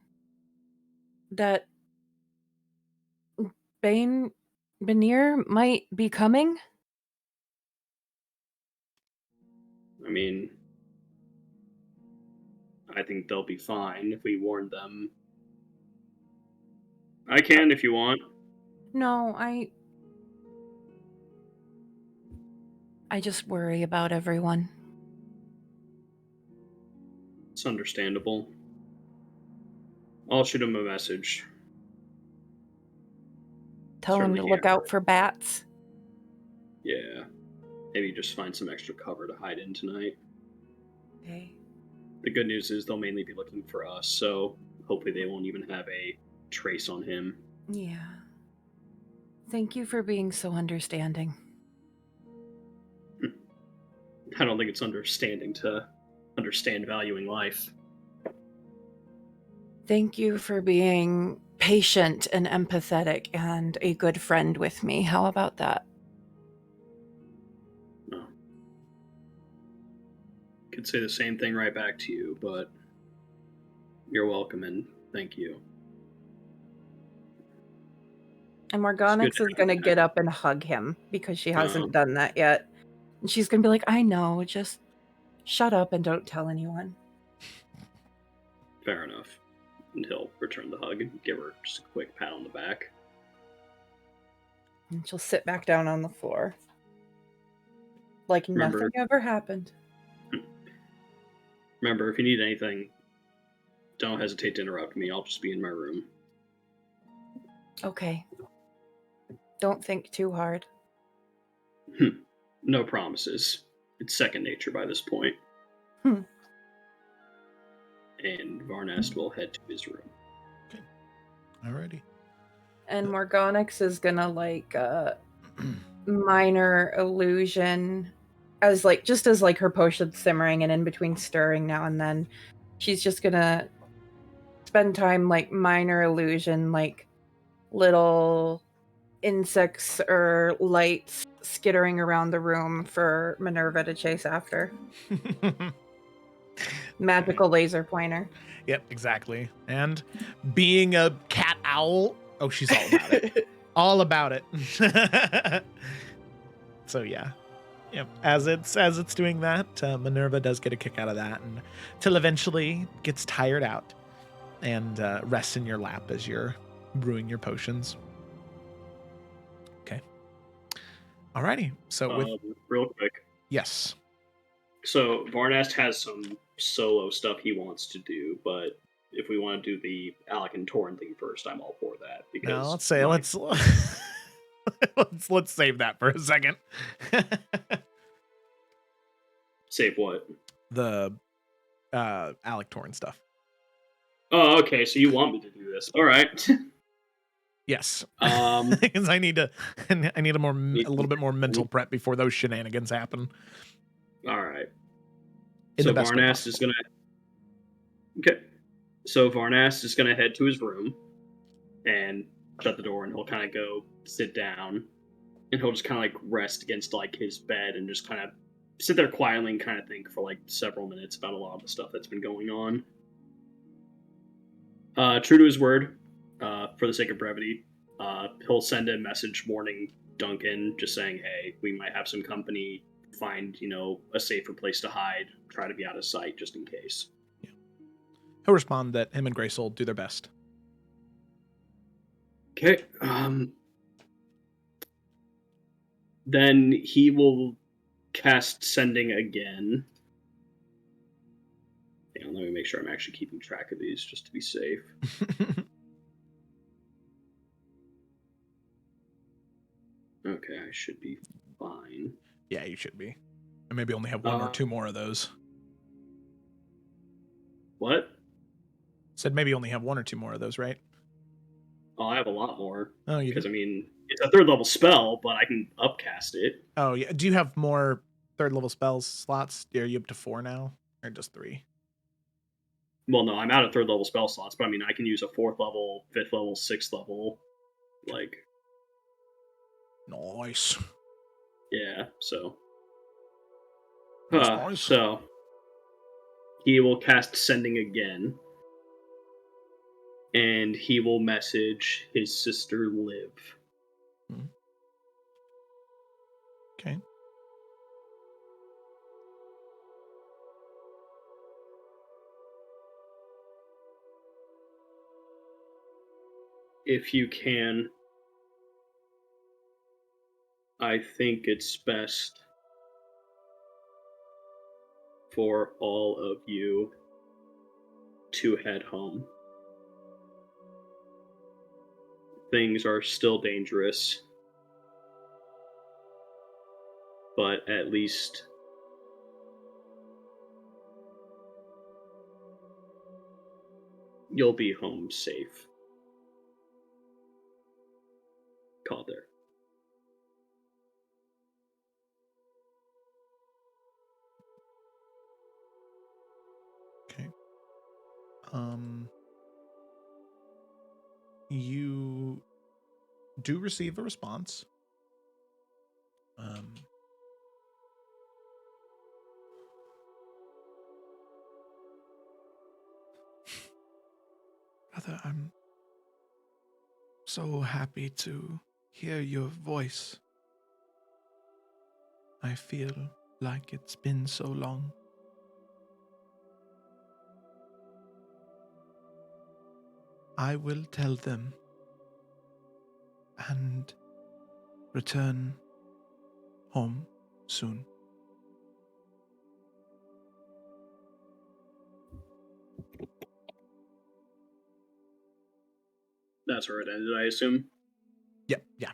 B: that Benir might be coming?
E: I mean, I think they'll be fine if we warn them. I can if you want.
B: No, I just worry about everyone.
E: It's understandable. I'll shoot him a message.
B: Tell him
E: Certainly
B: to look
E: can't
B: out
E: hurt.
B: for bats.
E: Yeah. Maybe just find some extra cover to hide in tonight.
B: Okay.
E: The good news is they'll mainly be looking for us, so hopefully they won't even have a trace on him.
B: Yeah. Thank you for being so understanding.
E: I don't think it's understanding to understand valuing life.
B: Thank you for being patient and empathetic and a good friend with me. How about that?
E: No. Could say the same thing right back to you, but you're welcome and thank you.
B: And Morganix is going to get up and hug him because she hasn't done that yet. And she's going to be like, I know, just shut up and don't tell anyone.
E: Fair enough. And he'll return the hug and give her just a quick pat on the back.
B: And she'll sit back down on the floor. Like nothing ever happened.
E: Remember, if you need anything, don't hesitate to interrupt me. I'll just be in my room.
B: Okay. Don't think too hard.
E: No promises. It's second nature by this point. And Varnast will head to his room.
A: Okay. Alrighty.
B: And Morganix is gonna like minor illusion as like just as like her potion's simmering and in between stirring now and then. She's just gonna spend time like minor illusion, like little insects or lights skittering around the room for Minerva to chase after. Magical laser pointer.
A: Yep, exactly. And being a cat owl, oh, she's all about it. All about it. So yeah. Yep. As it's doing that, Minerva does get a kick out of that, and till eventually gets tired out and rests in your lap as you're brewing your potions. Okay. Alrighty. So with
E: real quick.
A: Yes.
E: So Varnast has some solo stuff he wants to do, but if we want to do the Alec and Torn thing first, I'm all for that. Because
A: now let's save that for a second.
E: Save what?
A: The Alec Torn stuff.
E: Oh, okay. So you want me to do this? All right.
A: Yes. Because I need a little bit more mental prep before those shenanigans happen.
E: All right.
A: In
E: so
A: the best way
E: Varnast is gonna. Okay. So Varnast is gonna head to his room and shut the door, and he'll kind of go sit down, and he'll just kind of like rest against like his bed and just kind of sit there quietly and kind of think for like several minutes about a lot of the stuff that's been going on. True to his word, for the sake of brevity, he'll send a message warning Duncan, just saying, hey, we might have some company, find, a safer place to hide, try to be out of sight just in case.
A: Yeah. He'll respond that him and Grace will do their best.
E: Okay. Then he will cast Sending again. Hang on, let me make make sure I'm actually keeping track of these just to be safe. Okay, I should be fine.
A: Yeah, you should be. And maybe only have one or two more of those.
E: What?
A: Said maybe only have one or two more of those, right?
E: Oh, I have a lot more.
A: Oh, you
E: Because,
A: do?
E: I mean, it's a 3rd level spell, but I can upcast it.
A: Oh, yeah. Do you have more 3rd level spells slots? Are you up to 4 now? Or just 3?
E: Well, no, I'm out of 3rd level spell slots, but I mean, I can use a 4th level, 5th level, 6th level. Like.
A: Nice.
E: Yeah, so.
A: Nice.
E: So. He will cast Sending again. And he will message his sister Liv.
A: Okay.
E: If you can, I think it's best for all of you to head home. Things are still dangerous, but at least you'll be home safe. Calder.
A: Okay. You do receive a response. Brother, I'm so happy to hear your voice. I feel like it's been so long. I will tell them and return home soon.
E: That's where it ended, I assume?
A: Yep, yeah.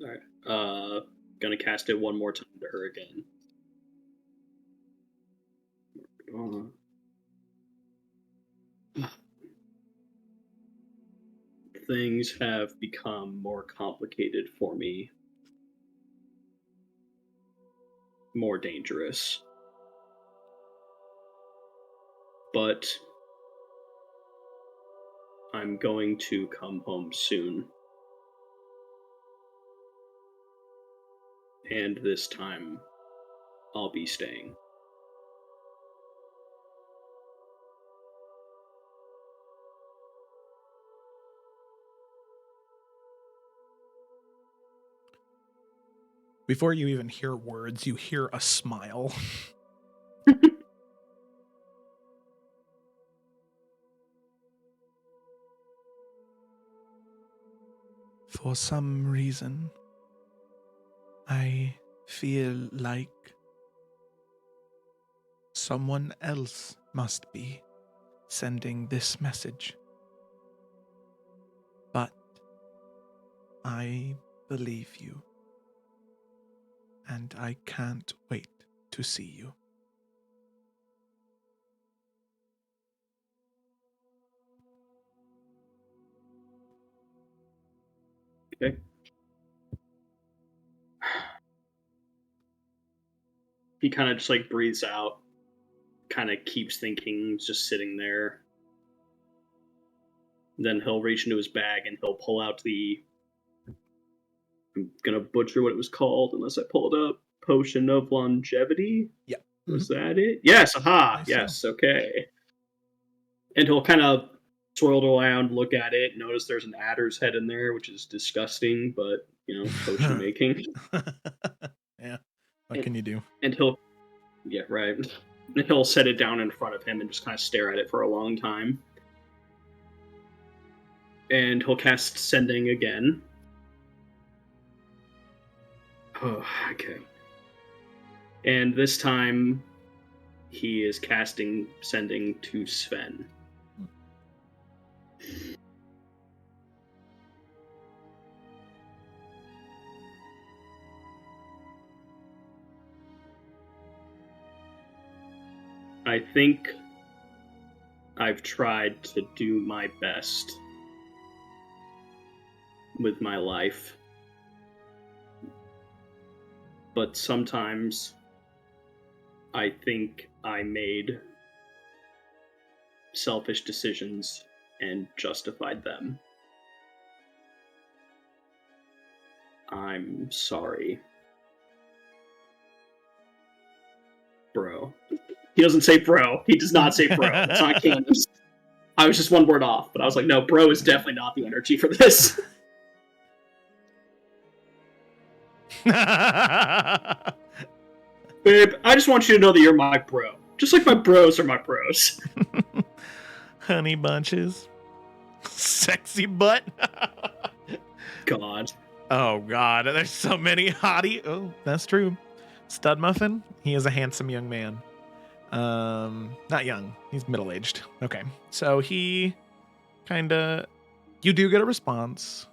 E: Alright. Gonna cast it one more time to her again. Things have become more complicated for me. More dangerous. But I'm going to come home soon. And this time, I'll be staying.
A: Before you even hear words, you hear a smile. For some reason, I feel like someone else must be sending this message. But I believe you, and I can't wait to see you.
E: Okay. He kind of just like breathes out, kind of keeps thinking, just sitting there. Then he'll reach into his bag and he'll pull out the, I'm gonna butcher what it was called unless I pull it up, potion of longevity?
A: Yeah.
E: Was that it? Yes, aha! Yes,
A: So.
E: Okay. And he'll kind of swirl around, look at it, notice there's an adder's head in there, which is disgusting, but, potion making.
A: Yeah. What can you do?
E: And he'll, yeah, right. And he'll set it down in front of him and just kind of stare at it for a long time. And he'll cast Sending again. Oh, okay. And this time, he is sending to Sven. I think I've tried to do my best with my life, but sometimes I think I made selfish decisions and justified them. I'm sorry, bro. He doesn't say bro. He does not say bro. It's not canon. I was just one word off, but I was like, no, bro is definitely not the energy for this. Babe, I just want you to know that you're my bro. Just like my bros are my bros.
A: Honey bunches. Sexy butt.
E: God.
A: Oh, God. There's so many hottie. Oh, that's true. Stud Muffin, he is a handsome young man. Not young. He's middle-aged. Okay. So he kind of... You do get a response.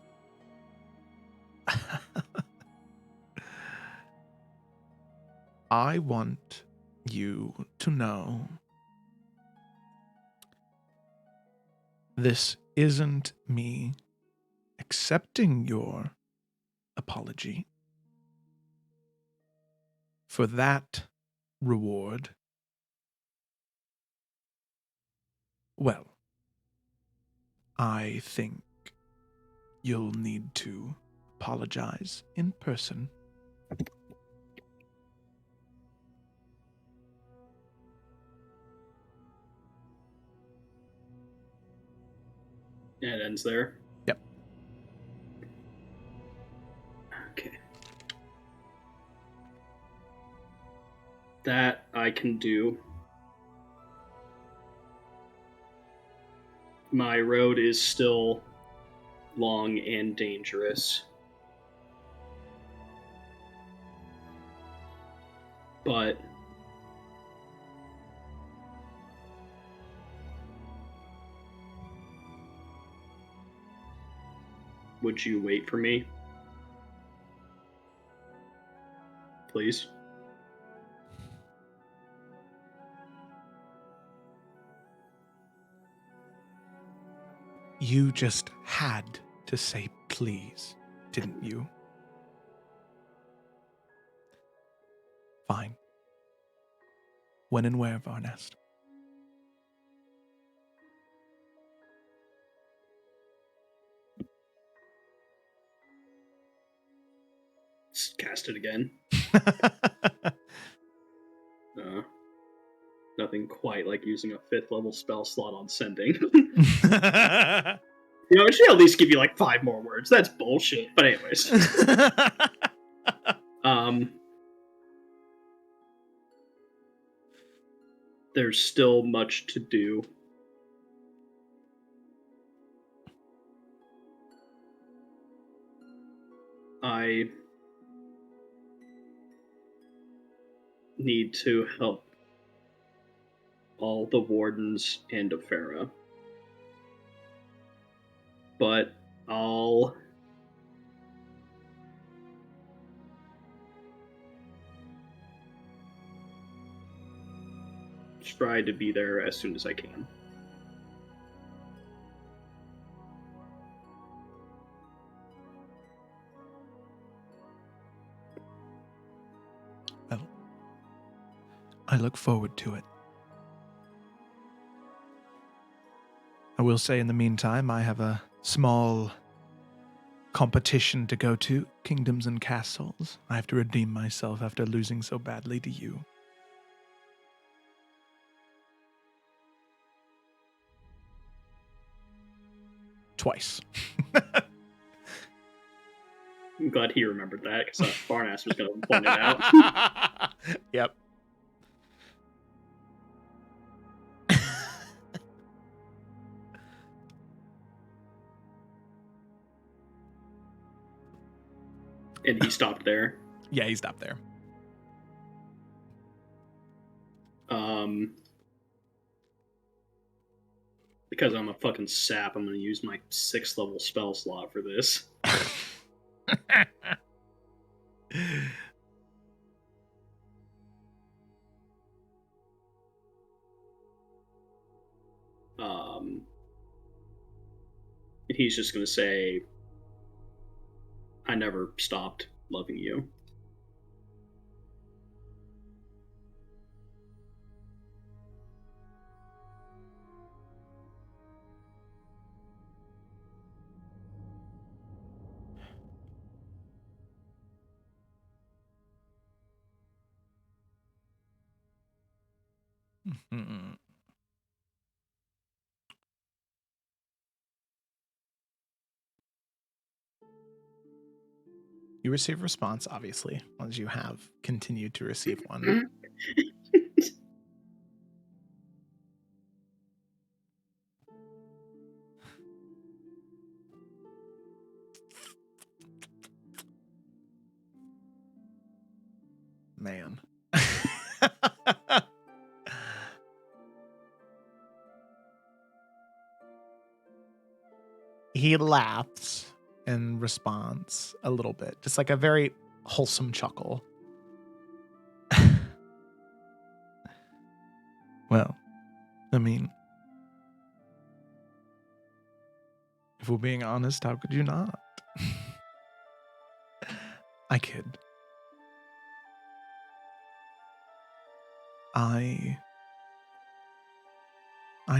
A: I want you to know this isn't me accepting your apology. For that reward, well, I think you'll need to apologize in person.
E: And it ends there.
A: Yep.
E: Okay. That I can do. My road is still long and dangerous. But would you wait for me? Please?
A: You just had to say please, didn't you? Fine. When and where, Varnest?
E: Just cast it again. Nothing quite like using a 5th level spell slot on sending. You know, it should at least give you like 5 more words. That's bullshit. But anyways. There's still much to do. I need to help all the wardens and Efera. But I'll try to be there as soon as I can.
A: Well, I look forward to it. I will say in the meantime, I have a small competition to go to, Kingdoms and Castles. I have to redeem myself after losing so badly to you. Twice.
E: I'm glad he remembered that, because Barnass was going to point it out.
A: Yep.
E: And he stopped there.
A: Yeah, he stopped there.
E: Because I'm a fucking sap, I'm gonna use my 6th level spell slot for this. And he's just gonna say, I never stopped loving you.
A: Mhm. You receive a response, obviously, as you have continued to receive one. Man. He laughs in response a little bit, just like a very wholesome chuckle. Well, I mean, if we're being honest, how could you not? I kid. I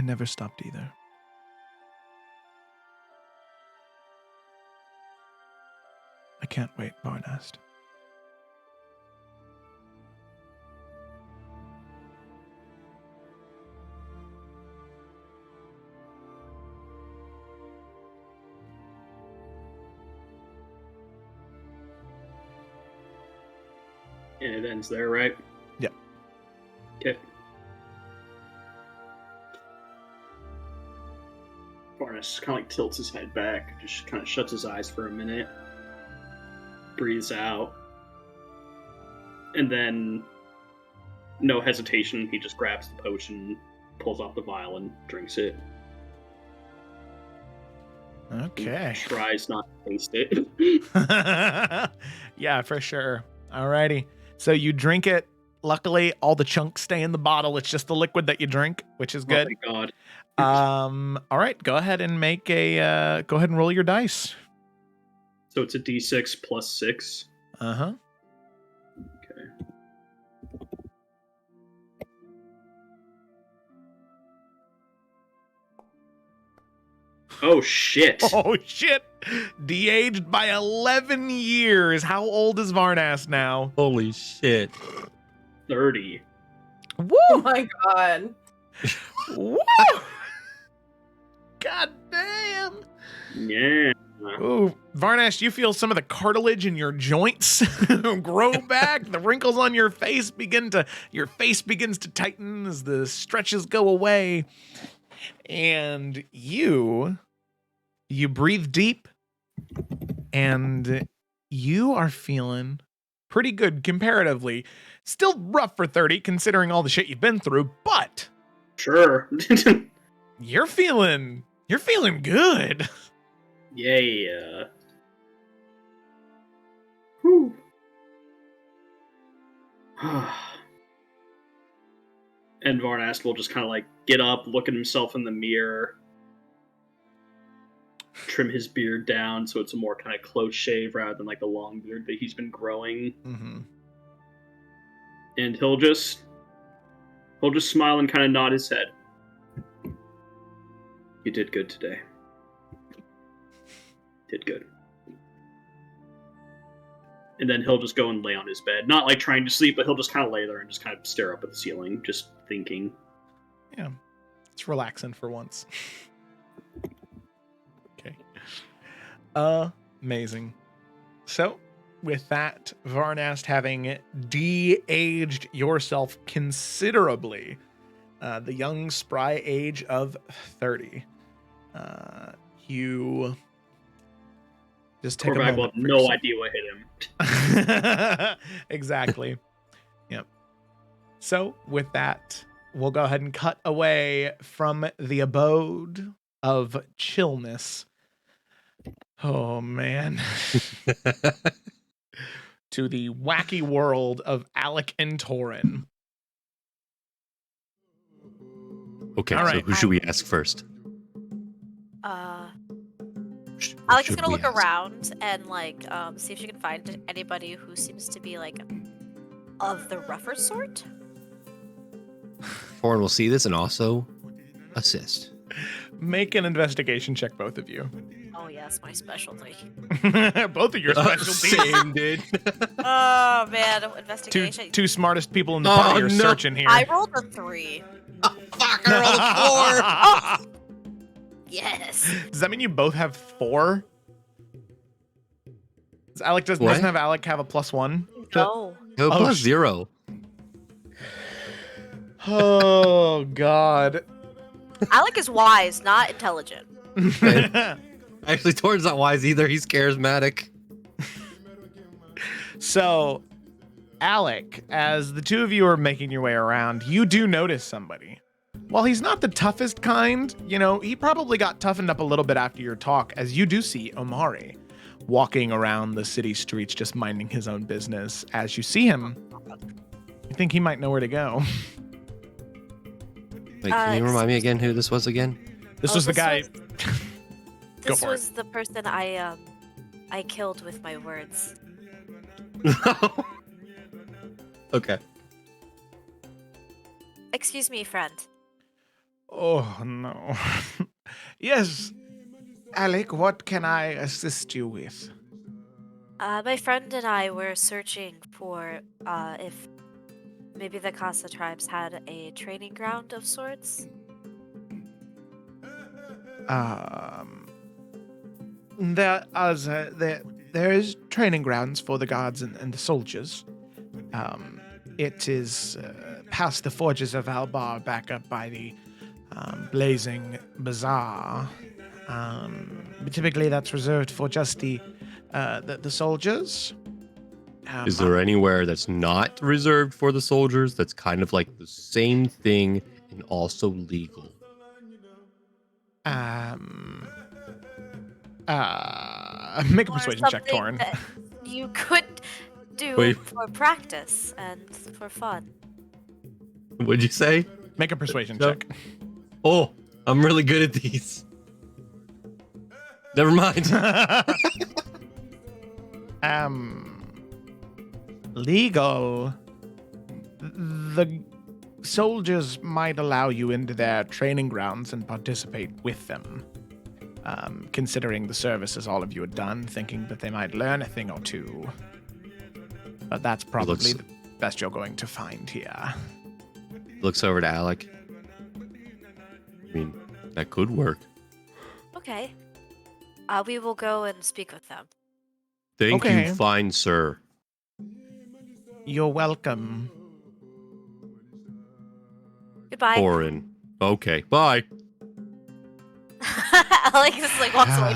A: never stopped either. I can't wait, Varnast.
E: And it ends there, right?
A: Yeah.
E: Okay. Varnus kind of like tilts his head back, just kind of shuts his eyes for a minute, breathes out, and then, no hesitation, he just grabs the potion, pulls off the vial, and drinks it.
A: Okay.
E: He tries not to taste it.
A: Yeah, for sure. Alrighty. So you drink it. Luckily, all the chunks stay in the bottle. It's just the liquid that you drink, which is good.
E: Oh my god.
A: All right. Go ahead and make a. Go ahead and roll your dice.
E: So it's a d6 plus 6.
A: Uh-huh.
E: Okay. Oh shit.
A: Oh shit. De-aged by 11 years. How old is Varnas now?
D: Holy shit.
E: 30.
A: Woo!
B: Oh my god.
A: Woo! God damn.
E: Yeah.
A: Ooh, Varnash, you feel some of the cartilage in your joints grow back. The wrinkles on your face begins to tighten as the stretches go away. And you breathe deep and you are feeling pretty good comparatively. Still rough for 30 considering all the shit you've been through, but
E: Sure.
A: you're feeling good.
E: Yeah. Whew. And Varnast will just kind of like get up, look at himself in the mirror, trim his beard down so it's a more kind of close shave rather than like the long beard that he's been growing.
A: Mm-hmm.
E: And he'll just smile and kind of nod his head. You did good today. Did good. And then he'll just go and lay on his bed. Not like trying to sleep, but he'll just kind of lay there and just kind of stare up at the ceiling, just thinking.
A: Yeah. It's relaxing for once. Okay. Amazing. So, with that, Varnast having de-aged yourself considerably, the young, spry age of 30, you just take
E: Korvac
A: a
E: will
A: moment.
E: have no idea what hit him.
A: Exactly. Yep. So, with that, we'll go ahead and cut away from the abode of chillness. Oh, man. To the wacky world of Alec and Torin.
D: Okay,
A: All
D: so
A: right.
D: who should we ask first?
F: Alex is gonna look around and like see if she can find anybody who seems to be like of the rougher sort.
D: Torin will see this and also assist.
A: Make an investigation check, both of you.
F: Oh yes, my specialty.
A: Both of your specialties.
D: Same, dude.
F: Oh man, investigation.
A: Two smartest people in the party are searching here.
F: I rolled a 3.
D: Oh, fuck, I rolled a 4.
F: Yes.
A: Does that mean you both have 4? Doesn't have Alec have a +1?
F: No.
D: No, plus 0.
A: Oh God.
F: Alec is wise, not intelligent.
D: Actually, Torin's not wise either. He's charismatic.
A: So, Alec, as the two of you are making your way around, you do notice somebody. While he's not the toughest kind, he probably got toughened up a little bit after your talk, as you do see Omari walking around the city streets just minding his own business. As you see him, you think he might know where to go.
D: Wait, can you remind me again who this was again?
A: This was the guy.
F: This was the person I killed with my words.
D: Okay.
F: Excuse me, friend.
A: Oh, no. Yes, Alec, what can I assist you with?
F: My friend and I were searching for if maybe the Casa tribes had a training ground of sorts.
A: There is training grounds for the guards and the soldiers. It is past the forges of Albar, back up by the blazing bazaar. Typically, that's reserved for just the soldiers.
D: Is there anywhere that's not reserved for the soldiers that's kind of like the same thing and also legal?
A: Make a persuasion check, Torin.
F: That you could do for practice and for fun.
D: What'd you say?
A: Make a persuasion check.
D: Oh, I'm really good at these. Never mind.
A: Legal. The soldiers might allow you into their training grounds and participate with them. Considering the services all of you had done, thinking that they might learn a thing or two. But that's probably the best you're going to find here.
D: Looks over to Alec. I mean, that could work.
F: Okay. We will go and speak with them.
D: Thank you, fine sir.
A: You're welcome.
F: Goodbye.
D: Torin. Okay, bye.
F: Alex just walks away.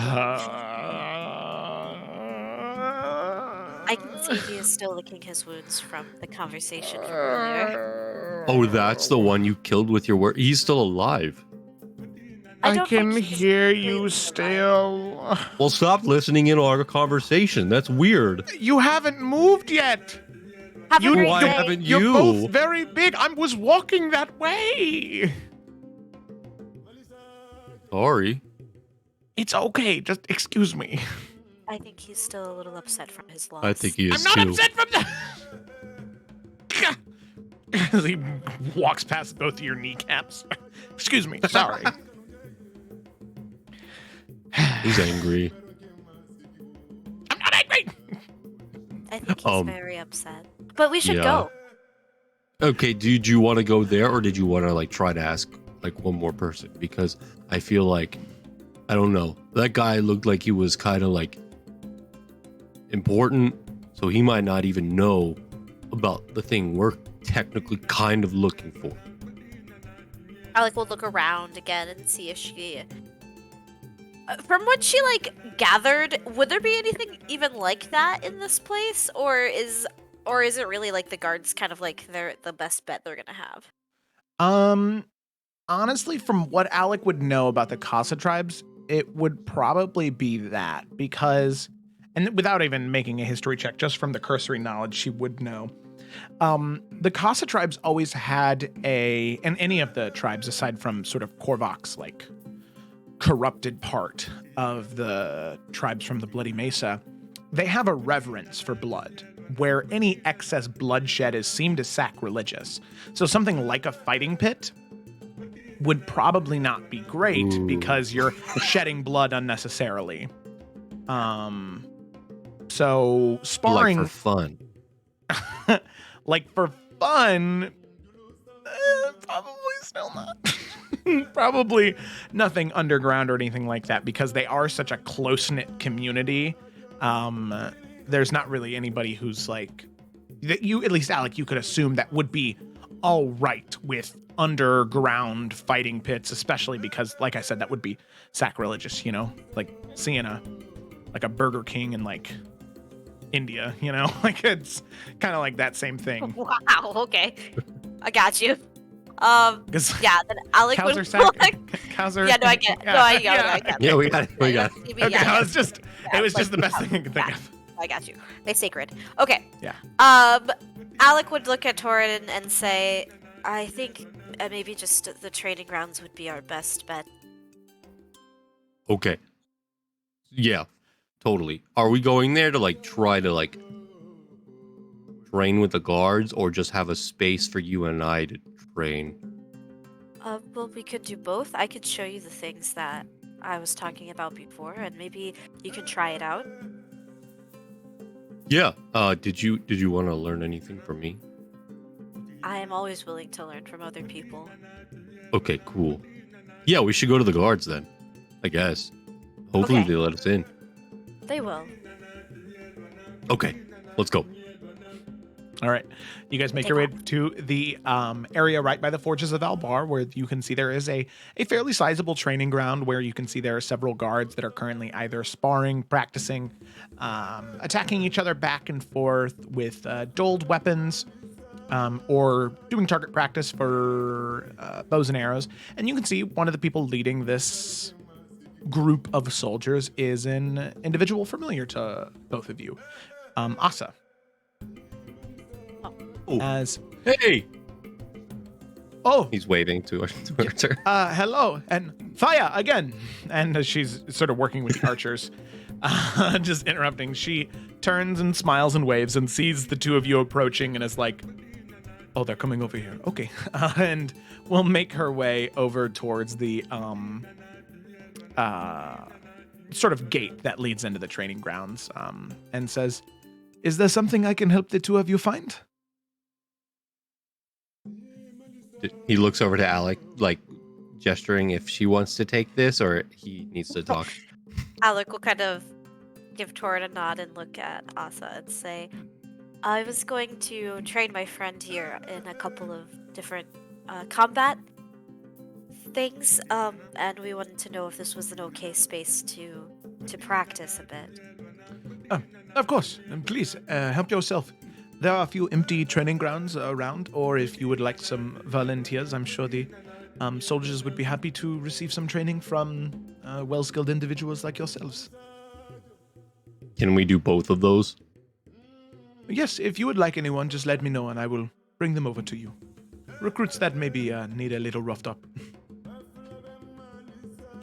F: I can see he is still licking his wounds from the conversation from earlier.
D: Oh, that's the one you killed with your word. He's still alive.
A: I can hear you still.
D: Well, stop listening in on our conversation. That's weird.
A: You haven't moved yet.
D: Why haven't you?
A: You're both very big. I was walking that way.
D: Sorry.
A: It's okay. Just excuse me.
F: I think he's still a little upset from his loss.
D: I think he is
A: I'm not
D: too.
A: upset from that. As he walks past both of your kneecaps. Excuse me. Sorry.
D: He's angry.
A: I'm not angry.
F: I think he's very upset. But we should go.
D: Okay, did you want to go there, or did you want to try to ask one more person? Because I feel like, I don't know, that guy looked like he was kind of important, so he might not even know about the thing we're technically kind of looking for.
F: Alec will look around again and see if she... From what she gathered, would there be anything even like that in this place, or is it really the guards kind of they're the best bet they're gonna have?
A: Honestly, from what Alec would know about the Casa tribes, it would probably be that because, and without even making a history check, just from the cursory knowledge she would know, the Casa tribes always had and any of the tribes aside from sort of Korvok's like corrupted part of the tribes from the Bloody Mesa, they have a reverence for blood where any excess bloodshed is seen as sacrilegious. So something like a fighting pit would probably not be great because you're shedding blood unnecessarily. So sparring
D: Like for fun.
A: like for fun, probably still not. Probably nothing underground or anything like that because they are such a close-knit community. There's not really anybody who's like that you, at least Alec, you could assume that would be all right with underground fighting pits, especially because, like I said, that would be sacrilegious, you know, like seeing a Burger King in like India, you know, like it's kind of like that same thing.
F: Wow. Okay, I got you. Yeah. Then Alec
A: Cows
F: would
A: are
F: cows are. Yeah. No, I get.
A: Yeah,
F: No, I get.
A: yeah.
D: Yeah, we got it. We got it.
A: Okay,
F: Yeah,
A: it was just the best thing I could think of.
F: I got you. It's sacred. Okay.
A: Yeah.
F: Alec would look at Torin and say, I think maybe just the training grounds would be our best bet.
D: Okay. Yeah, totally. Are we going there to like try to like train with the guards or just have a space for you and I to train?
F: Well, we could do both. I could show you the things that I was talking about before, and maybe you can try it out.
D: Yeah. Did you want to learn anything from me?
F: I am always willing to learn from other people.
D: Okay, cool. Yeah, we should go to the guards then, I guess. Hopefully
F: Okay.
D: they let us in.
F: They will.
D: Okay, let's go.
A: All right. You guys make your way to the area right by the Forges of Albar, where you can see there is a fairly sizable training ground where you can see there are several guards that are currently either sparring, practicing, attacking each other back and forth with dulled weapons, or doing target practice for bows and arrows. And you can see one of the people leading this group of soldiers is an individual familiar to both of you, Asa.
D: Oh.
A: As
D: Hey!
A: oh,
D: He's waving to her.
A: hello, and fire again. And as she's sort of working with the archers, just interrupting, she turns and smiles and waves and sees the two of you approaching and is like, oh, they're coming over here. Okay. And will make her way over towards the sort of gate that leads into the training grounds, and says, is there something I can help the two of you find?
D: He looks over to Alec, like gesturing if she wants to take this or he needs to talk.
F: Alec will kind of give Torin a nod and look at Asa and say, I was going to train my friend here in a couple of different combat things, and we wanted to know if this was an okay space to practice a bit.
G: Of course, and please help yourself. There are a few empty training grounds around, or if you would like some volunteers, I'm sure the soldiers would be happy to receive some training from well-skilled individuals like yourselves.
D: Can we do both of those?
G: Yes, if you would like anyone, just let me know and I will bring them over to you. Recruits that maybe need a little roughed up.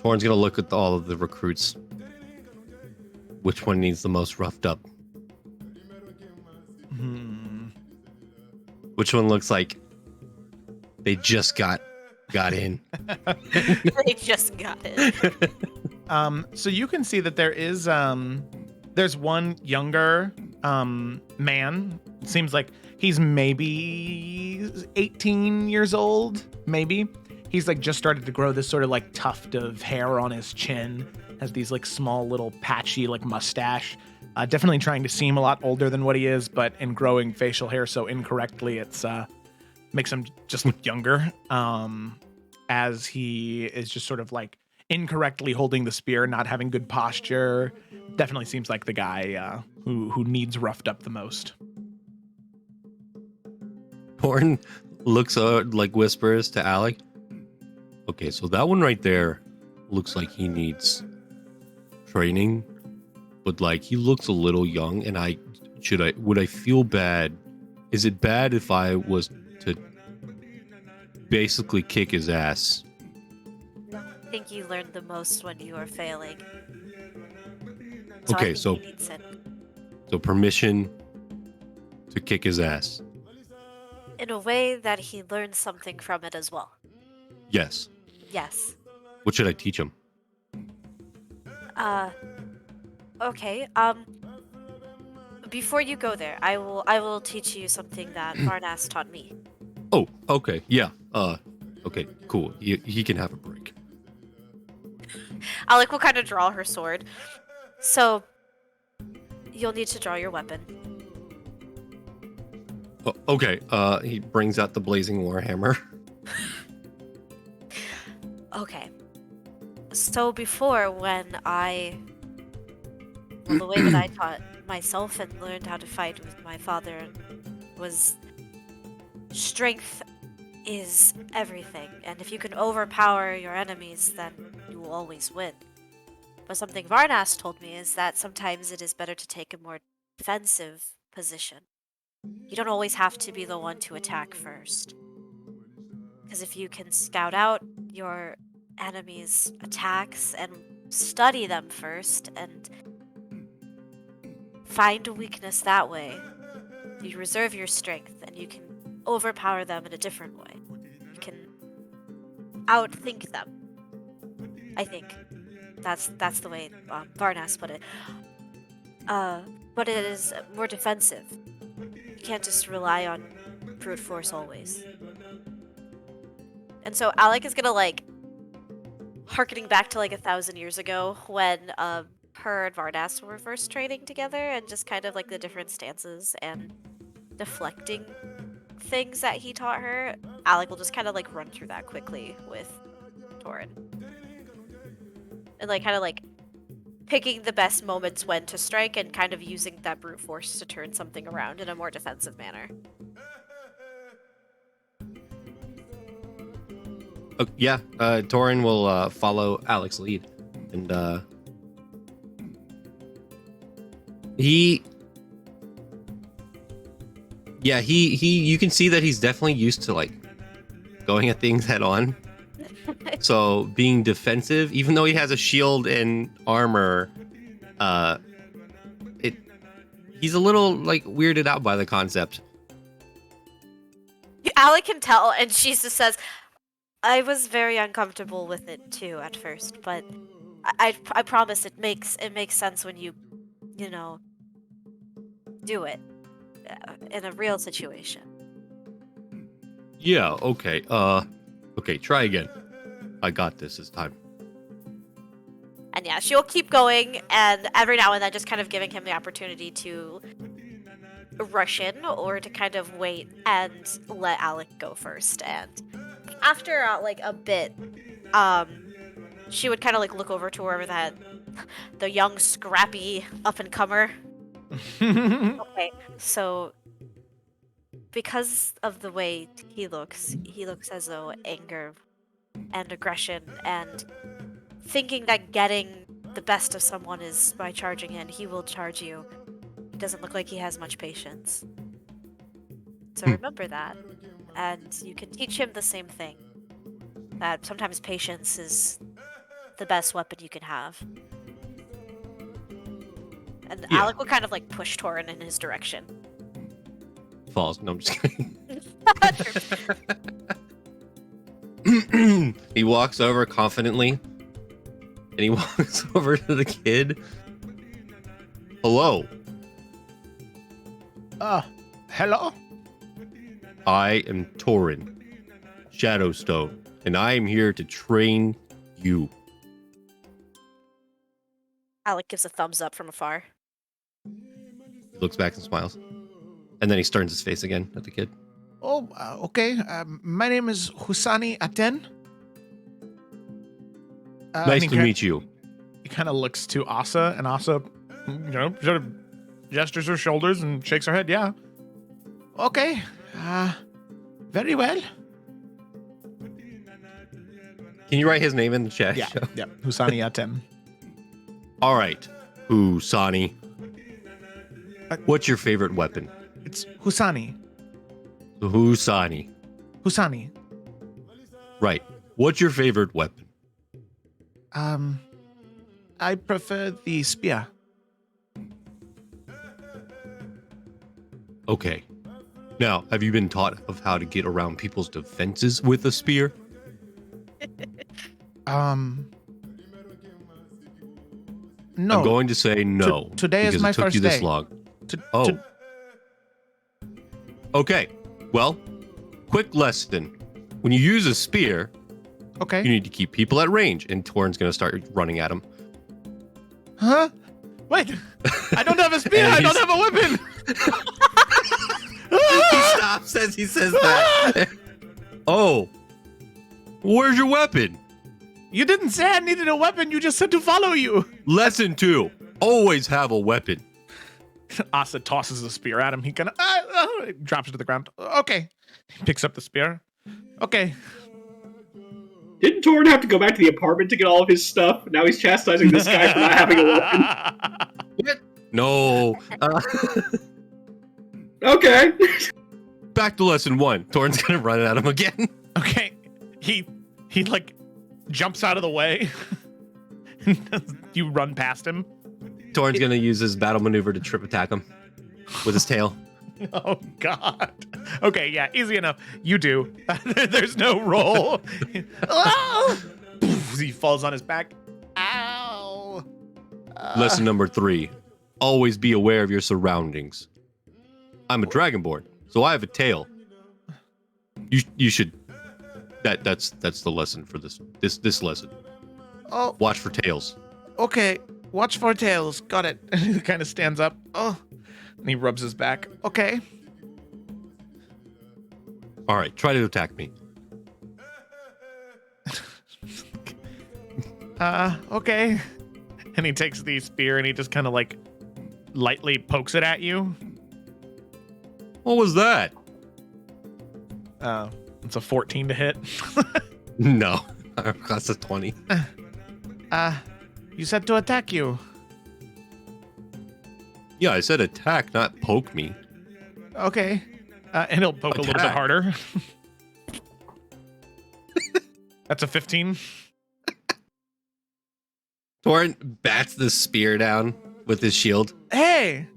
D: Torin's gonna look at all of the recruits. Which one needs the most roughed up? Which one looks like they just got in?
F: They just got it.
A: So you can see that there is there's one younger man. It seems like he's maybe 18 years old, maybe. He's like just started to grow this sort of like tuft of hair on his chin, has these like small little patchy like mustache. Definitely trying to seem a lot older than what he is, but in growing facial hair so incorrectly, it's makes him just look younger. As he is just sort of like incorrectly holding the spear, not having good posture. Definitely seems like the guy who needs roughed up the most.
D: Torin looks like whispers to Alec. Okay, so that one right there looks like he needs training, but like he looks a little young, and would I feel bad? Is it bad if I was to basically kick his ass?
F: I think you learned the most when you are failing.
D: Okay,
F: I think he needs it.
D: So permission to kick his ass.
F: In a way that he learns something from it as well.
D: Yes.
F: Yes.
D: What should I teach him?
F: Okay. Before you go there, I will teach you something that Varnas taught me.
D: Oh, okay. Yeah. Okay, cool. He can have a break.
F: Alec will kind of draw her sword. So, you'll need to draw your weapon.
D: Oh, okay. He brings out the blazing warhammer.
F: Okay. So before, when the way that I taught myself and learned how to fight with my father was strength is everything, and if you can overpower your enemies, then you will always win. But something Varnas told me is that sometimes it is better to take a more defensive position. You don't always have to be the one to attack first. Because if you can scout out your enemies' attacks and study them first and find a weakness that way, you reserve your strength and you can overpower them in a different way. You can outthink them. I think that's the way Varnas put it. But it is more defensive. You can't just rely on brute force always. And so Alec is gonna harkening back to 1,000 years ago when her and Varnas were first training together, and just kind of the different stances and deflecting things that he taught her. Alec will just kind of run through that quickly with Torin. And picking the best moments when to strike and kind of using that brute force to turn something around in a more defensive manner.
D: Yeah, Torin will follow Alec's lead, and he you can see that he's definitely used to going at things head on. So being defensive, even though he has a shield and armor, he's a little weirded out by the concept.
F: Alec can tell, and she just says, I was very uncomfortable with it too at first, but I promise it makes sense when you do it in a real situation.
D: Yeah, okay. Okay, try again. I got this time.
F: And yeah, she'll keep going, and every now and then just kind of giving him the opportunity to rush in or to kind of wait and let Alec go first. And after a bit, she would kind of look over to wherever the young scrappy up and comer. Okay, so because of the way he looks as though anger and aggression and thinking that getting the best of someone is by charging in, he will charge you. It doesn't look like he has much patience. So remember that, and you can teach him the same thing. That sometimes patience is the best weapon you can have. And yeah. Alec will kind of push Torin in his direction.
D: Falls. No, I'm just kidding. He walks over confidently, and he walks over to the kid. Hello.
A: Hello?
D: I am Torin, Shadowstone, and I am here to train you.
F: Alec gives a thumbs up from afar.
D: He looks back and smiles. And then he turns his face again at the kid.
A: Oh, okay. My name is Husani Aten.
D: Nice to meet you.
A: He kind of looks to Asa, and Asa, sort of gestures her shoulders and shakes her head. Yeah. Okay. Very well.
D: Can you write his name in the chat?
A: Yeah, yeah. Husani Atem.
D: All right, Husani. What's your favorite weapon?
A: It's Husani.
D: Husani.
A: Husani.
D: Right. What's your favorite weapon?
A: I prefer the spear.
D: Okay. Now, have you been taught of how to get around people's defenses with a spear?
A: No.
D: I'm going to say no.
A: Today is my
D: because it took
A: first
D: you this
A: day.
D: long.
A: Oh.
D: Okay. Well, quick lesson. When you use a spear,
A: Okay.
D: you need to keep people at range, and Torn's going to start running at him.
A: Huh? Wait. I don't have a spear.
D: And
A: I don't have a weapon.
D: He stops as he says that. Oh. Where's your weapon?
A: You didn't say I needed a weapon. You just said to follow you.
D: Lesson 2. Always have a weapon.
A: Asa tosses the spear at him. He kind of drops it to the ground. Okay. He picks up the spear. Okay.
E: Didn't Torn have to go back to the apartment to get all of his stuff? Now he's chastising this guy for not having a weapon.
D: No.
E: Okay.
D: Back to lesson 1. Torn's going to run at him again.
A: Okay. He like jumps out of the way. You run past him.
D: Torn's going to use his battle maneuver to trip attack him with his tail.
A: Oh, God. Okay, yeah, easy enough. You do. There's no roll. Oh! He falls on his back. Ow.
D: Lesson number 3. Always be aware of your surroundings. I'm a dragonborn, so I have a tail. You should... That's the lesson for this lesson.
A: Oh,
D: Watch for tails.
A: okay. Watch for tails. Got it. He kind of stands up. Oh, and he rubs his back. Okay.
D: All right, try to attack me.
A: Okay. And he takes the spear and he just kind of like lightly pokes it at you.
D: What was that?
A: It's a 14 to hit.
D: No, that's a 20.
A: You said to attack you.
D: Yeah, I said attack, not poke me.
A: Okay. And he'll poke a little bit
D: Attack.
A: harder. That's a 15.
D: Torn bats the spear down with his shield.
A: Hey,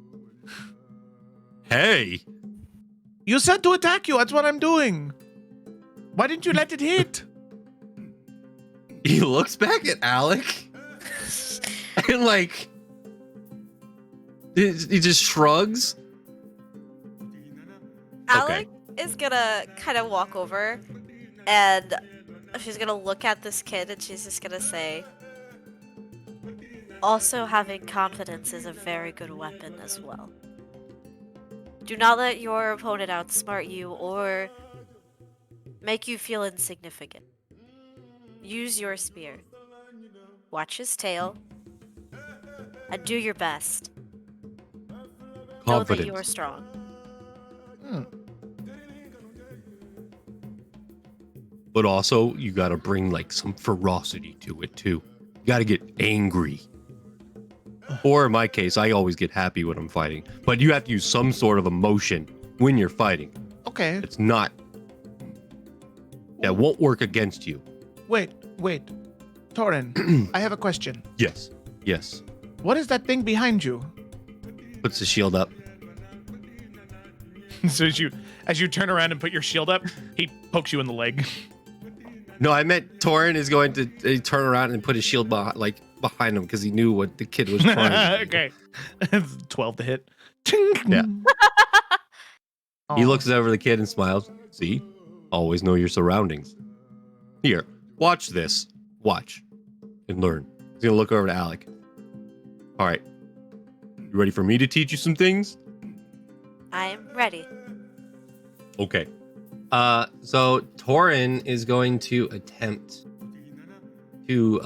D: Hey,
A: you said to attack you. That's what I'm doing. Why didn't you let it hit?
D: he looks back at Alec and like he just shrugs.
F: Alec is gonna kind of walk over and she's gonna look at this kid and she's just gonna say, also having confidence is a very good weapon as well. Do not let your opponent outsmart you or make you feel insignificant. Use your spear. Watch his tail. And do your best. Know that you are
D: Confidence.
F: strong.
D: But also, you gotta bring like some ferocity to it too. You gotta get angry. Or in my case, I always get happy when I'm fighting. But you have to use some sort of emotion when you're fighting.
A: Okay.
D: It's not... That won't work against you.
A: Wait. Torin, I have a question.
D: Yes. Yes.
A: What is that thing behind you?
D: Puts the shield up.
A: So as you turn around and put your shield up, he pokes you in the leg.
D: No, I meant Torin is going to turn around and put his shield behind him because he knew what the kid was trying.
A: Okay. 12 to hit.
D: Yeah. He
A: Aw.
D: looks over the kid and smiles. See? Always know your surroundings. Here, watch this. Watch. And learn. He's going to look over to Alec. All right. You ready for me to teach you some things?
F: I am ready.
D: Okay. So Torin is going to attempt to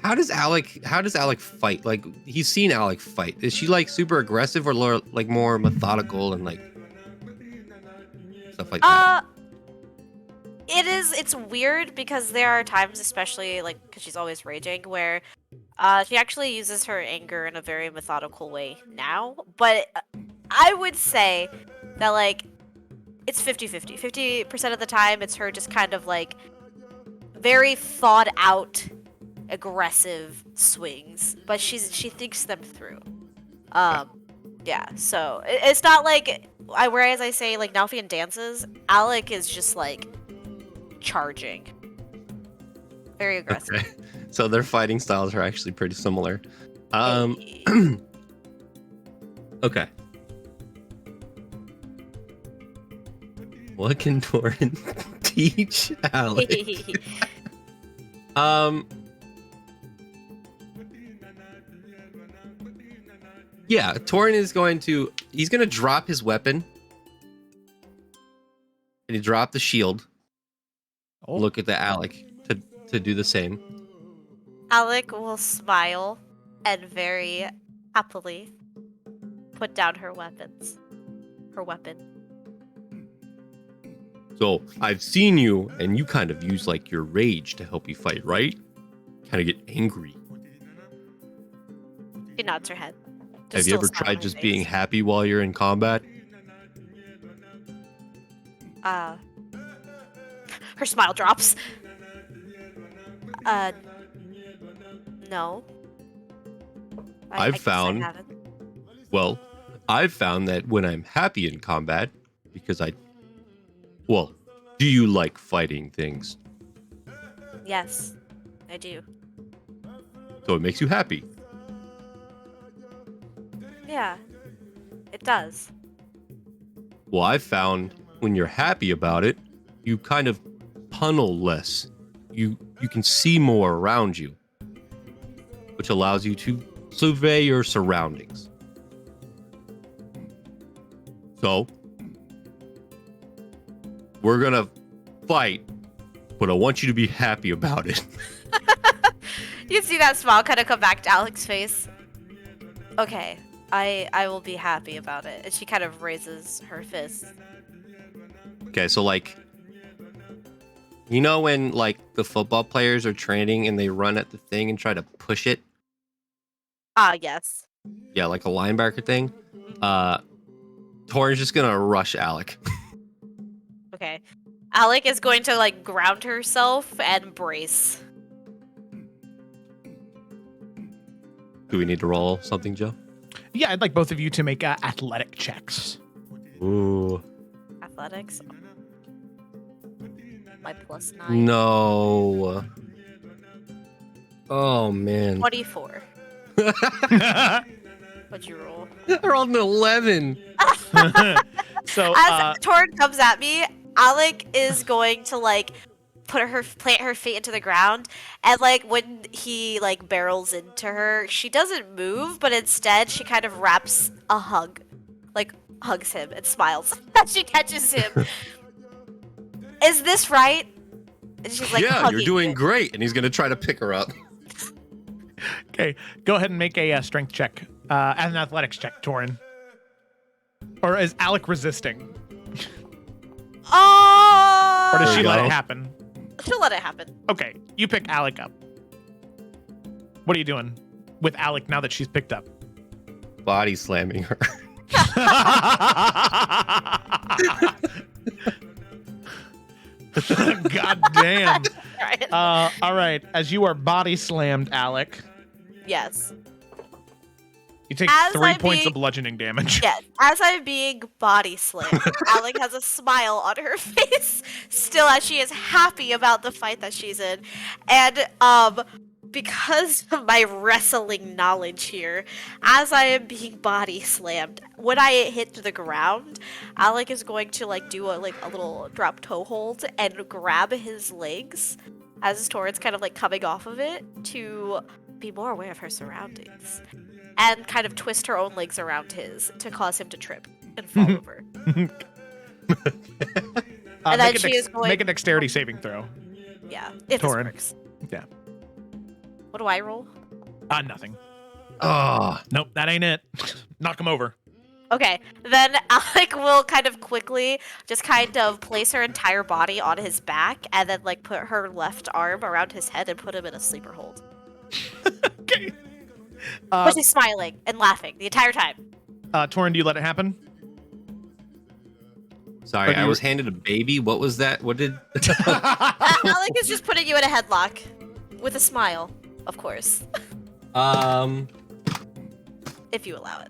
D: how does Alec fight? Like, he's seen Alec fight. Is she like super aggressive or like more methodical and like stuff like that.
F: It's weird because there are times, especially like because she's always raging, where she actually uses her anger in a very methodical way now. But I would say that like it's 50-50. 50% of the time it's her just kind of like very thought out aggressive swings, but she thinks them through. Yeah, so it's not like whereas I say like Nalfian dances, Alec is just like charging. Very aggressive.
D: Okay. So their fighting styles are actually pretty similar.
F: Hey.
D: Okay. What can Torin teach Alec? Yeah, Torin is he's going to drop his weapon. And he dropped the shield.
A: Oh.
D: Look at the Alec to do the same.
F: Alec will smile and very happily put down her weapon.
D: So, I've seen you, and you kind of use like your rage to help you fight, right? Kind of get angry.
F: She nods her head.
D: Have you ever tried just being happy while you're in combat?
F: Her smile drops. No.
D: I've found that when I'm happy in combat, because do you like fighting things?
F: Yes, I do.
D: So it makes you happy.
F: Yeah, it does.
D: Well, I've found when you're happy about it, you kind of tunnel less. You can see more around you, which allows you to survey your surroundings. So, we're gonna fight, but I want you to be happy about it.
F: You see that smile kind of come back to Alec's face. Okay, I will be happy about it. And she kind of raises her fist.
D: Okay, so like, you know when like the football players are training and they run at the thing and try to push it?
F: Yes.
D: Yeah, like a linebacker thing. Torin's just gonna rush Alec.
F: Okay. Alec is going to like ground herself and brace.
D: Do we need to roll something, Joe?
A: Yeah, I'd like both of you to make athletic checks.
D: Ooh.
F: Athletics. My +9.
D: No. Oh man.
F: 24. What'd you roll?
D: I rolled an 11.
A: So
F: as Torin comes at me, Alec is going to like plant her feet into the ground, and like when he like barrels into her, she doesn't move, but instead she kind of wraps a hug, like hugs him and smiles as she catches him. Is this right? And she's like,
D: yeah, you're doing
F: him.
D: great. And he's gonna try to pick her up.
A: Okay, go ahead and make a strength check, and an athletics check, Torin. Or is Alec resisting?
F: Oh!
A: Or does
D: There
A: she
D: you
A: let
D: go.
A: it happen?
F: She'll let it happen.
A: Okay, you pick Alec up. What are you doing with Alec now that she's picked up?
D: Body slamming her.
A: God damn.
F: Right.
A: All right, as you are body slammed, Alec,
F: Yes.
A: you take
F: As
A: 3
F: I'm
A: points
F: being-
A: of bludgeoning damage.
F: Yes. As I'm being body slammed, Alec has a smile on her face, still as she is happy about the fight that she's in. And because of my wrestling knowledge here, as I am being body slammed, when I hit the ground, Alec is going to like do a little drop toe hold and grab his legs as his Torin's kind of like coming off of it to be more aware of her surroundings. And kind of twist her own legs around his to cause him to trip and fall over. And then she is going...
A: Make a dexterity saving throw.
F: Yeah, if this
A: Torin.
F: works.
A: Yeah.
F: What do I roll?
A: Nothing.
D: Oh,
A: Nope, that ain't it. Knock him over.
F: Okay, then Alec will kind of quickly just kind of place her entire body on his back and then like put her left arm around his head and put him in a sleeper hold.
A: Okay.
F: But she's smiling and laughing the entire time.
A: Torin, do you let it happen?
D: Sorry, I was handed a baby. What was that? What did...
F: Alec is just putting you in a headlock with a smile, of course. If you allow it.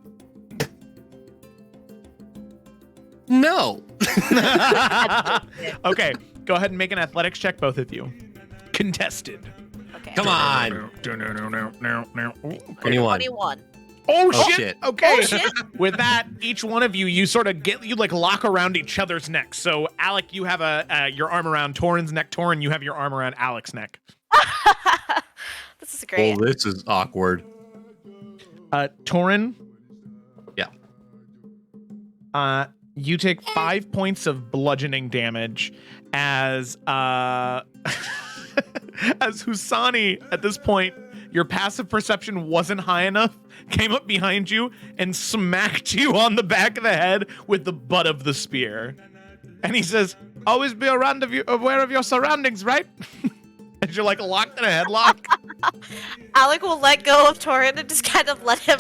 D: No.
A: Okay, go ahead and make an athletics check, both of you. Contested.
F: Okay.
D: Come on.
A: 21.
F: 21.
A: Oh,
D: Oh,
A: shit.
D: shit.
A: Okay.
F: Oh, shit.
A: With that, each one of you, you sort of like lock around each other's necks. So, Alec, you have your arm around Torin's neck. Torin, you have your arm around Alec's neck.
F: This is great.
D: Well, this is awkward.
A: Torin.
D: Yeah.
A: You take 5 points of bludgeoning damage as as Husani, at this point, your passive perception wasn't high enough, came up behind you and smacked you on the back of the head with the butt of the spear. And he says, always be aware of your surroundings, right? As you're like locked in a headlock.
F: Alec will let go of Torin and just kind of let him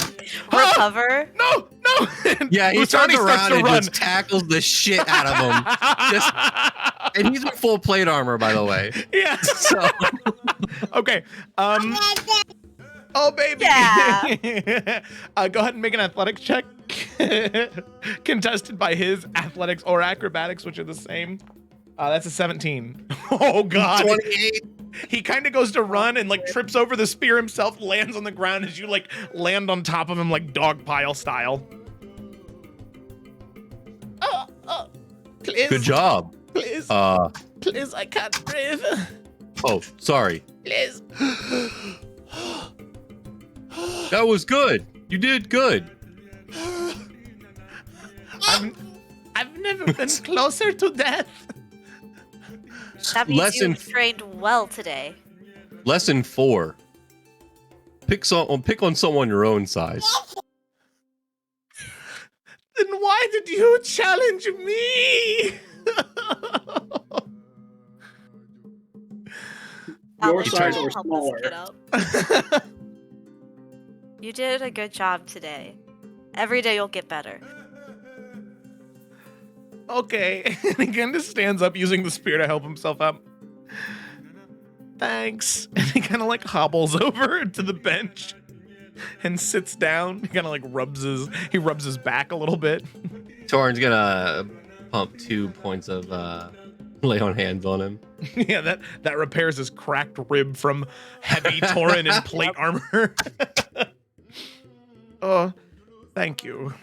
F: recover.
A: No!
D: Yeah, he turns
A: Husani
D: around and
A: run.
D: just tackles the shit out of him. And he's in full plate armor, by the way.
A: Yeah.
D: So,
A: Okay. Oh, baby.
F: Yeah.
A: Go ahead and make an athletics check. Contested by his athletics or acrobatics, which are the same. That's a 17. Oh, God.
D: 28.
A: He kind of goes to run and like trips over the spear himself, lands on the ground as you like land on top of him like dog pile style. Please.
D: Good job.
A: Please. Please, I can't breathe.
D: Oh, sorry.
A: Please.
D: That was good. You did good.
A: I've never been closer to death.
F: That means
D: Lesson
F: you trained well today.
D: Lesson 4. Pick on someone your own size.
A: Then why did you challenge me?
E: Your
F: Alec,
E: size
F: will
E: or
F: help us
E: smaller.
F: get up. You did a good job today. Every day you'll get better.
A: Okay. And he kind of stands up using the spear to help himself up. Thanks. And he kind of like hobbles over to the bench and sits down. He kind of like rubs his back a little bit.
D: Torin's gonna pump 2 points of lay on hands on him.
A: Yeah, that repairs his cracked rib from heavy Torin and plate armor. Oh, thank you.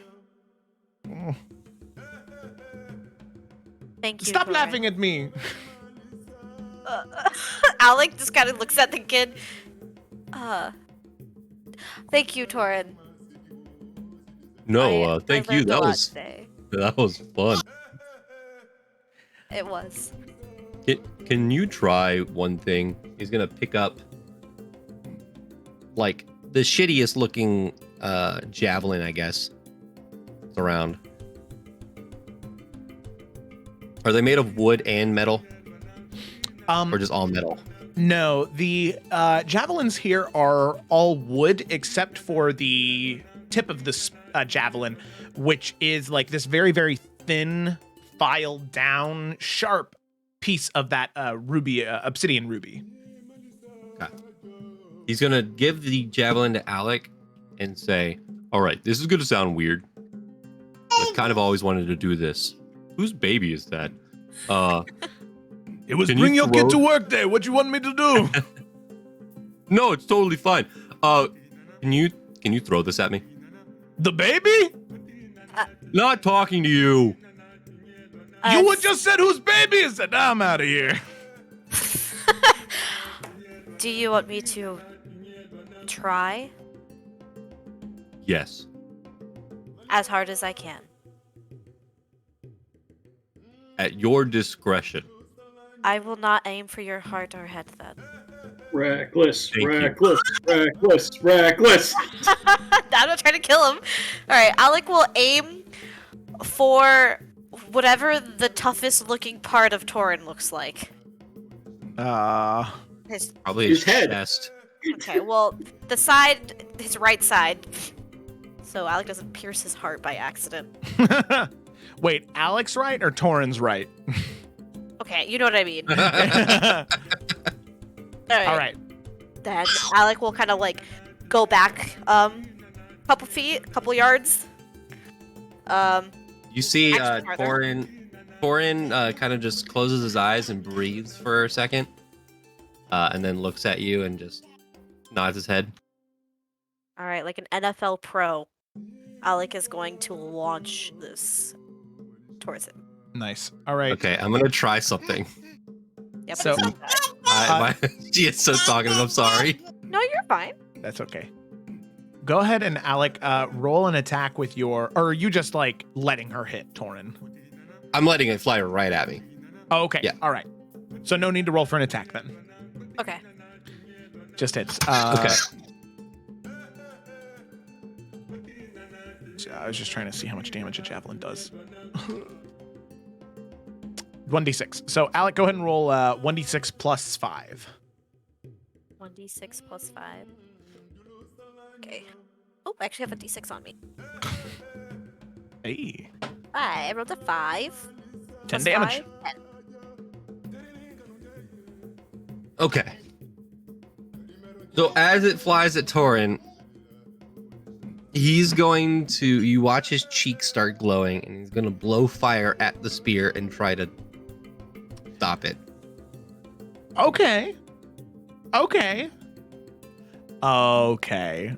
F: Thank you.
A: Stop
F: Torin.
A: laughing at me.
F: Alec just kind of looks at the kid. Thank you, Torin.
D: No,
F: I
D: thank you.
F: learned a
D: That
F: lot
D: was
F: today.
D: fun.
F: It was.
D: Can you try one thing? He's gonna pick up like the shittiest looking javelin, I guess. It's around. Are they made of wood and metal? Or just all metal?
A: No, the javelins here are all wood except for the tip of this javelin, which is like this very, very thin, filed down, sharp piece of that obsidian ruby.
D: Okay. He's gonna give the javelin to Alec and say, all right, this is gonna sound weird. I've kind of always wanted to do this. Whose baby is that?
G: It was
D: Can
G: bring
D: you
G: your kid to
D: throw-
G: work day. What you want me to do?
D: No, it's totally fine. Can you throw this at me?
G: The baby?
D: Not talking to you.
G: You would just said whose baby is it? I'm out of here.
F: Do you want me to try
D: Yes.
F: as hard as I can?
D: At your discretion.
F: I will not aim for your heart or head then.
E: Reckless,
D: Thank you.
E: reckless, reckless, reckless.
F: I'm not trying to kill him. All right, Alec will aim for whatever the toughest looking part of Torin looks like. His
D: Probably
E: His
D: his
E: head.
D: chest.
F: Okay, well, the side, his right side. So Alec doesn't pierce his heart by accident.
A: Wait, Alex right or Torin's right?
F: Okay, you know what I mean.
A: All right.
F: Then Alec will kind of like go back couple feet, couple yards.
D: You see
F: Actually, farther.
D: Torin kind of just closes his eyes and breathes for a second. And then looks at you and just nods his head.
F: All right, like an NFL pro, Alec is going to launch this towards him.
A: Nice. All right.
D: Okay, I'm gonna try something.
F: Yep.
A: So-
D: She is so talkative. I'm sorry.
F: No, you're fine.
A: That's okay. Go ahead and Alec, roll an attack with your, or are you just like letting her hit Torin?
D: I'm letting it fly right at me.
A: Oh, okay.
D: Yeah.
A: All right. So no need to roll for an attack then.
F: Okay.
A: Just hits.
D: Okay.
A: I was just trying to see how much damage a javelin does. 1d6. So Alec, go ahead and roll 1d6 plus 5.
F: 1d6 plus 5. Okay. Oh, I actually have a d6 on me.
A: Hey.
F: I rolled a 5.
A: 10
F: Plus
A: damage.
F: 5, 10.
D: Okay. So as it flies at Torin, he's going to. You watch his cheeks start glowing, and he's going to blow fire at the spear and try to stop it.
A: Okay. Okay. Okay.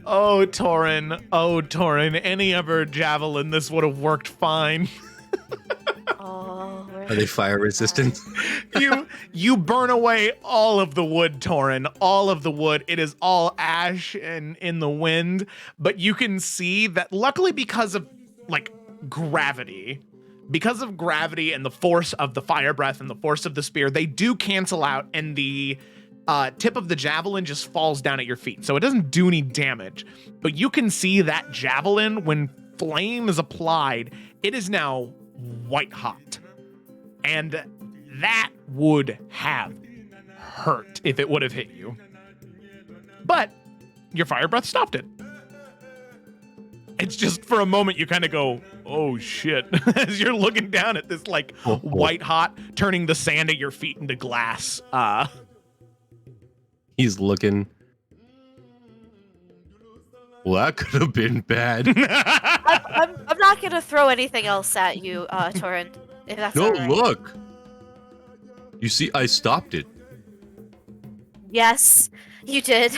A: Oh, Torin. Oh, Torin. Any other javelin, this would have worked fine.
F: Oh,
D: Are they fire resistant?
A: You burn away all of the wood, Torin. All of the wood. It is all ash and in the wind. But you can see that luckily because of like gravity and the force of the fire breath and the force of the spear, they do cancel out, and the tip of the javelin just falls down at your feet. So it doesn't do any damage. But you can see that javelin, when flame is applied, it is now white hot. And that would have hurt if it would have hit you. But your fire breath stopped it. It's just for a moment you kind of go, oh shit, as you're looking down at this like white hot, turning the sand at your feet into glass.
D: He's looking. Well, that could have been bad.
F: I'm not gonna throw anything else at you, Torin. If that's
D: No,
F: all right.
D: look. You see, I stopped it.
F: Yes, you did.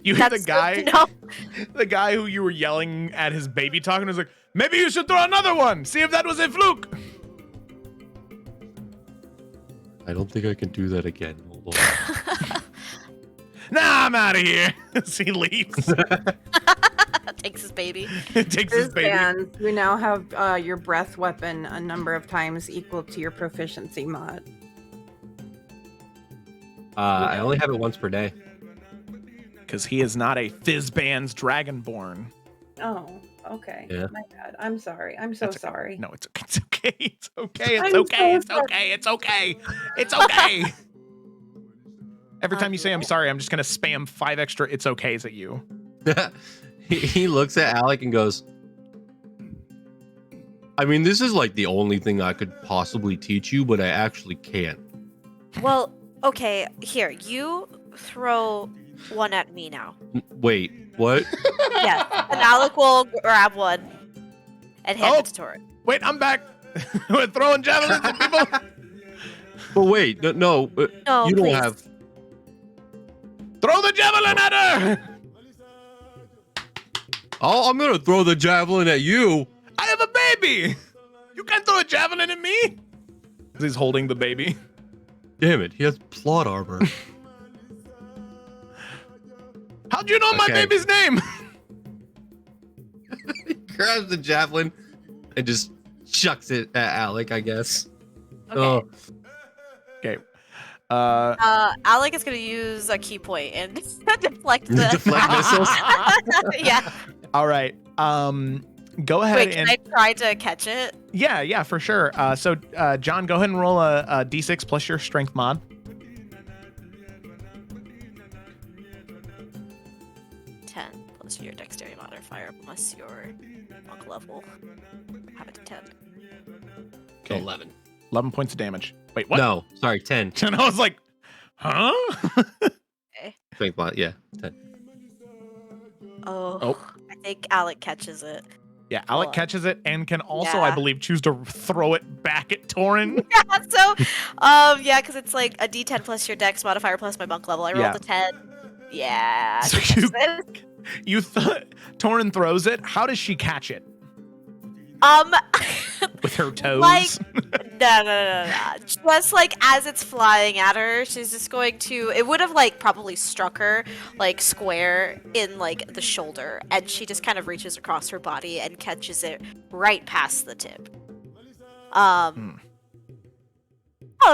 A: You hear the
F: That's
A: guy,
F: good to know.
A: the guy who you were yelling at his baby talking was like, maybe you should throw another one. See if that was a fluke.
D: I don't think I can do that again. Hold on.
A: Nah, I'm out of here. As he leaves.
F: Takes his baby.
A: Takes his baby.
B: And you now have your breath weapon a number of times equal to your proficiency mod.
D: I only have it once per day.
A: Because he is not a Fizzbands Dragonborn.
B: Oh, okay.
D: Yeah.
B: My bad. I'm sorry. I'm so
A: That's okay.
B: sorry.
A: No, it's okay. It's okay. It's
B: I'm
A: okay. It's
B: so sorry.
A: okay. It's okay. It's okay. Every time you say I'm sorry, I'm just gonna spam 5 extra it's okays at you.
D: He looks at Alec and goes, I mean, this is like the only thing I could possibly teach you, but I actually can't.
F: Well, okay, here, you throw one at me now.
D: Wait, what?
F: Yes, and Alec will grab one and hand it to Torin.
A: Wait, I'm back. We're throwing javelins at people.
D: But wait, no,
F: No,
D: you don't
F: please.
D: have.
A: Throw the javelin at her.
D: Oh, I'm gonna throw the javelin at you.
A: I have a baby. You can't throw a javelin at me. He's holding the baby.
D: Damn it, he has plot armor.
A: How'd you know my
D: Okay.
A: baby's name?
D: He grabs the javelin and just chucks it at Alec, I guess.
F: Okay.
A: Okay.
F: Alec is gonna use a key point and deflect the
D: Deflect missiles?
F: Yeah.
A: All right. Go ahead
F: Wait,
A: and
F: can I try to catch it?
A: yeah, for sure. So John, go ahead and roll a d6 plus your strength mod.
F: 10 plus your dexterity modifier plus your monk level. Have it to 10.
A: Okay.
D: 11.
A: 11 points of damage. Wait, what?
D: No, sorry, 10.
A: And I was like, huh?
D: Strength mod, yeah, 10.
F: Oh, I think Alec catches it.
A: Yeah, Alec
F: Cool.
A: catches it and can also, I
F: Yeah.
A: believe, choose to throw it back at Torin.
F: Yeah, so, yeah, because it's like a d10 plus your dex modifier plus my monk level. I rolled
A: Yeah.
F: a 10. Yeah.
A: So
F: she catches it.
A: Torin throws it. How does she catch it? With her toes?
F: Like, no. Just like as it's flying at her, she's just going to. It would have like probably struck her like square in like the shoulder, and she just kind of reaches across her body and catches it right past the tip. Alec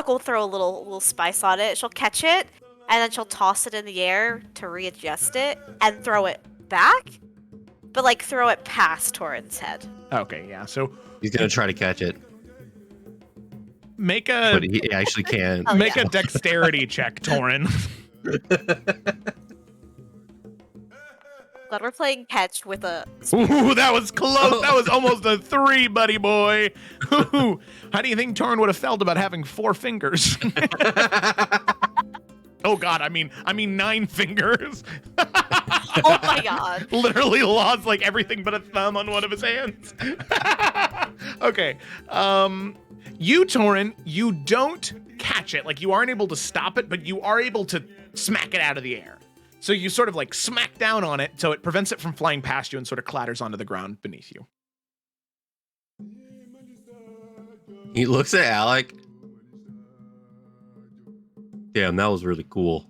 F: will throw a little spice on it. She'll catch it, and then she'll toss it in the air to readjust it and throw it back, but like throw it past Torin's head.
A: Okay, yeah. So
D: He's gonna try to catch it,
A: make
D: but
A: a
D: he actually can't.
F: Oh,
A: make
F: yeah.
A: a dexterity check, Torin.
F: Glad we're playing catch with a.
A: Ooh, that was close. That was almost a 3, buddy boy. Ooh, how do you think Torin would have felt about having 4 fingers? Oh God, I mean 9 fingers.
F: Oh my god.
A: Literally lost like everything but a thumb on one of his hands. Okay. You, Torin, you don't catch it. Like you aren't able to stop it, but you are able to smack it out of the air. So you sort of like smack down on it, so it prevents it from flying past you and sort of clatters onto the ground beneath you.
D: He looks at Alec. Damn, that was really cool.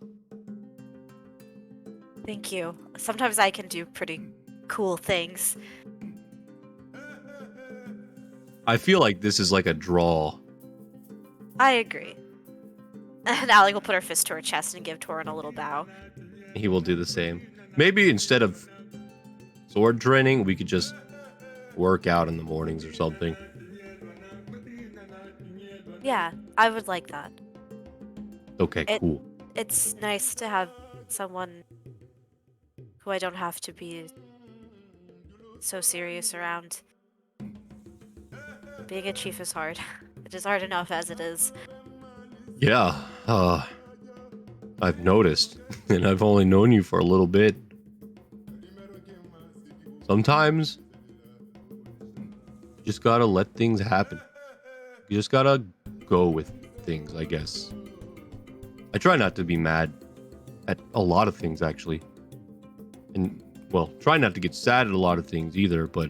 F: Thank you. Sometimes I can do pretty cool things.
D: I feel like this is like a draw.
F: I agree. And Alec will put her fist to her chest and give Torin a little bow.
D: He will do the same. Maybe instead of sword training, we could just work out in the mornings or something.
F: Yeah, I would like that.
D: Okay, cool.
F: It's nice to have someone who I don't have to be so serious around. Being a chief is hard. It is hard enough as it is.
D: Yeah, I've noticed, and I've only known you for a little bit. Sometimes, you just gotta let things happen. You just gotta go with things, I guess. I try not to be mad at a lot of things, actually. And, well, try not to get sad at a lot of things either, but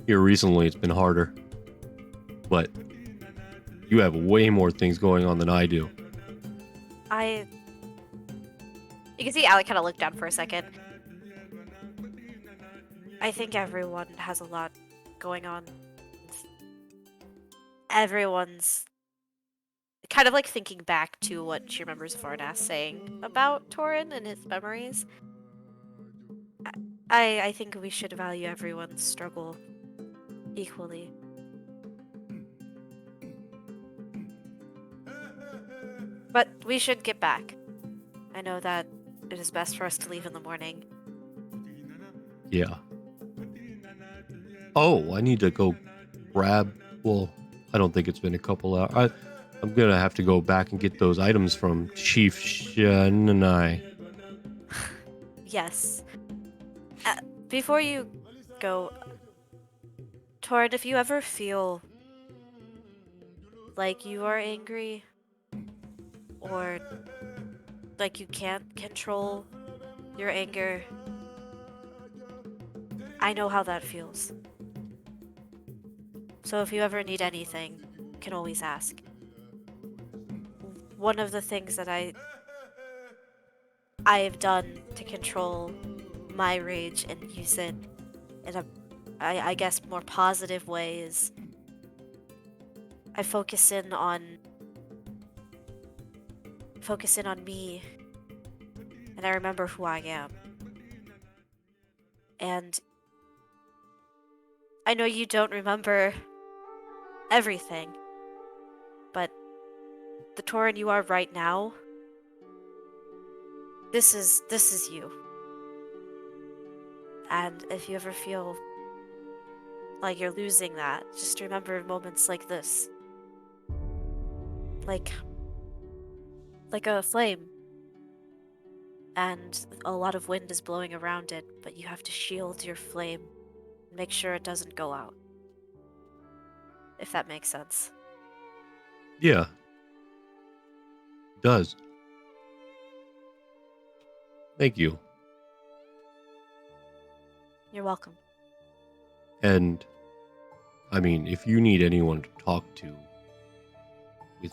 D: here recently it's been harder. But you have way more things going on than I do.
F: You can see Alec kind of look down for a second. I think everyone has a lot going on. Everyone's kind of like thinking back to what she remembers Varnas saying about Torin and his memories. I think we should value everyone's struggle equally. But we should get back. I know that it is best for us to leave in the morning.
D: Yeah. Oh, I need to go grab... Well, I don't think it's been a couple hours. I'm gonna have to go back and get those items from Chief Shanai.
F: Yes. Before you go, Torin, if you ever feel like you are angry or like you can't control your anger, I know how that feels. So if you ever need anything, you can always ask. One of the things that I have done to control my rage and use it in a, I guess, more positive way is I focus in on focus in on me, and I remember who I am. And I know you don't remember everything, but the Tauren you are right now, this is you. And if you ever feel like you're losing that, just remember moments like this. Like a flame. And a lot of wind is blowing around it, but you have to shield your flame and make sure it doesn't go out. If that makes sense.
D: Yeah. It does. Thank you.
F: You're welcome.
D: And, I mean, if you need anyone to talk to with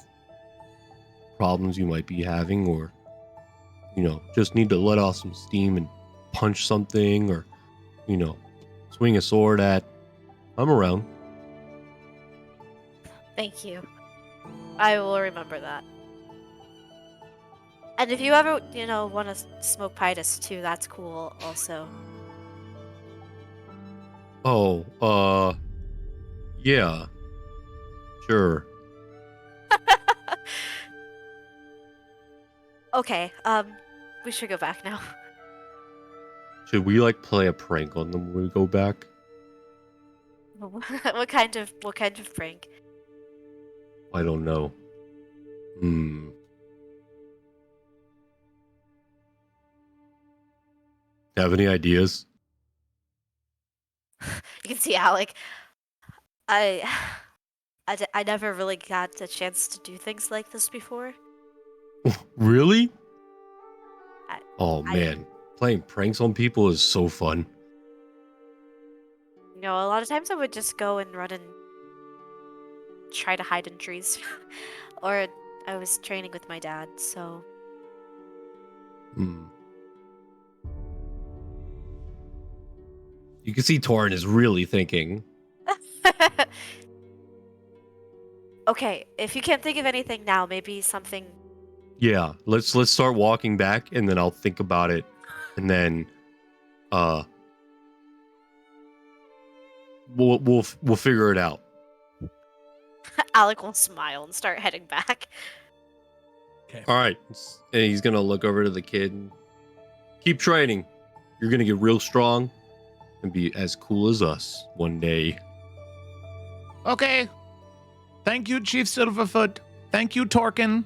D: problems you might be having, or, just need to let off some steam and punch something, or, swing a sword at, I'm around.
F: Thank you. I will remember that. And if you ever, want to smoke Pitus too, that's cool also.
D: Oh, yeah. Sure.
F: Okay, we should go back now.
D: Should we, play a prank on them when we go back?
F: What kind of prank?
D: I don't know. Have any ideas?
F: You can see Alec. I never really got a chance to do things like this before.
D: Really?
F: I-
D: Man. Playing pranks on people is so fun.
F: A lot of times I would just go and run and try to hide in trees. Or I was training with my dad, so...
D: You can see Tauren is really thinking.
F: Okay, if you can't think of anything now, maybe something...
D: Yeah, let's start walking back, and then I'll think about it, and then we'll figure it out.
F: Alec will smile and start heading back.
A: Okay.
D: All right, and he's gonna look over to the kid and keep training. You're gonna get real strong and be as cool as us one day.
A: Okay. Thank you, Chief Silverfoot. Thank you, Torkin.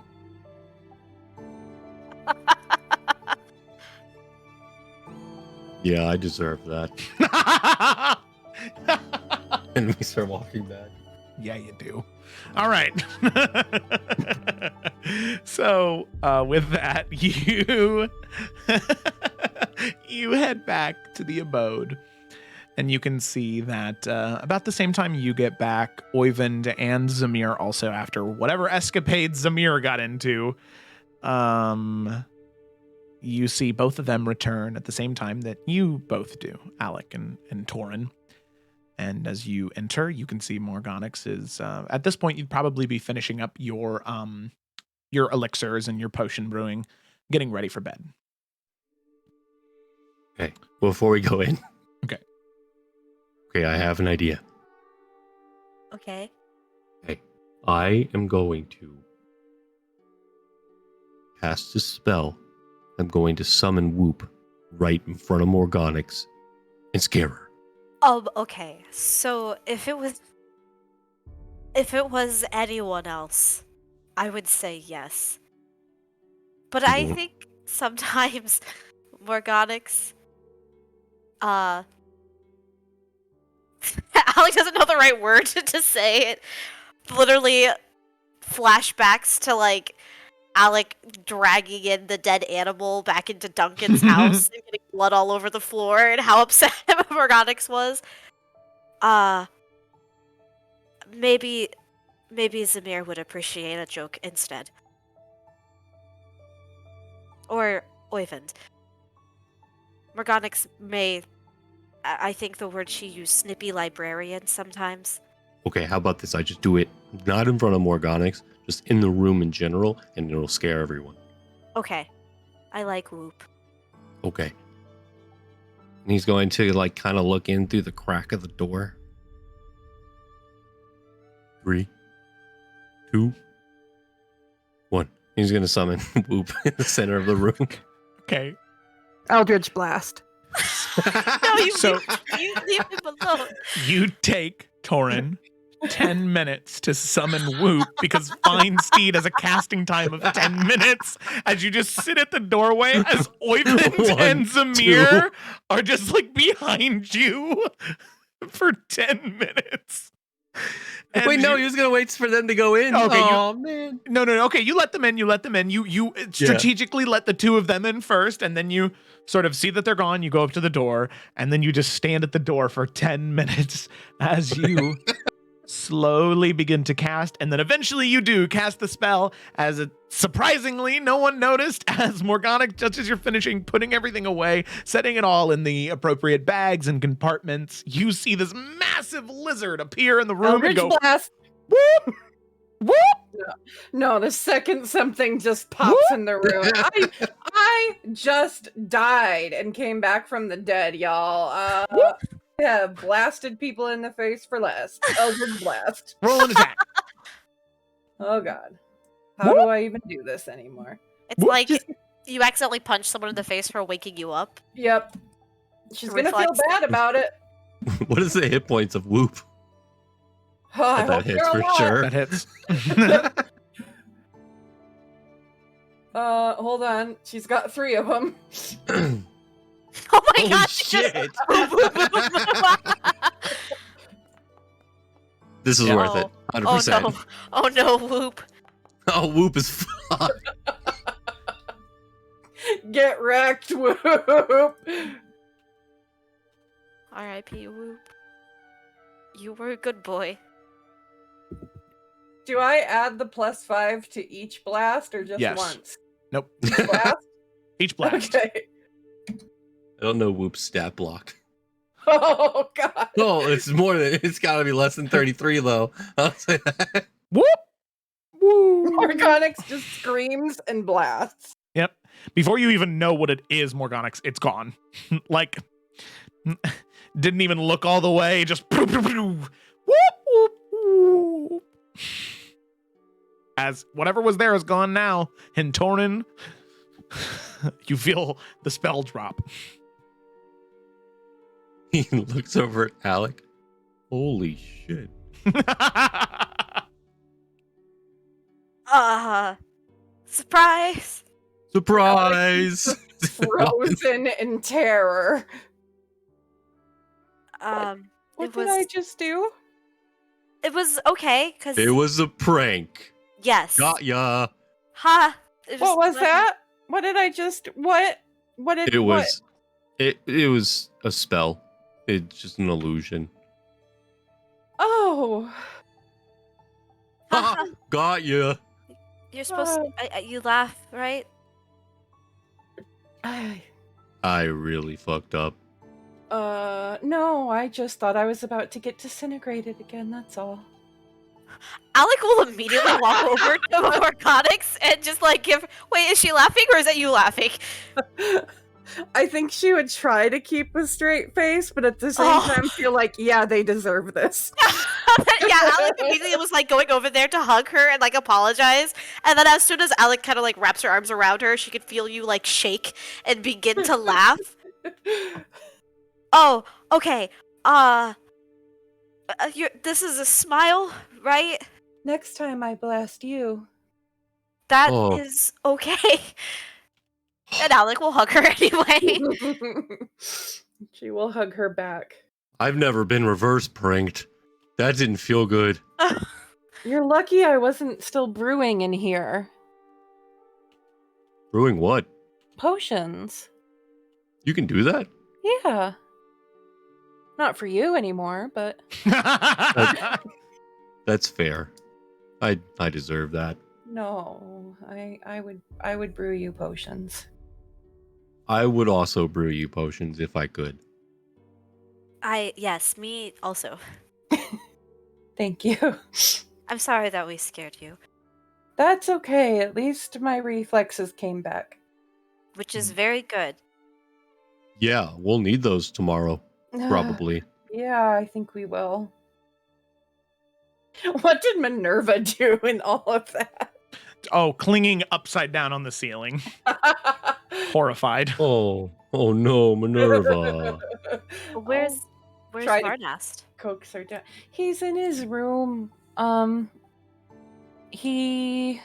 D: Yeah, I deserve that. And we start walking back.
A: Yeah, you do. All right. So, with that, you head back to the abode, and you can see that about the same time you get back, Oyvind and Zamir also, after whatever escapade Zamir got into, you see both of them return at the same time that you both do, Alec and Tauren. And as you enter, you can see Morgonix is, at this point, you'd probably be finishing up your elixirs and your potion brewing, getting ready for bed.
D: Okay, before we go in.
A: Okay,
D: I have an idea.
F: Okay.
D: Okay, I am going to cast a spell. I'm going to summon Whoop right in front of Morgonix and scare her.
F: Okay. So if it was anyone else, I would say yes. But I think sometimes Morgonix, Alex doesn't know the right word to say it. Literally flashbacks to Alec dragging in the dead animal back into Duncan's house and getting blood all over the floor, and how upset Morgonix was. Maybe Zamir would appreciate a joke instead. Or Oyvind. Morgonix may, I think the word she used, snippy librarian sometimes.
D: Okay, how about this? I just do it not in front of Morgonix, just in the room in general, and it'll scare everyone.
F: Okay. I like Whoop.
D: Okay. And he's going to like kind of look in through the crack of the door. 3, 2, 1. He's going to summon Whoop in the center of the room.
A: Okay.
H: Eldritch Blast.
F: No, you
A: So-
F: leave him alone.
A: You take, Torin, 10 minutes to summon Whoop because Fine Steed has a casting time of 10 minutes as you just sit at the doorway as Oyvind
D: 1,
A: and Zamir
D: 2.
A: are just like behind you for 10 minutes. And
D: Wait, no, he was going to wait for them to go in.
A: Okay,
D: Oh, man.
A: No. Okay, you let them in. You strategically let the two of them in first, and then you sort of see that they're gone. You go up to the door, and then you just stand at the door for 10 minutes as you slowly begin to cast, and then eventually you do cast the spell as surprisingly no one noticed as Morgana, just as you're finishing putting everything away, setting it all in the appropriate bags and compartments, you see this massive lizard appear in the room
H: Eldritch
A: and go,
H: Blast.
A: whoop, whoop.
H: No, the second something just pops in the room. I just died and came back from the dead, y'all. Have blasted people in the face for less. Eldritch Blast.
A: Roll an attack.
H: Oh god. How do I even do this anymore?
F: It's like you accidentally punch someone in the face for waking you up.
H: Yep. She's gonna feel
F: Reflex.
H: bad about it.
D: What is the hit points of Whoop?
H: Oh, I
D: That
H: hope
D: hits
H: they're a
D: for
H: lot.
D: sure.
A: That hits.
H: Hold on. She's got 3 of them.
F: Oh my
D: Holy
F: gosh!
D: shit. This is
A: Yeah.
D: worth it. 100%.
F: Oh no! Oh no! Whoop!
D: Oh, Whoop is fucked.
H: Get wrecked, Whoop.
F: R.I.P. Whoop. You were a good boy.
H: Do I add the +5 to each blast or just
A: Yes.
H: once?
A: Nope.
H: Each blast?
A: Each blast.
H: Okay.
D: I don't know Whoop's stat block.
H: Oh god.
D: Oh, it's gotta be less than 33 though. I'll say that.
A: Whoop. Woo.
H: Morgonix just screams and blasts.
A: Yep. Before you even know what it is, Morgonix, it's gone. Like, didn't even look all the way, just whoop, whoop, whoop. As whatever was there is gone now, and Torin, you feel the spell drop.
D: He looks over at Alec. Holy shit.
F: Surprise!
D: Surprise!
H: Frozen in terror. What
F: It
H: did
F: was
H: I just do?
F: it was okay because
D: It was a prank.
F: yes.
D: Got ya.
F: Ha!
H: What was that? What did I just what did
D: It was it was a spell. It's just an illusion.
H: Oh.
F: Ha,
D: Got ya.
F: You're supposed to. You laugh, right?
D: I really fucked up.
H: No, I just thought I was about to get disintegrated again, that's all.
F: Alec will immediately walk over to Morgonix and just like give. Wait, is she laughing or is that you laughing?
H: I think she would try to keep a straight face, but at the same time feel like, yeah, they deserve this.
F: Yeah, Alec immediately was like going over there to hug her and like apologize. And then as soon as Alec kind of like wraps her arms around her, she could feel you like shake and begin to laugh. Oh, okay. This is a smile, right?
H: Next time I blast you.
F: That is okay. And Alec will hug her anyway.
H: She will hug her back.
D: I've never been reverse pranked. That didn't feel good.
H: You're lucky I wasn't still brewing in here.
D: Brewing what?
H: Potions.
D: You can do that?
H: Yeah. Not for you anymore, but
D: That's fair. I deserve that.
H: no, I would brew you potions.
D: I would also brew you potions if I could.
F: Yes, me also.
H: Thank you.
F: I'm sorry that we scared you.
H: That's okay. At least my reflexes came back.
F: Which is very good.
D: Yeah, we'll need those tomorrow, probably.
H: Yeah, I think we will. What did Minerva do in all of that?
A: Oh, clinging upside down on the ceiling. Horrified.
D: Oh no, Minerva.
F: Where's
H: try to
F: Varnast?
H: coax her down. He's in his room. He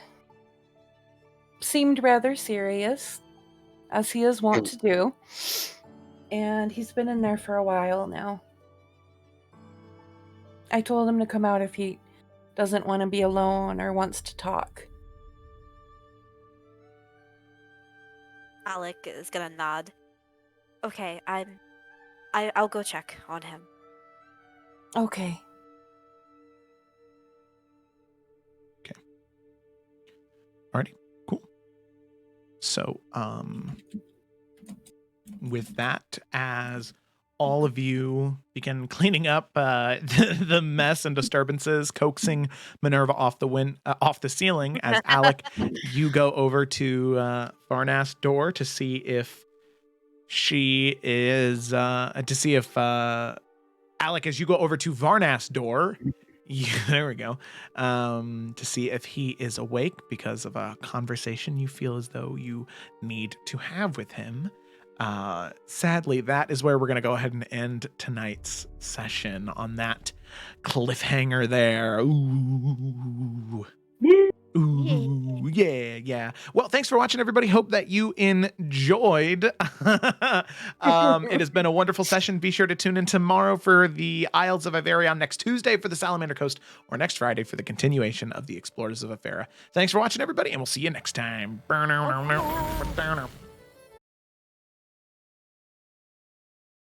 H: seemed rather serious, as he is wont to do. And he's been in there for a while now. I told him to come out if he doesn't want to be alone or wants to talk.
F: Alec is gonna nod. Okay, I'll go check on him.
H: Okay.
A: Alrighty, cool. So, with that, as all of you begin cleaning up the mess and disturbances, coaxing Minerva off the ceiling, as Alec, you go over to Varnast's door to see if she is Alec, as you go over to Varnast's door. There we go. To see if he is awake because of a conversation you feel as though you need to have with him. Sadly, that is where we're going to go ahead and end tonight's session, on that cliffhanger there. Ooh. Ooh, yeah. Well, thanks for watching, everybody. Hope that you enjoyed. It has been a wonderful session. Be sure to tune in tomorrow for the Isles of Iverion, next Tuesday for the Salamander Coast, or next Friday for the continuation of the Explorers of Efera. Thanks for watching, everybody, and we'll see you next time.